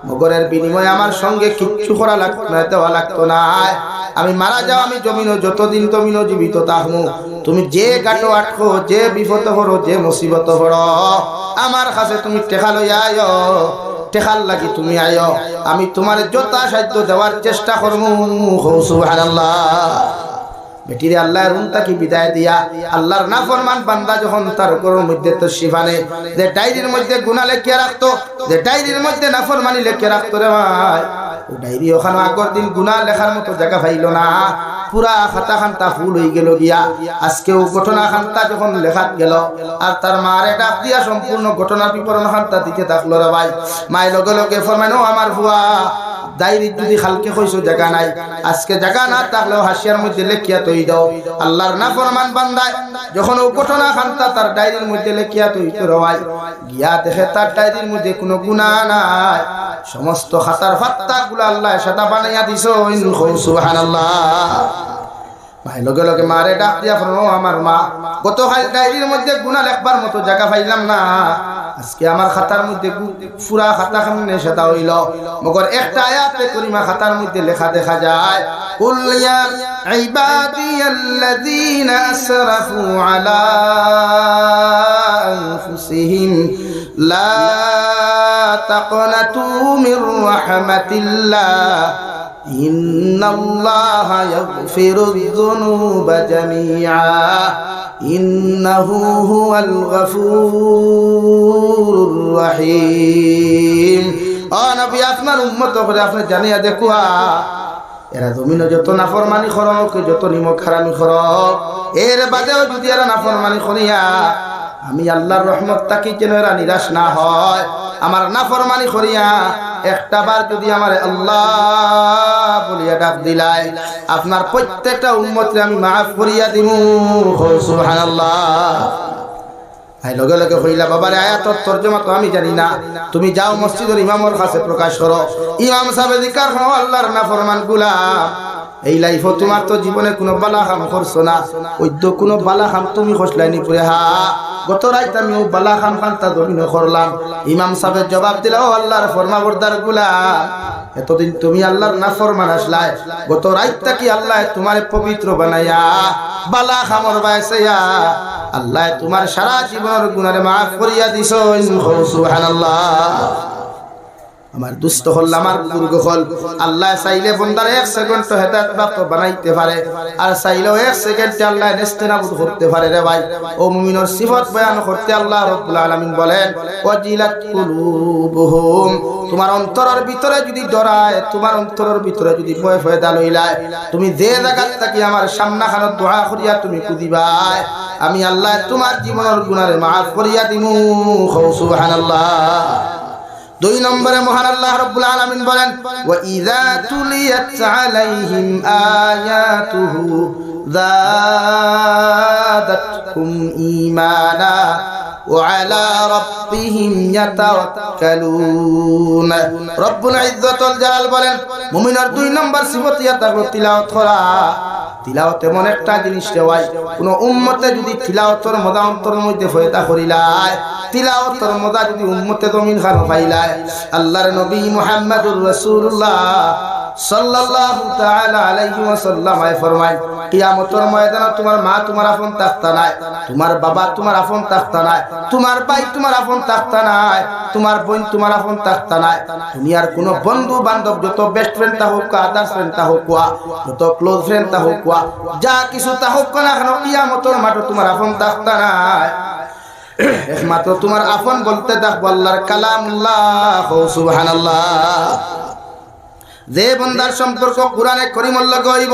মগরের বিনিময়ে আমার সঙ্গে কিচ্ছু করা লাগতো না, দেওয়া লাগতো না। আমি মারা যাও, আমি জমিনও যতদিন জমিনও জীবিত থাকবো, তুমি যে গাটো আটকো, যে বিপদ করো, যে মুসিবত করো, আমার কাছে তুমি টেকা লইয়া আয়ো, টেকার লাগি তুমি আয়ো, আমি তোমার যথা সাধ্য দেওয়ার চেষ্টা করবো। সুবহানাল্লাহ। বেটিরে আল্লাহর রুমটাকে বিদায় দিয়া আল্লাহর নাফরমান বান্দা যখন তার ঘরের মধ্যে তো শিফানে যে ডায়েরির মধ্যে গুনাহ লেখিয়া রাখতো, যে ডায়েরির মধ্যে নাফরমানি লেখিয়া রাখতো রে ভাই, ও ডায়েরি ওখানে আগের দিন গুনাহ লেখার মতো জায়গা পাইল না, পুরা খাতা খান্তা ফুল হয়ে গেল গিয়া। আজকে ও ঘটনা খান্তা যখন লেখাত গেল আর তার মারে ডাক দিয়া সম্পূর্ণ ঘটনার বিবরণ খান্তা দিতে থাকলো রে ভাই, মায়ের লগে লগে ফরমানো, আমার ভুয়া ডায়েরি যদি খালকে কইছো জায়গা নাই, আজকে জায়গা না থাকলেও হাসিয়ার মধ্যে লেখিয়া তৈ দাও। আল্লাহর নাফরমান বান্দায় যখন ও ঘটনা খান্তা তার ডায়েরির মধ্যে লেখিয়া তৈ রওয়াই গিয়া দেখে তার ডায়েরির মধ্যে কোনো গুনাহ নাই, সমস্ত খাতার ফাত্তা গুলো আল্লাহ সাদা বানাইয়া দিছো। সুবহানাল্লাহ। ভাই লগে লগে মারে ডাক দিয়া ফরমানো, আমার মা গতকাল ডায়েরির মধ্যে গুনাহ লেখবার মতো জায়গা পাইলাম না, আজকে আমার খাতার মধ্যে পুরা খাতা খামনে সেটা হইল, মগর একটা আয়াতে করিমা খাতার মধ্যে লেখা দেখা যায়, কুল ইয়া ইবাদিয়াল্লাযীনা আসরাফু আলা আনফুসিহিম লা তাকনাতু মির রাহমাতিল্লাহ ইন্নাল্লাহা ইয়াগফিরুয যুনুবা জামিআ ইন্নাহু হুয়াল গফুরুর রহিম। ও নবী, আপনার উম্মত করে আপনি জানিয়া দেখুয়া, এরা জমিনে যত নাফরমানি করক, যত নিমক হারামি করক, এর বাদেও যদি এরা নাফরমানি করিয়া আমি আল্লাহর রহমত তাকি যেন এরা নিরাশ না হয়, আমার নাফরমানি করিয়া একটা বার যদি আমার আল্লাহ বলিয়া ডাক দিলাই, আপনার প্রত্যেকটা উম্মতকে আমি মাফ করিয়া দিমু। সুবহানাল্লাহ। লগে লগে হইলা, বাবারে আয়াতর তরজমা তো আমি জানি না, তুমি যাও মসজিদের ইমামের কাছে প্রকাশ করো, ইমাম সাহেব জিকার করো আল্লাহর নাফরমান গুলাম, এই লাইফও তোমার তো জীবনে কোনো বালা কাম করছো না, ওইদ্য কোনো বালা কাম তুমি খসলাইনি পরে হা গত রাত আমি ও বালা কাম কান্তা দমিন করলাম। ইমাম সাহেব জবাব দিল, ও আল্লাহর ফরমাবরদার গুলাম, এতদিন তুমি আল্লাহর নাফরমান আসলাই, গত রাতটা কি আল্লাহ তোমার পবিত্র বানাইয়া বালা কামর বাইসাইয়া আল্লাহ তোমার সারা জীবনের গুনাহ মাফ করিয়া দিছো। সুবহানাল্লাহ। আমার দুস্থ হল আমার বুজুর্গ হল আল্লাহ চাইলে বান্দার 1 সেকেন্ড হেদায়েত প্রাপ্ত বানাইতে পারে আর চাইলেও 1 সেকেন্ডে আল্লাহ নেস্তেনাবুদ করতে পারে রে ভাই ও মুমিনের সিফত বয়ান করতে আল্লাহ রাব্বুল আলামিন বলেন ওয়াজিলাত কুলুবুহুম তোমার অন্তরের ভিতরে যদি ডরায় তোমার অন্তরের ভিতরে যদি ভয় ফয়দা লইলায় তুমি যে জায়গা থেকে আমার সামনাখানে দোয়া করিয়া তুমি কুদিবাই আমি আল্লাহ তোমার জীবনের গুনাহে maaf করিয়া দিমু সুবহানাল্লাহ 2 নম্বরে মহান আল্লাহ রাব্বুল আলামিন বলেন ওয়া ইযা তুলিয়াত আলাইহিম আয়াতুহু যাদাতহুম ঈমানা ওয়া আলা রাব্বিহিম ইয়াতাওয়াক্কালুন রব্বুল ইজ্জাতুল জালাল বলেন মুমিনের 2 নম্বর সিফত ইয়াতা তিলাওয়াত করা তিলাওয়াত এমন একটা জিনিস রে ভাই কোন উম্মতে যদি তিলাওয়াতের মজা অন্তরের মধ্যে ফয়দা করিলায় তিলাওয়াতের মজা যদি উম্মতে জমিন খান পাইলায় আল্লাহর নবী মুহাম্মদুর রাসূলুল্লাহ সাল্লাল্লাহু তাআলা আলাইহি ওয়াসাল্লাম ফরমায় কিয়ামতের ময়দানে তোমার মা তোমার আপন তাখতা নাই তোমার বাবা তোমার আপন তাখতা নাই তোমার ভাই তোমার আপন তাখতা নাই তোমার বোন তোমার আপন তাখতা নাই দুনিয়ার কোন বন্ধু বান্ধব যত বেস্ট ফ্রেন্ড তা হোক আদার্স ফ্রেন্ড তা হোক যত ক্লোজ ফ্রেন্ড তা হোক যা কিছু তা হোক না কেন কিয়ামতের মাঠে তোমার আপন তাখতা নাই একমাত্র তোমার আপন বলতে থাকবো আল্লাহর কালামুল্লাহ সুবহানাল্লাহ যে বান্দার সম্পর্ক কোরআনে কারীমের লগে হইব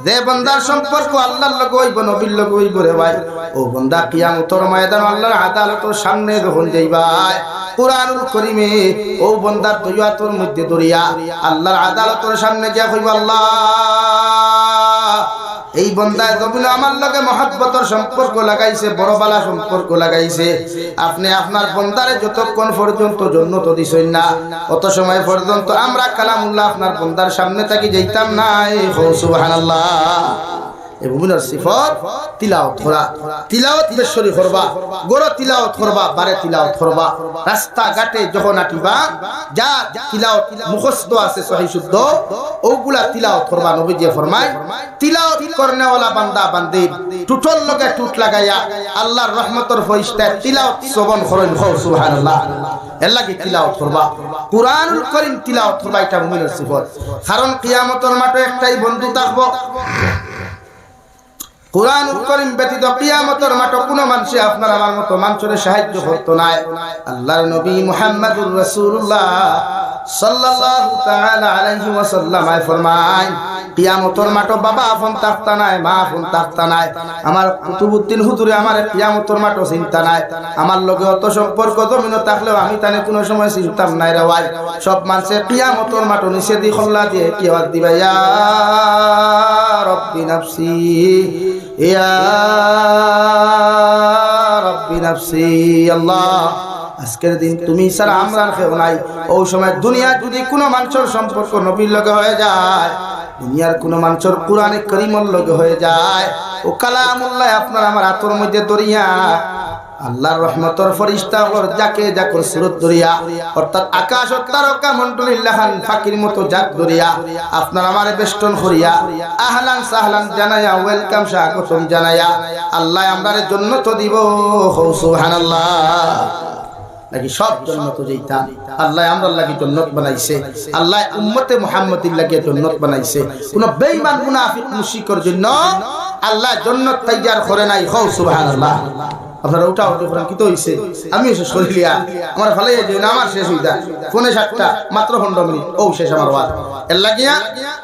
যে বান্দার সম্পর্ক আল্লাহর লগে হইব নবীর লগে হইব রে ভাই ও বান্দা কিয়ামতের ময়দানে আল্লাহর আদালতের সামনে যখন যাইবা কোরআনুল কারীমে ও বান্দার দয়াতর মধ্যে দরিয়া আল্লাহর আদালতের সামনে গিয়া কইব আল্লাহ এই বান্দায় যখন আমার লগে মহব্বতের সম্পর্ক লাগাইছে বড় বালা সম্পর্ক লাগাইছে আপনি আপনার বান্দারে যতক্ষণ পর্যন্ত জান্নাত দিছেন না অত সময় পর্যন্ত আমরা কালামুল্লাহ আপনার বান্দার সামনে থাকি যাইতাম না সুবহানাল্লাহ এই মুমিনের সিফত তিলাওয়াত করা তিলাওয়াত বেশি করবা গড় তিলাওয়াত করবা বারে তিলাওয়াত করবা রাস্তা ঘাটে যখন আটিবা যা তিলাওয়াত মুখস্থ আছে সহি শুদ্ধ ওগুলা তিলাওয়াত করবা নবীজি ফরমায় তিলাওয়াত করনে ওয়ালা বান্দা বান্দি টুটল লগে টুট লাগায়া আল্লাহর রহমতের ফয়সালা তিলাওয়াত শ্রবণ করেন সুবহানাল্লাহ এর লাগি তিলাওয়াত করবা কুরআনুল কারীম তিলাওয়াত করবা এটা মুমিনের সিফত কারণ কিয়ামতের মাঠে একটাই বন্ধু থাকবো কুরআনুল কারীম ব্যতীত কিয়ামতের মাঠে কোনো মানুষ আপনার আমার মতো মানুষের সাহায্য করতে নাই আল্লাহর নবী মুহাম্মদুর রাসূলুল্লাহ সাল্লাল্লাহু তাআলা আলাইহি ওয়াসাল্লাম ফরমায় কিয়ামতের মাঠে বাবা আপন তাকতা নাই মা আপন তাকতা নাই আমার কুতুবউদ্দিন হুজুরে আমার কিয়ামতের মাঠে চিন্তা নাই আমার লগে অত সম্পর্ক জমিন থাকলেও আমি তানে কোনো সময় চিন্তাম নাই রে ভাই সব মানুষে কিয়ামতের মাঠে নিচে দি খল্লা দিয়ে কি আওয়াজ দিবা ইয়া রব্বি নাফসি ইয়া রব্বি নাফসি আল্লাহ আজকের দিন তুমি ছাড়া আমরা কেউ নাই ওই সময় দুনিয়া যদি কোনো মানুষের সম্পর্ক নবীর লগে হয়ে যায় দুনিয়ার কোনো মানুষের কোরআনে কারীমের লগে হয়ে যায় ও কালামুল্লাহ আপনার আমার হাতের মধ্যে দরিয়া আল্লাহর রহমতের ফেরেশতাগণ যাকে যাকর সুরত দরিয়া অর্থাৎ আকাশ ও তারকা মণ্ডলীর লাহান ফাকির মতো জাক দরিয়া আপনার আমারে বেষ্টন করিয়া আহলান সাহলান জানায়া ওয়েলকাম স্বাগতম জানায়া আল্লাহ আমরারে জান্নাত দিব সুবহানাল্লাহ নাকি সব জান্নাত যাইতাম আল্লাহ আমরার লাগি জান্নাত বানাইছে আল্লাহ উম্মতে মুহাম্মাদির লাগি জান্নাত বানাইছে কোন বেঈমান মুনাফিক মুশরিকের জন্য আল্লাহ জান্নাত তৈয়ার করে নাই সুবহানাল্লাহ আপনারা উঠা উঠে করেন কি তো হইছে আমি শেষ করে লিয়া আমার ভালোই যে আমার শেষ হইতা ফোনে 7টা মাত্র 15 মিনিট ও শেষ আমার ওয়াজ এর লাগিয়া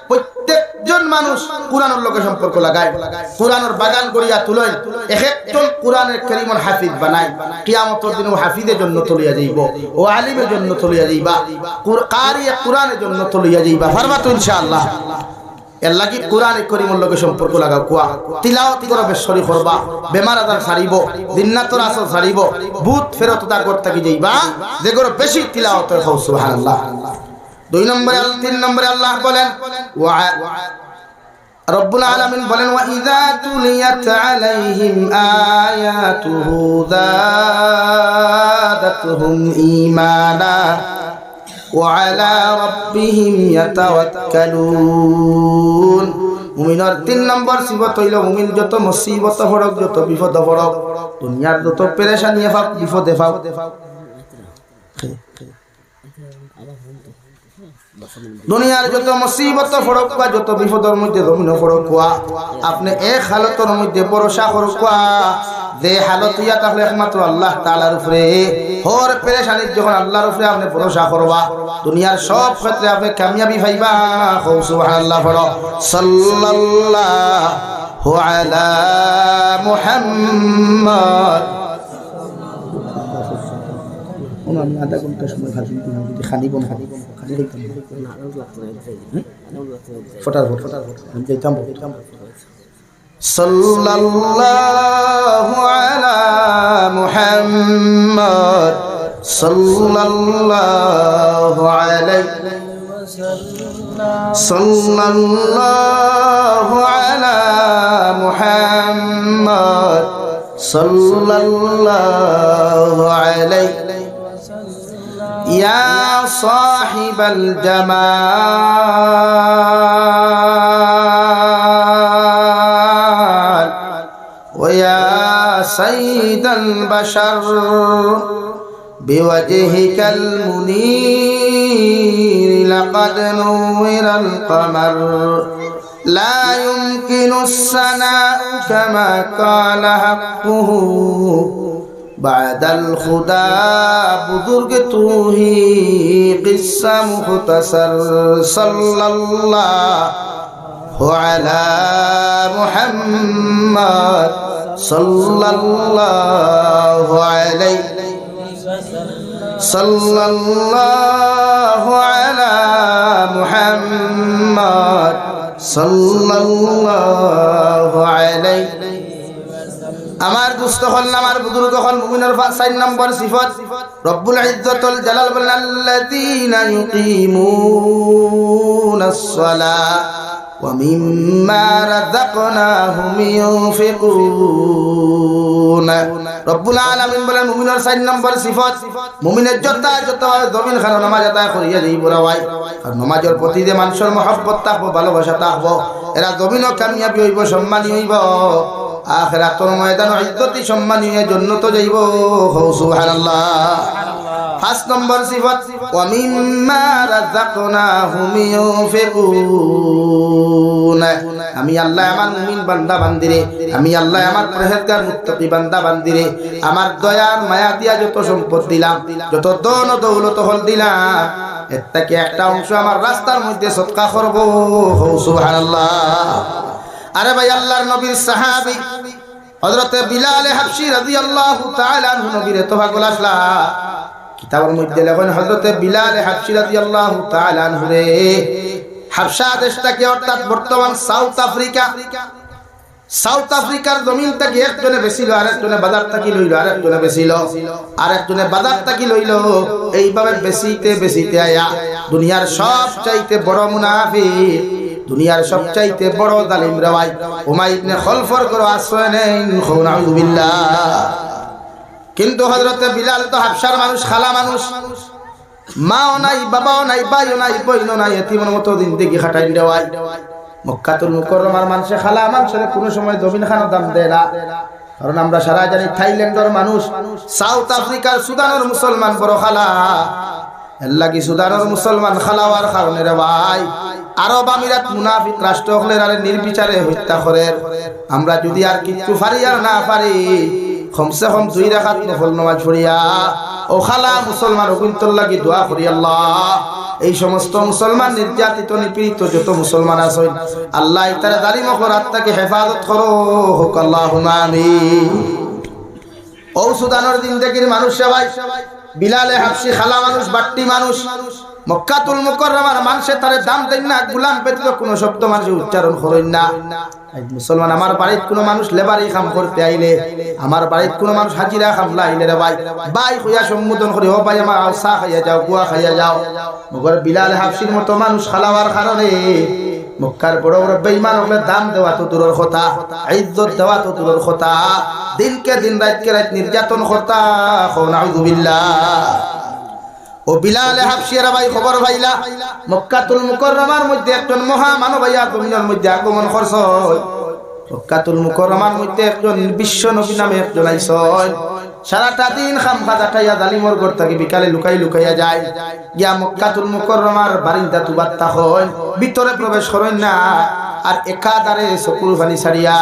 প্রত্যেকজন মানুষ কুরআনের লগে সম্পর্ক লাগায় কুরআনের বাগান করিয়া তুলেন একজন কুরআনের কারীমের হাফিজ বানায় কিয়ামতের দিন ও হাফিজের জন্য তুলিয়া যাইব ও আলিমের জন্য তুলিয়া যাইবা কারি কুরআনের জন্য তুলিয়া যাইবা ফরমা তো ইনশাআল্লাহ এর লাগি কুরআনে কারীমের লগে সম্পর্ক লাগাও কুয়া তিলাওয়াত করবে শরী করবা বেমার আজার ছাড়িব দিননাতর আসর ছাড়িব ভূত ফেরত তা করতে কি যাইবা যেগুলো বেশি তিলাওয়াত হয় সুবহানাল্লাহ 2 নম্বরে 3 নম্বরে আল্লাহ বলেন রব্বুল আলামিন বলেন ওয়া ইযা তুলিয়াত আলাইহিম আয়াতুহু যাদাতহুম ঈমানা وعلى ربهم يتوكلون মুমিনের 3 নম্বর সিফত হইল মুমিন যত মুসিবত হড়ক যত বিপদ হড়ক দুনিয়ার যত পেরেশানি ফাক বিপদে ফাক দুনিয়ার যত মুসিবত ফরক বা যত বিপদের মধ্যে জমিন ফরক হওয়া আপনি এক হালতের মধ্যে ভরসা করক যে হালত ইয়া তাহলে একমাত্র আল্লাহ তাআলার উপরে হর পেরেশানির যখন আল্লাহর উপরে আপনি ভরসা করবা দুনিয়ার সব ক্ষেত্রে আপনি কামিয়াবি পাইবা সুবহানাল্লাহ পড়ো সাল্লাল্লাহু আলা মুহাম্মদ আমি আধা ঘন্টা সময় খানিব না ফটাফট আমি যাইতাম সাল্লাল্লাহু আলা মুহাম্মদ সাল্লাল্লাহু আলাইহি সাল্লাল্লাহু আলা মুহাম্মদ সাল্লাল্লাহু আলাইহি يا صاحب الجمال ويا سيد البشر بوجهك المنير لقد نور القمر لا يمكن الثناء كما قال حقه بعد الخدا بزرگ تو ہی قصہ مختصر صلی اللہ علی محمد صلی اللہ علیہ صلی اللہ علی محمد صلی اللہ علیہ আমার দুস্থ হল আমার বুজুর্গ হল মুমিনের 4 নম্বর সিফাত রব্বুল ইজ্জতুল জালাল বলেন আল্লাযীনা ইউকিমুনাস সালাহ ওয়া মিম্মা রাযাকনাহুম ইউনফিকুন রব্বুল আলামিন বলেন মুমিনের 4 নম্বর সিফাত মুমিনের যত জমিন খানো নামাজ আদায় করিয়া যাইব রাওয়াই আর নামাজের প্রতি যে মানুষের মহব্বত থাকবো ভালোবাসা থাকবো এরা জমিনও কামিয়াবি হইব সম্মানী হইব আখিরাতের ময়দানে ইজ্জতি সম্মানী হয়ে জান্নাত যাইব সুবহানাল্লাহ 5 নম্বর সিফাত ওয়া মিম্মা রাযাকনাহুম ইউনফিকুন আমি আল্লাহ আমার মুমিন বান্দা বান্দিরে আমি আল্লাহ আমার পরহেজগার মুত্তাকি বান্দা বান্দিরে আমার দয়ার মায়া দিয়া যত সম্পদ দিলাম যত ধন দৌলত হল দিলাম এর থেকে একটা অংশ আমার রাস্তার মধ্যে সদকা করব সুবহানাল্লাহ আরে ভাই আল্লাহর নবীর সাহাবী হযরত বিলাল হাবশী রাদিয়াল্লাহু তাআলা আনহু নবীর তোবা গোলাসলা কিতাবের মধ্যে লেখেন হযরত বিলাল হাবশী রাদিয়াল্লাহু তাআলা আনহু রে হাবশা দেশটাকে অর্থাৎ বর্তমান সাউথ আফ্রিকার জমিন থেকে একজনে বেশিল আরেকজনে বাজার থেকে লইল আরেকজনে বেশিল আরেকজনে বাজার থেকে লইল এইভাবে বেশিতে আয়া দুনিয়ার সবচাইতে বড় মুনাফিক দুনিয়ার সবচাইতে বড় জালিম রাওয়াই উমাইয়া ইবনে খলফর করে আশ্রয় নেন নাউযু বিল্লাহ কিন্তু হযরত বিলাল তো হাবশার মানুষ খালা মানুষ মাও নাই বাবাও নাই ভাইও নাই বোনও নাই এতিমের মতো জিন্দেগি কাটাই দেওয়াই মক্কাতুল মুকাররমার মানুষে খালা মানুষের কোনো সময় জমিন খানো দাম দেয় না কারণ আমরা সারা জানি থাইল্যান্ডের মানুষ সাউথ আফ্রিকার সুদানের মুসলমান বড় খালা এল্লাগি সুদানের মুসলমান খালাওয়ার কারণে রে ভাই আরব আমিরাত মুনাফিক রাষ্ট্র হলে আরে নির্বিচারে হত্যা করে আমরা যদি আর কিছু পারি আর না পারি কমসে কম 2 রাকাত নফল নামাজ পড়িয়া ও খালা মুসলমান ওকুন্তর লাগি দোয়া করি আল্লাহ এই সমস্ত মুসলমান নির্যাতিত নিপীড়িত যত মুসলমান আছেন আল্লাহ তাআলা জালিম আত্মাকে হেফাজত করো হোক আল্লাহুম্মা আমিন ও সুদানের জিন্দেগির মানুষ সবাই বিলাল হাবশী খালা মানুষ বাট্টি মানুষ মক্কাতুল মুকাররমার মানুষে তারে দাম দেন না গোলাম ব্যতীত কোনো শব্দ মানুষ উচ্চারণ করেন না মুসলমান আমার বাড়িতে কোনো মানুষ লেবারি কাম করতে আইলে আমার বাড়িতে কোনো মানুষ হাজিরা কামলা আইলে রে ভাই ভাই কইয়া সম্বোধন করে ও ভাই আমার চা খাইয়া যাও গুয়া খাইয়া যাও মগর বিলাল হাবশীর মতো মানুষ খালাওয়ার কারণে মক্কার বড় বড় বেঈমান হলে দাম দেওয়া তো দূরের কথা ইজ্জত দেওয়া তো দূরের কথা দিনকে দিন রাতকে রাত নির্যাতন করতা নাউযু বিল্লাহ ও বিলাল হাবশী রা ভাই খবর ভাইলা মক্কাতুল মুকাররমার মধ্যে একজন মহা মানবইয়া দুনিয়ার মধ্যে আগমন করছয় মক্কাতুল মুকাররমার মধ্যে একজন বিশ্ব নবী নামে একজন আইছয় সারাটা দিন খামখাজা খাইয়া জালিমর ঘর থেকে বিকালে লুকাইয়া যায় গিয়া মক্কাতুল মুকাররমার বারিন্দা তুবাত্তা হয় ভিতরে প্রবেশ করেন না আর একাধারে চকুর পানি ছাড়িয়া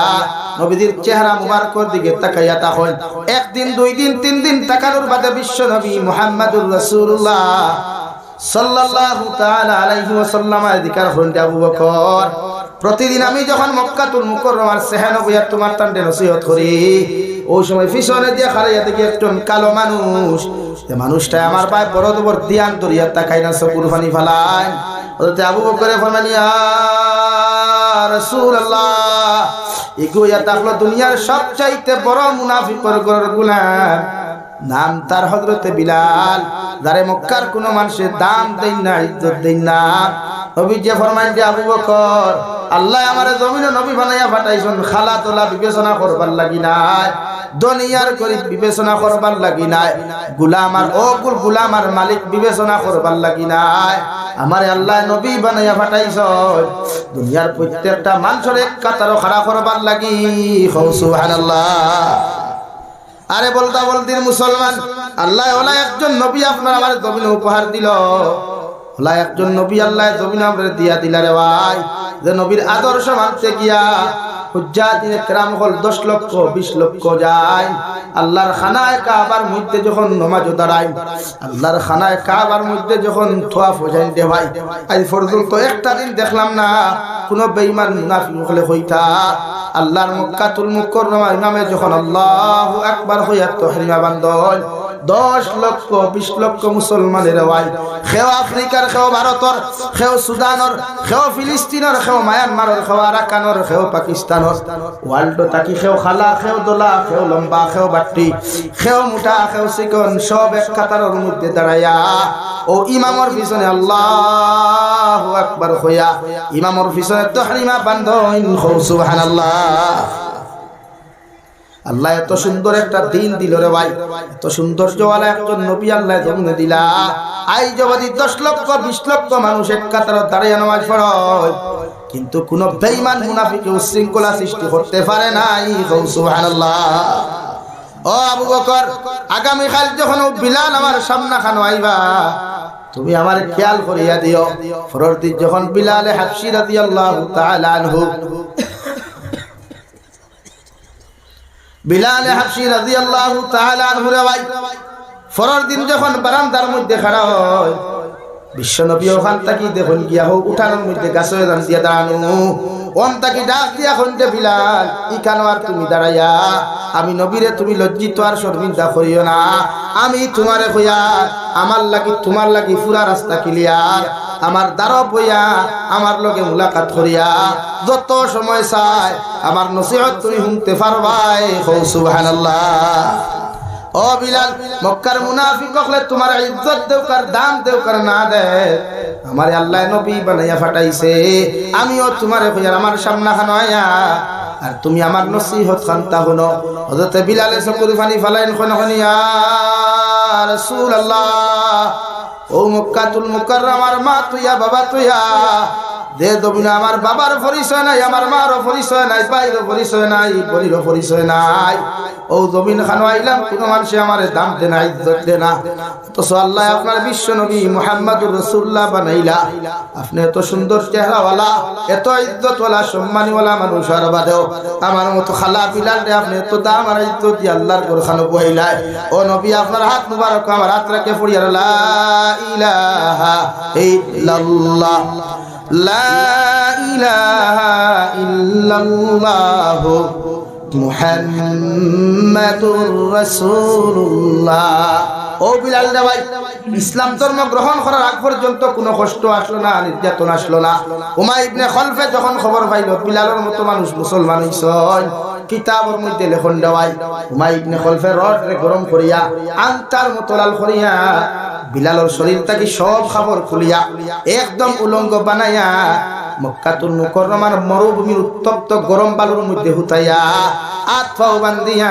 নবীদের চেহারা মুবারকের দিকে তাকাইয়া তাকন একদিন দুই দিন তিন দিন তাকানোর বাদে বিশ্ব নবী মুহাম্মদুর রাসূলুল্লাহ সাল্লাল্লাহু তাআলা আলাইহি ওয়াসাল্লাম জিকির করেন আবু বকর প্রতিদিন আমি যখন মক্কাতুল মুকাররমার সেহানো বইয়া তোমার তান্ডে নসিহত করি ওই সময় পিছনে দিয়ে খাড়াইয়া দেখি একজন কালো মানুষ এই মানুষটা আমার পায়ে বড় ধ্যান ধরিয়া তাকাই না চকুর পানি ফালায় হযরত আবু বকরে ফরমান ইয়া রাসূলুল্লাহ এগুয়া তাকলো দুনিয়ার সবচাইতে বড় মুনাফিকের ঘরের গোলাম নাম তার হযরতে বিলাল যারে মক্কার কোন মানুষের দাম দেন না ইজ্জত দেন না নবী যে ফরমান যে আবু বকর আল্লাহ আমারে জমিনে নবী বানাইয়া পাঠাইছেন খালা তোলা বিবেচনা করবার লাগি নাই দুনিয়ার গরিব বিবেচনা করবার লাগি নাই গোলাম আর অকুল গোলাম আর মালিক বিবেচনা করবার লাগি নাই আমারে আল্লাহ নবী বানাইয়া পাঠাইছেন দুনিয়ার প্রত্যেকটা মানুষের এক কাতারও খাড়া করবার লাগি সুবহানাল্লাহ। আরে বলতা বলতির মুসলমান আল্লাহ ওলা একজন নবী আপনার আমার জমিনে উপহার দিল ওলা একজন নবী আল্লাহ জমিনে আমরা দিয়া দিলা রে ভাই যে নবীর আদর্শ মানতে গিয়া হুজ্জাতিনে কেরাম হল 10 লক্ষ 20 লক্ষ যায় আল্লাহর খানায় কাবার মধ্যে যখন নামাজ দাঁড়ায় আল্লাহর খানায় কাবার মধ্যে যখন তোয়াফ হইন দে ভাই আজ পর্যন্ত একটা দিন দেখলাম না কোন বেঈমান মুনাফিক হলে হইতা আল্লাহর মক্কাতুল মুকাররমা ইমামে যখন আল্লাহু আকবার হইয়া তাহরিমা বান্দন 10 লক্ষ 20 লক্ষ মুসলমানের ভাই খেও আফ্রিকার খেও ভারতর খেও সুদানর খেও ফিলিস্তিনের খেও মায়ানমারের খেও আরাকানের খেও পাকিস্তানের ওয়ার্ল্ড তাকি খেও খালা খেও দোলা খেও লম্বা খেও বাট্টি খেও মুটা খেও চিকন সব এক কাতারের মধ্যে দাঁড়াইয়া ও ইমামের পিছনে আল্লাহু আকবার হইয়া ইমামের পিছনে তাহরিমা বান্দন সুবহানাল্লাহ। আল্লাহ এত সুন্দর একটা দিন দিল রে ভাই এত সৌন্দর্যওয়ালা একজন নবী আল্লাহ জমিনে দিলা আই যদি 10 লক্ষ 20 লক্ষ মানুষ এক কাতারে দাঁড়িয়ে নামাজ পড়ে কিন্তু কোন বেঈমান মুনাফিক উশৃঙ্খলা সৃষ্টি করতে পারে নাই সুবহানাল্লাহ। ও আবু বকর আগামী কাল যখন বিলাল আমার সামনে খানো আইবা তুমি আমার খেয়াল করিয়া দিও ফররদি যখন বিলাল হাবশী রাদিয়াল্লাহু তাআলা আনহু বিলাল হাবশী রাদিয়াল্লাহু তাআলা আনহু ভাই ফরর দিন যখন বারান্দার মধ্যে খাড়া হয় বিশ্বনবী ওখান থেকে দেখুন গিয়া হোক উঠানোর মধ্যে গাছে দিয়া দাঁড়ানো ওন তাকে ডাক দিয়া হইতে বিলাল ইকানো আর তুমি দাঁড়াইয়া আমি নবীরে তুমি লজ্জিত আর শর্মিন্দা করিও না আমি তোমারে কইয়া আমার লাগি তোমার লাগি পুরা রাস্তা ক্লিয়ার আমার দ্বারা বইয়া আমার লগে মুলাকাত করিয়া যত সময় চাই আমার নসিহত তুমি শুনতে পারবাই সুবহানাল্লাহ। ও বিলাল মক্কার মুনাফিক হলে তোমার ইজ্জত দেওকার দাম দেওকার না দে আমারে আল্লাহ নবী বানাইয়া পাঠাইছে আমিও তোমারে কইয়ার আমার সামনে খানায়া আর তুমি আমার নসিহত খানতা হনো হযরত বিলালে চকুর পানি ফালাইন খনখনি ইয়া রাসূলুল্লাহ ও মক্কাতুল মুকাররমার মা তুইয়া বাবা তুইয়া দে দবিনা আমার বাবার পরিচয় নাই আমার মারও পরিচয় নাই ভাইরও পরিচয় নাই বোনেরও পরিচয় নাই ও জমিন খানো আইলাম কোন মানুষে আমারে দাম দে না ইজ্জত দে না তো আল্লাহ আপনার বিশ্ব নবী মুহাম্মদুর রাসূলুল্লাহ বানাইলা আপনি এত সুন্দর চেহারাওয়ালা এত ইজ্জতওয়ালা সম্মানীওয়ালা মানুষ আর বাদেও আমার মতো খালা বিলাল রে আপনি এত দাম আর ইজ্জত দিয়ে আল্লাহর ঘর খানো বইলাই ও নবী আপনার হাত মুবারক আমার হাত রাখে পড়িয়া লা ইলাহা ইল্লাল্লাহ লা ইলাহা ইল্লাল্লাহ মুহাম্মাদুর রাসূলুল্লাহ। ও বিলাল রে ভাই ইসলাম ধর্ম গ্রহণ করার আগ পর্যন্ত কোনো কষ্ট আসলো না নির্যাতন আসলো না উমাইয়া ইবনে খলফে যখন খবর পাইল বিলালের মতো মানুষ মুসলমান হইছেন কিতাবের মধ্যে লেখন দেওয়াই উমাইয়া ইবনে খলফে রড রে গরম করিয়া আন্তার মতো লাল করিয়া বিলালের শরীরটাকে সব খবর খুলিয়া একদম উলঙ্গ বানাইয়া মক্কাতুল মুকাররমার মরুভূমির উত্তপ্ত গরম বালুর মধ্যে হুতাইয়া হাত পাও বান্ধিয়া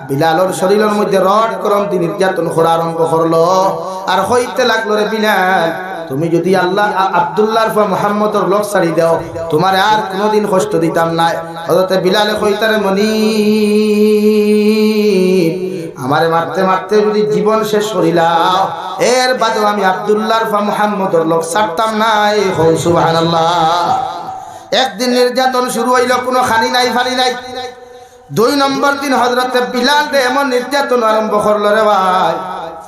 বিলালের শরীরের মধ্যে রড গরম দিয়ে নির্যাতন করা আরম্ভ করলো আর হইতে লাগলো রে বিলাল তুমি যদি আল্লাহ আব্দুল্লাহর পর মুহাম্মদর লোক ছাড়ি দাও তোমার আর কোনোদিন কষ্ট দিতাম না হযরত বিলালে কইতারে মনি আমারে মারতে মারতে যদি জীবন শেষ করিলাও এর বাদেও আমি আব্দুল্লাহর ফা মুহাম্মদর লোক ছাড়তাম না। সুবহানাল্লাহ। একদিন নির্যাতন শুরু হইল, কোনো খানি নাই ফানি নাই। 2 নম্বর দিন হযরতে বিলাল এমন নির্যাতন আরম্ভ করলো রে ভাই।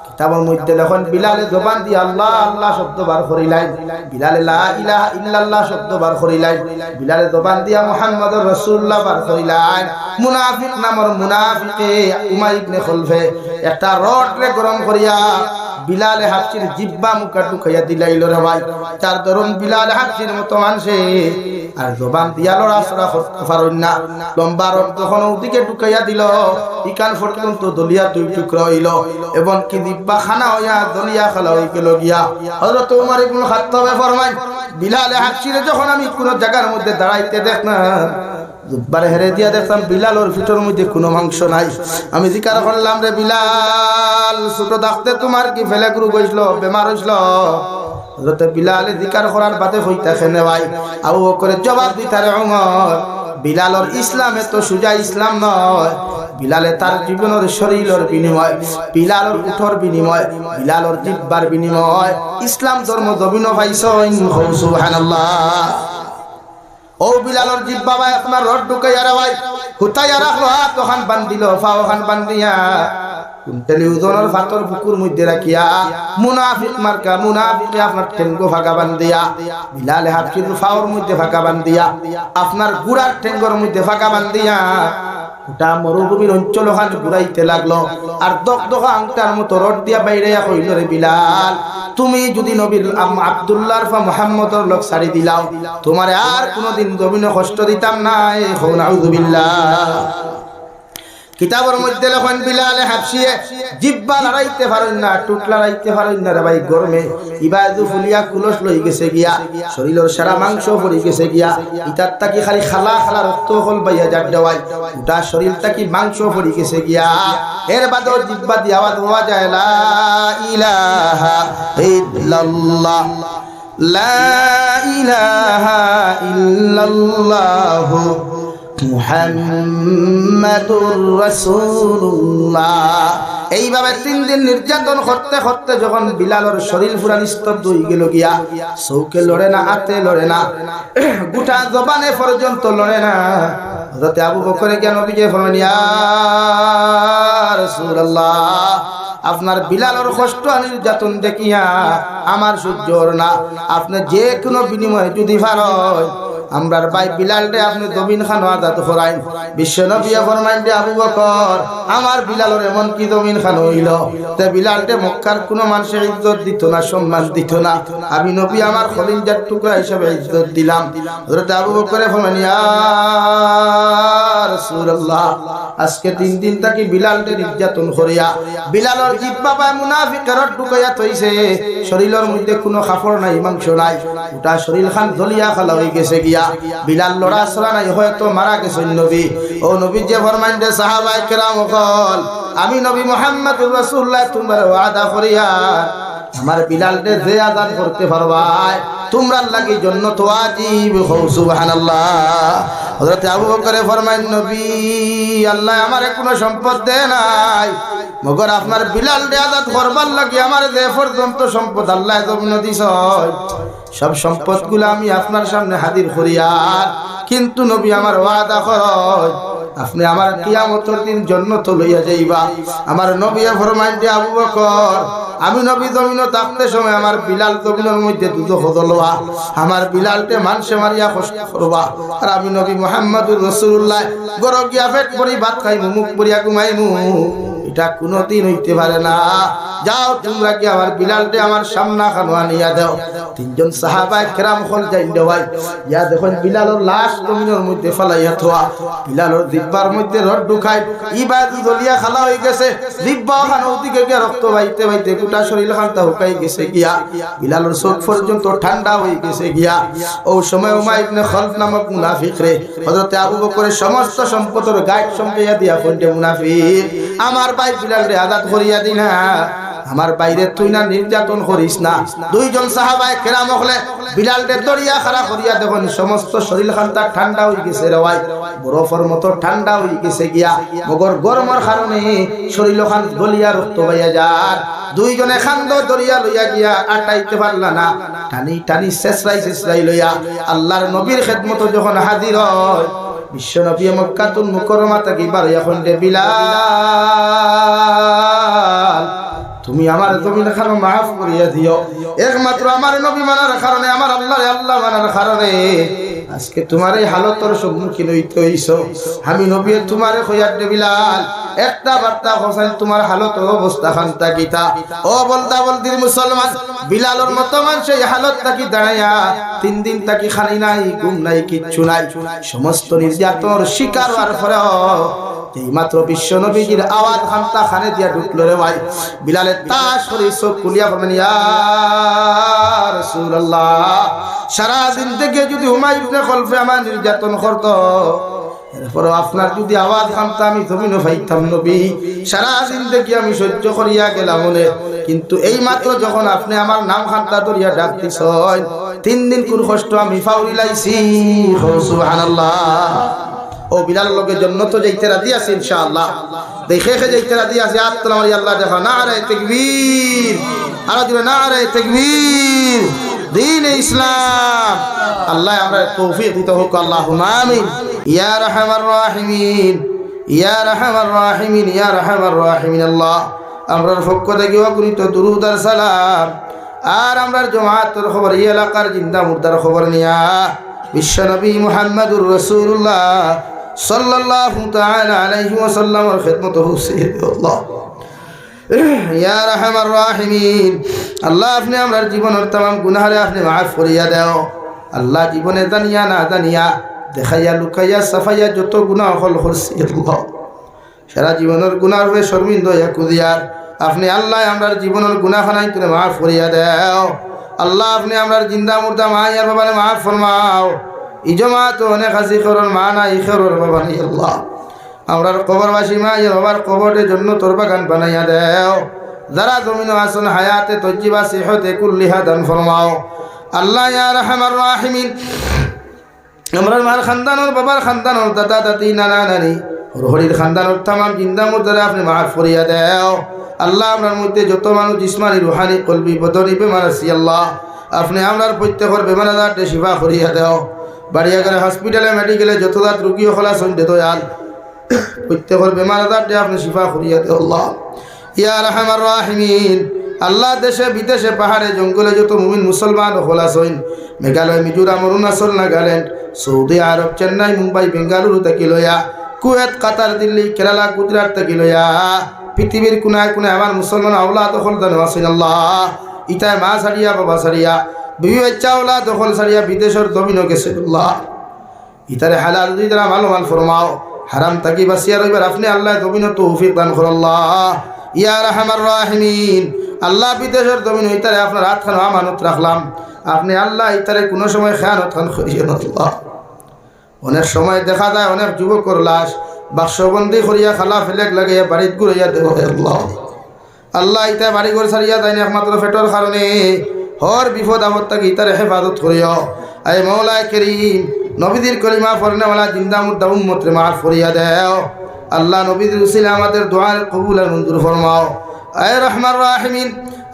কিতাবের মধ্যে লেখন বিলালে জবান দিয়ে আল্লাহ আল্লাহ শব্দ বার করিলেন, বিলালে লা ইলাহা ইল্লাল্লাহ শব্দ বার করিলেন, বিলালে জবান দিয়া মুহাম্মদুর রাসূলুল্লাহ বার করিলেন। মুনাফিক নামর মুনাফিকে উমাইর ইবনে খলফে একটা রড রে গরম করিয়া বিলালে হাফসির জিব্বা মুখা ঢুকাইয়া দিলাইল রে ভাই। তার দরুন বিলালে হাফসির মতো মানুষে আর জবান দিয়া লড়াচড়া করতে পারেন না। লম্বা রড যখন ওদিকে ঢুকাইয়া দিল, ইকান পর্যন্ত দলিয়া 2 টুকরা হইল এবং কি জিব্বা খানা হইয়া দলিয়া খালা হয়ে গেল গিয়া। হযরত ওমর ইবনে খাত্তাবে ফরমায়, বিলালে হাফসিরে যখন আমি কোন জায়গার মধ্যে দাঁড়াইতে দেখলাম, জুব্বারে হেরে দিয়া দেখলাম বিলালের ভিতর মধ্যে কোনো মাংস নাই। আমি জিকার করলাম, রে বিলাল, ছোট থাকতে তোমার কি ফেলে গুরু গইছিল, বেমার হইছিল? হযরত বিলালে জিকার করার বাদে হইতা খেনে ভাই। আবু বকরের জবাব দিতারে ওমর, বিলালের ইসলামে তো সুজা ইসলাম নয়, বিলালে তার জীবনের শরীরের বিনিময়, বিলালের উঠর বিনিময়, বিলালের জিব্বার বিনিময় ইসলাম ধর্ম জমিন পাইছেন। সুবহানাল্লাহ। ও বিলালের জিব্বা ভাই আপনার রড ঢুকাইয়া রে ভাই হুতাইয়া রাখলো, হাত ওখান বান্ধিল, পা ওখান বান্ধিয়া কুন্টালি ওজনের ফাতর বুকুর মধ্যে রাখিয়া মুনাফিক মার্কা মুনাফিকে আপনার ঠেঙ্গো ফাঁকা বান্ধিয়া, বিলালে হাত কিন্তু ফাওর মধ্যে ফাঁকা বান্ধিয়া, আপনার গুড়ার ঠেঙ্গর মধ্যে ফাঁকা বান্ধিয়া ওটা মরুভূমির অঞ্চল ওখান ঘুরাইতে লাগলো। আর দগদগা আংটার মতো রড দিয়া বাইরে কইল, রে বিলাল, তুমি যদি নবীর আব্দুল্লাহর ফা মুহাম্মদর লোক ছাড়ি দিলাও, তোমারে আর কোনোদিন জমিনে কষ্ট দিতাম না। নাউযুবিল্লাহ। কিতাবের মধ্যে লেখেন বিলালে হাবশিয়ে জিব্বা লড়াইতে পারেন না, টুট লড়াইতে পারেন না রে ভাই। গরমে ইবাদু ফুলিয়া কুলস লই গেছে গিয়া, শরীরের সারা মাংস পড়ে গেছে গিয়া, ইতার তাকি খালি খালা খালা রক্ত হল বাইয়া যাক দেওয়াই, গোটা শরীর তাকি মাংস পড়ে গেছে গিয়া। এর বাদও জিব্বা দিয়ে আওয়াজ হওয়া যায়, লা ইলাহা ইল্লাল্লাহ, লা ইলাহা ইল্লাল্লাহ মুহাম্মাদুর রাসূলুল্লাহ। এইভাবে 3 দিন নির্যাতন করতে করতে যখন বিলালের শরীর পুরা নিস্তব্ধ হয়ে গেল গিয়া, চৌকে লড়ে না, হাতে লড়ে না, গোটা জবানে পর্যন্ত লড়ে না, হযরত আবু বকরে কেন নবীকে ফরমান, ইয়া রাসূলুল্লাহ, আপনার বিলালের কষ্ট আর নির্যাতন দেখিয়া আমার সহ্য না, আপনি যে কোনো বিনিময়ে যদি পারেন আমরার ভাই বিলালরে আপনি জমিন খান আজাদ করাইন। বিশ্ব নবী ফরমাইন, আবু বকর, আমার বিলালের এমন কি জমিন খান হইল, তে বিলালরে মক্কার কোনো মানুষের ইজ্জত দিত না, সম্মান দিত না, আমি নবী আমার খলিজার টুকরা হিসেবে ইজ্জত দিলাম। হযরত আবু বকরে ফরমাইন, ইয়া রাসূলুল্লাহ, আজকে 3 দিন থাকি বিলালরে নির্যাতন করিয়া বিলালের জিহ্বা পায় মুনাফিকের ঢুকাইয়া থইছে, শরীরের মধ্যে কোনো কাপড় নাই, মাংস নাই, গোটা শরীর খান দলিয়া খালা হয়ে গেছে গিয়া। বিলাল লড়াছড়া নাই, হয়তো মারা গেছেন নবী। ও নবী যে ফরমাইন, রে সাহাবায়ে কেরাম হল, আমি নবী মুহাম্মদুর রাসূলুল্লাহ তোমার ওয়াদা করিয়া আমার বিলালকে যে আজাদ করতে পারবাই তোমরার লাগি জান্নাত ওয়াজিব। সুবহানাল্লাহ। হযরত আবু বকর ফরমাইন, নবী, আল্লাহ আমারে কোনো সম্পদ দেয় নাই, মগর আপনার বিলালকে আজাদ করবার লাগি আমার যে পর্যন্ত সম্পদ আল্লাহ জমিন দিছে, সব সম্পদগুলো আমি আপনার সামনে হাজির করিয়া, কিন্তু নবী আমার ওয়াদা করয় আপনি আমার কিয়ামতের দিন জান্নাত লইয়া যাইবা। আমার নবী ফরমাইন, আবু বকর, আমি নবী জমিন থাকতে সময় আমার বিলাল জমিনের মধ্যে দুধ হদলবা, আমার বিলালকে মানুষে মারিয়া কষ্ট করবা, আর আমি নবী মুহাম্মদুর রাসূলুল্লাহ গরো গিয়া পেট ভরি ভাত খাইমু, মুখ ভরিয়া ঘুমাইমু, এটা কোনোদিন হইতে পারে না। যাও তোমরা কি আমার বিলালকে আমার সামনা খানো আনিয়া দাও। 3 জন সাহাবায়ে কেরাম হল যাইল ভাই, ইয়া দেখুন বিলালের লাশ জমিনের মধ্যে ফলাইয়া থোয়া, বিলালের জিহ্বার মধ্যে রড ঢুকাই, ইবাদি দলিয়া খালা হয়ে গেছে, জিহ্বা খান ওদিকে গিয়া রক্ত বাইতে বাইতে গোটা শরীর খানটা হুকাই গেছে গিয়া, বিলালের চোখ পর্যন্ত ঠান্ডা হয়ে গেছে গিয়া। ও সময় উমাইর ইবনে খালফ নামক মুনাফিক রে হযরত আবু বকরের সমস্ত সম্পদের গায়েব সম্পয়া দিয়া কোনটা মুনাফিক, আমার ভাই বিলালরে আজাদ করিয়া দিনা, আমার বাইরে তুই না নির্যাতন করিস না। দুইজন সাহাবায়ে কেরাম হলে বিলালকে দরিয়া খাড়া করিয়া দেখুন সমস্ত শরীর খানটা ঠান্ডা হয়ে গেছে রে ভাই, বরফের মতো ঠান্ডা হয়ে গেছে গিয়া, মগর গরমের কারণে শরীর খান গলিয়া রক্ত বাইয়া যার। দুইজনে খান্দ দরিয়া লইয়া গিয়া আটাইতে পারলা না, টানি টানি শেষরাই লইয়া আল্লাহর নবীর খেদমত যখন হাজির হয়, বিশ্ব নবী মক্কাতুল মুকাররমা থেকে বার এখন রে বিলাল তুমি আমার জমিন খান মাফ করিয়া দিও, একমাত্র আমার নবী মানার কারণে, আমার আল্লাহ মানার কারণে আজকে তোমার এই হালতর সম্মুখীন হইতে হইছ। আমি নবী তোমারে কইয়া দে বিলাল একটা বার্তা হোসেন তোমার হালত অবস্থা খানটা গীতা। ও বলতা বলদির মুসলমান, বিলালর মতো মানুষ এই হালত থাকি দাঁড়াইয়া 3 দিন থাকি খানি নাই, ঘুম নাই, কিচ্ছু নাই, সমস্ত নির্যাতন শিকার হওয়ার পরে এই মাত্র বিশ্ব নবীজির আওয়াজ খানটা খানে দিয়া ঢুকলো রে ভাই। বিলালের তাস করে চোখ খুলিয়া বলেন ইয়া রাসূলুল্লাহ, সারা দিন থেকে যদি হুমায়ুন ইবনে খলফে আমার নির্যাতন করতো, এরপর আপনার যদি আওয়াজ খানটা আমি জমিনে পাইতাম নবী, সারা দিন থেকে আমি সহ্য করিয়া গেলাম মনে, কিন্তু এই মাত্র যখন আপনি আমার নাম খানটা ধরিয়া ডাক দিছেন, 3 দিন কোন কষ্ট আমি ফাউরি লাইছি। সুবহানাল্লাহ। ও বিলাল লোকের জন্য তো যাইতে রাজি আছে ইনশাআল্লাহ, দেখে যাইতে রাজি আছে। আত্মা আল্লাহ দেখা নারে তাকবীর, আর দিবে নারে তাকবীর, দ্বীন ইসলাম। আল্লাহ আমরা তৌফিক দিতে হোক, আল্লাহুম্মা আমিন। ইয়া রাহমার রাহিমিন, ইয়া রাহমার রাহিমিন, ইয়া রাহমার রাহিমিন। আল্লাহ আমরার পক্ষ থেকে অগণিত দুরূদ আর সালাম, আর আমরার জামাতের খবর, এই এলাকার জিন্দা মুর্দার খবর নিয়া বিশ্ব নবী মুহাম্মদুর রাসূলুল্লাহ সাল্লাল্লাহু তাআলা আলাইহি ওয়াসাল্লামের খিদমত হুসিন। আল্লাহ ইয়া রাহমার রাহিমিন, আল্লাহ আপনি আমরার জীবনের तमाम গুনাহরে আপনি মাফ করিয়া দাও। আল্লাহ জীবনে জানিয়া না জানিয়া, দেখাইয়া লুকাইয়া সাফাইয়া যত গুনাহ হল করছি, আল্লাহ সারা জীবনের গুনাহ হয়ে শর্মিন্দা হইয়া কুদিয়ার আপনি আল্লাহ আমরার জীবনের গুনাহখানাই তুমি মাফ করিয়া দাও। আল্লাহ আপনি আমরার জিন্দা মুর্দা মা আর বাবারে মাফ ফরমাও। ইজমা তো অনেক হাসি করর মা না ইখরর বাবা নাই, আল্লাহ আমরার কবরবাসী মা আর বাবার কবরের জন্য তোর বাগান বানাইয়া দাও। যারা জমিন আসন হায়াতে তজ্জিবা সিহতে কুল্লিহা দান ফরমাও। আল্লাহ ইয়া রাহমার রাহিমিন, আমরার মার খানদানোর বাবার খানদানোর দাদা দাদি নানা নানি হরির খানদানোর तमाम জিন্দা মুর্দারে আপনি মাফ করিয়া দাও। আল্লাহ আমরার মধ্যে যত মানুষ জিসমানি রুহানি কলবি বদনি বেমার আছি, আল্লাহ আপনি আমরার প্রত্যেকের বেমার আজারকে শিফা করিয়া দাও। বাড়িয়াঘরে হসপিটালে মেডিকেলে যত দাঁত রুগী হলা সন্ধ্যে দয়াল প্রত্যেকের বেমার আজারকে আপনি শিফা করিয়া দাও। আল্লাহ ইয়া রাহমার রাহিমিন, আল্লাহ দেশে বিদেশে পাহাড়ে জঙ্গলে যত মুমিন মুসলমান হলা সইন, মেঘালয়, মিজোরাম, অরুণাচল, নাগাল্যান্ড, সৌদি আরব, চেন্নাই, মুম্বাই, বেঙ্গালুরু থেকে লইয়া কুয়েত, কাতার, দিল্লি, কেরালা, গুজরাট থেকে লইয়া পৃথিবীর কোনায় কোনায় আমার মুসলমান আওলা দখল দান আছেন। আল্লাহ ইতায় মা সারিয়া বাবা সারিয়া বিবি বাচ্চা আওলা দখল সারিয়া বিদেশের জমিন গেছে, আল্লাহ ইতারে হালাল দিদারা ভালো মাল ফরমাও, হারাম তাকি বাসিয়া রইবার আপনি আল্লাহ জমিন তৌফিক দান করুন। আল্লাহ ইয়া রাহমার রাহিমিন, আল্লাহ বিদেশের জমিন ইতারে আপনার হাত খান আমানত রাখলাম, আপনি আল্লাহ ইতারে কোনো সময় খেয়ানত খান করিয়েন। আল্লাহ অনেক সময় দেখা যায় অনেক যুবকর লাশ বাক্সবন্দি করিয়া খালা ফেলেক লাগাইয়া বাড়িত ঘুরাইয়া দেব। আল্লাহ আল্লাহ ইতা বাড়ি ঘর সারিয়া যায়নি একমাত্র ফেটর কারণে, হর বিপদ আপদ তাকে ইতারে হেফাজত করিও। আয় মৌলা করিম, নবীদের কলিমা ফরনেওয়ালা জিন্দা মুর্দা উম্মতরে মাফ করিয়া দেও। আল্লাহ নবীদের উসিলা আমাদের দোয়ার কবুল আর মঞ্জুর ফরমাও। আয় রহমান রাহিমিন,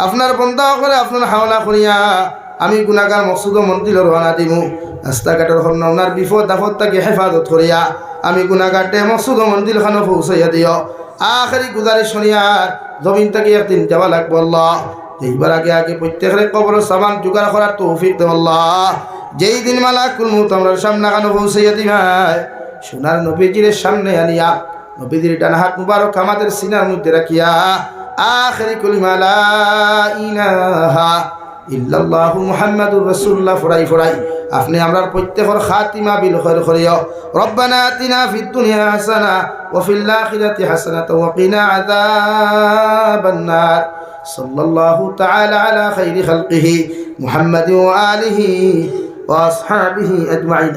আপনার বন্দা করে আপনার হাওলা করিয়া আমি গুনাহগার মকসুদ মন্দির রওনা দিমু। রাস্তাঘাটের হন্নার বিপদ আপদ তাকে হেফাজত করিয়া আমি গুনাহগারটে মকসুদ মন্দির খানো পৌঁছাইয়া দিও। আখেরি গুজারিশ শনিয়ার জমিন থেকে একদিন যাওয়া লাগবো। আল্লাহ এইবার আগে আগে প্রত্যেকের কবর সামান জোগাড় করার তৌফিক দেও। আল্লাহ যেই দিন মালাকুল মউত আমরার সামনে খানো পৌঁছাইয়া দিবাই, সোনার নবীজির সামনে আনিয়া নবীজির ডান হাত মুবারক আমাদের সিনার মধ্যে রাখিয়া আখেরি কলিমা লা ইলাহা ইল্লাল্লাহু মুহাম্মাদুর রাসূলুল্লাহ ফরাই ফরাই আপনি আমরার প্রত্যেকের খাতিমা বিল খায়র করিও। রব্বানা আতিনা ফিদ দুনিয়া হাসানা ওয়া ফিল আখিরাতি হাসানাতাও ওয়া কিনা আযাবান নার। সাল্লাল্লাহু তাআলা আলা খাইরি খালকিহি মুহাম্মাদিন ওয়া আলিহি ওয়া আসহাবিহি আজমাইন।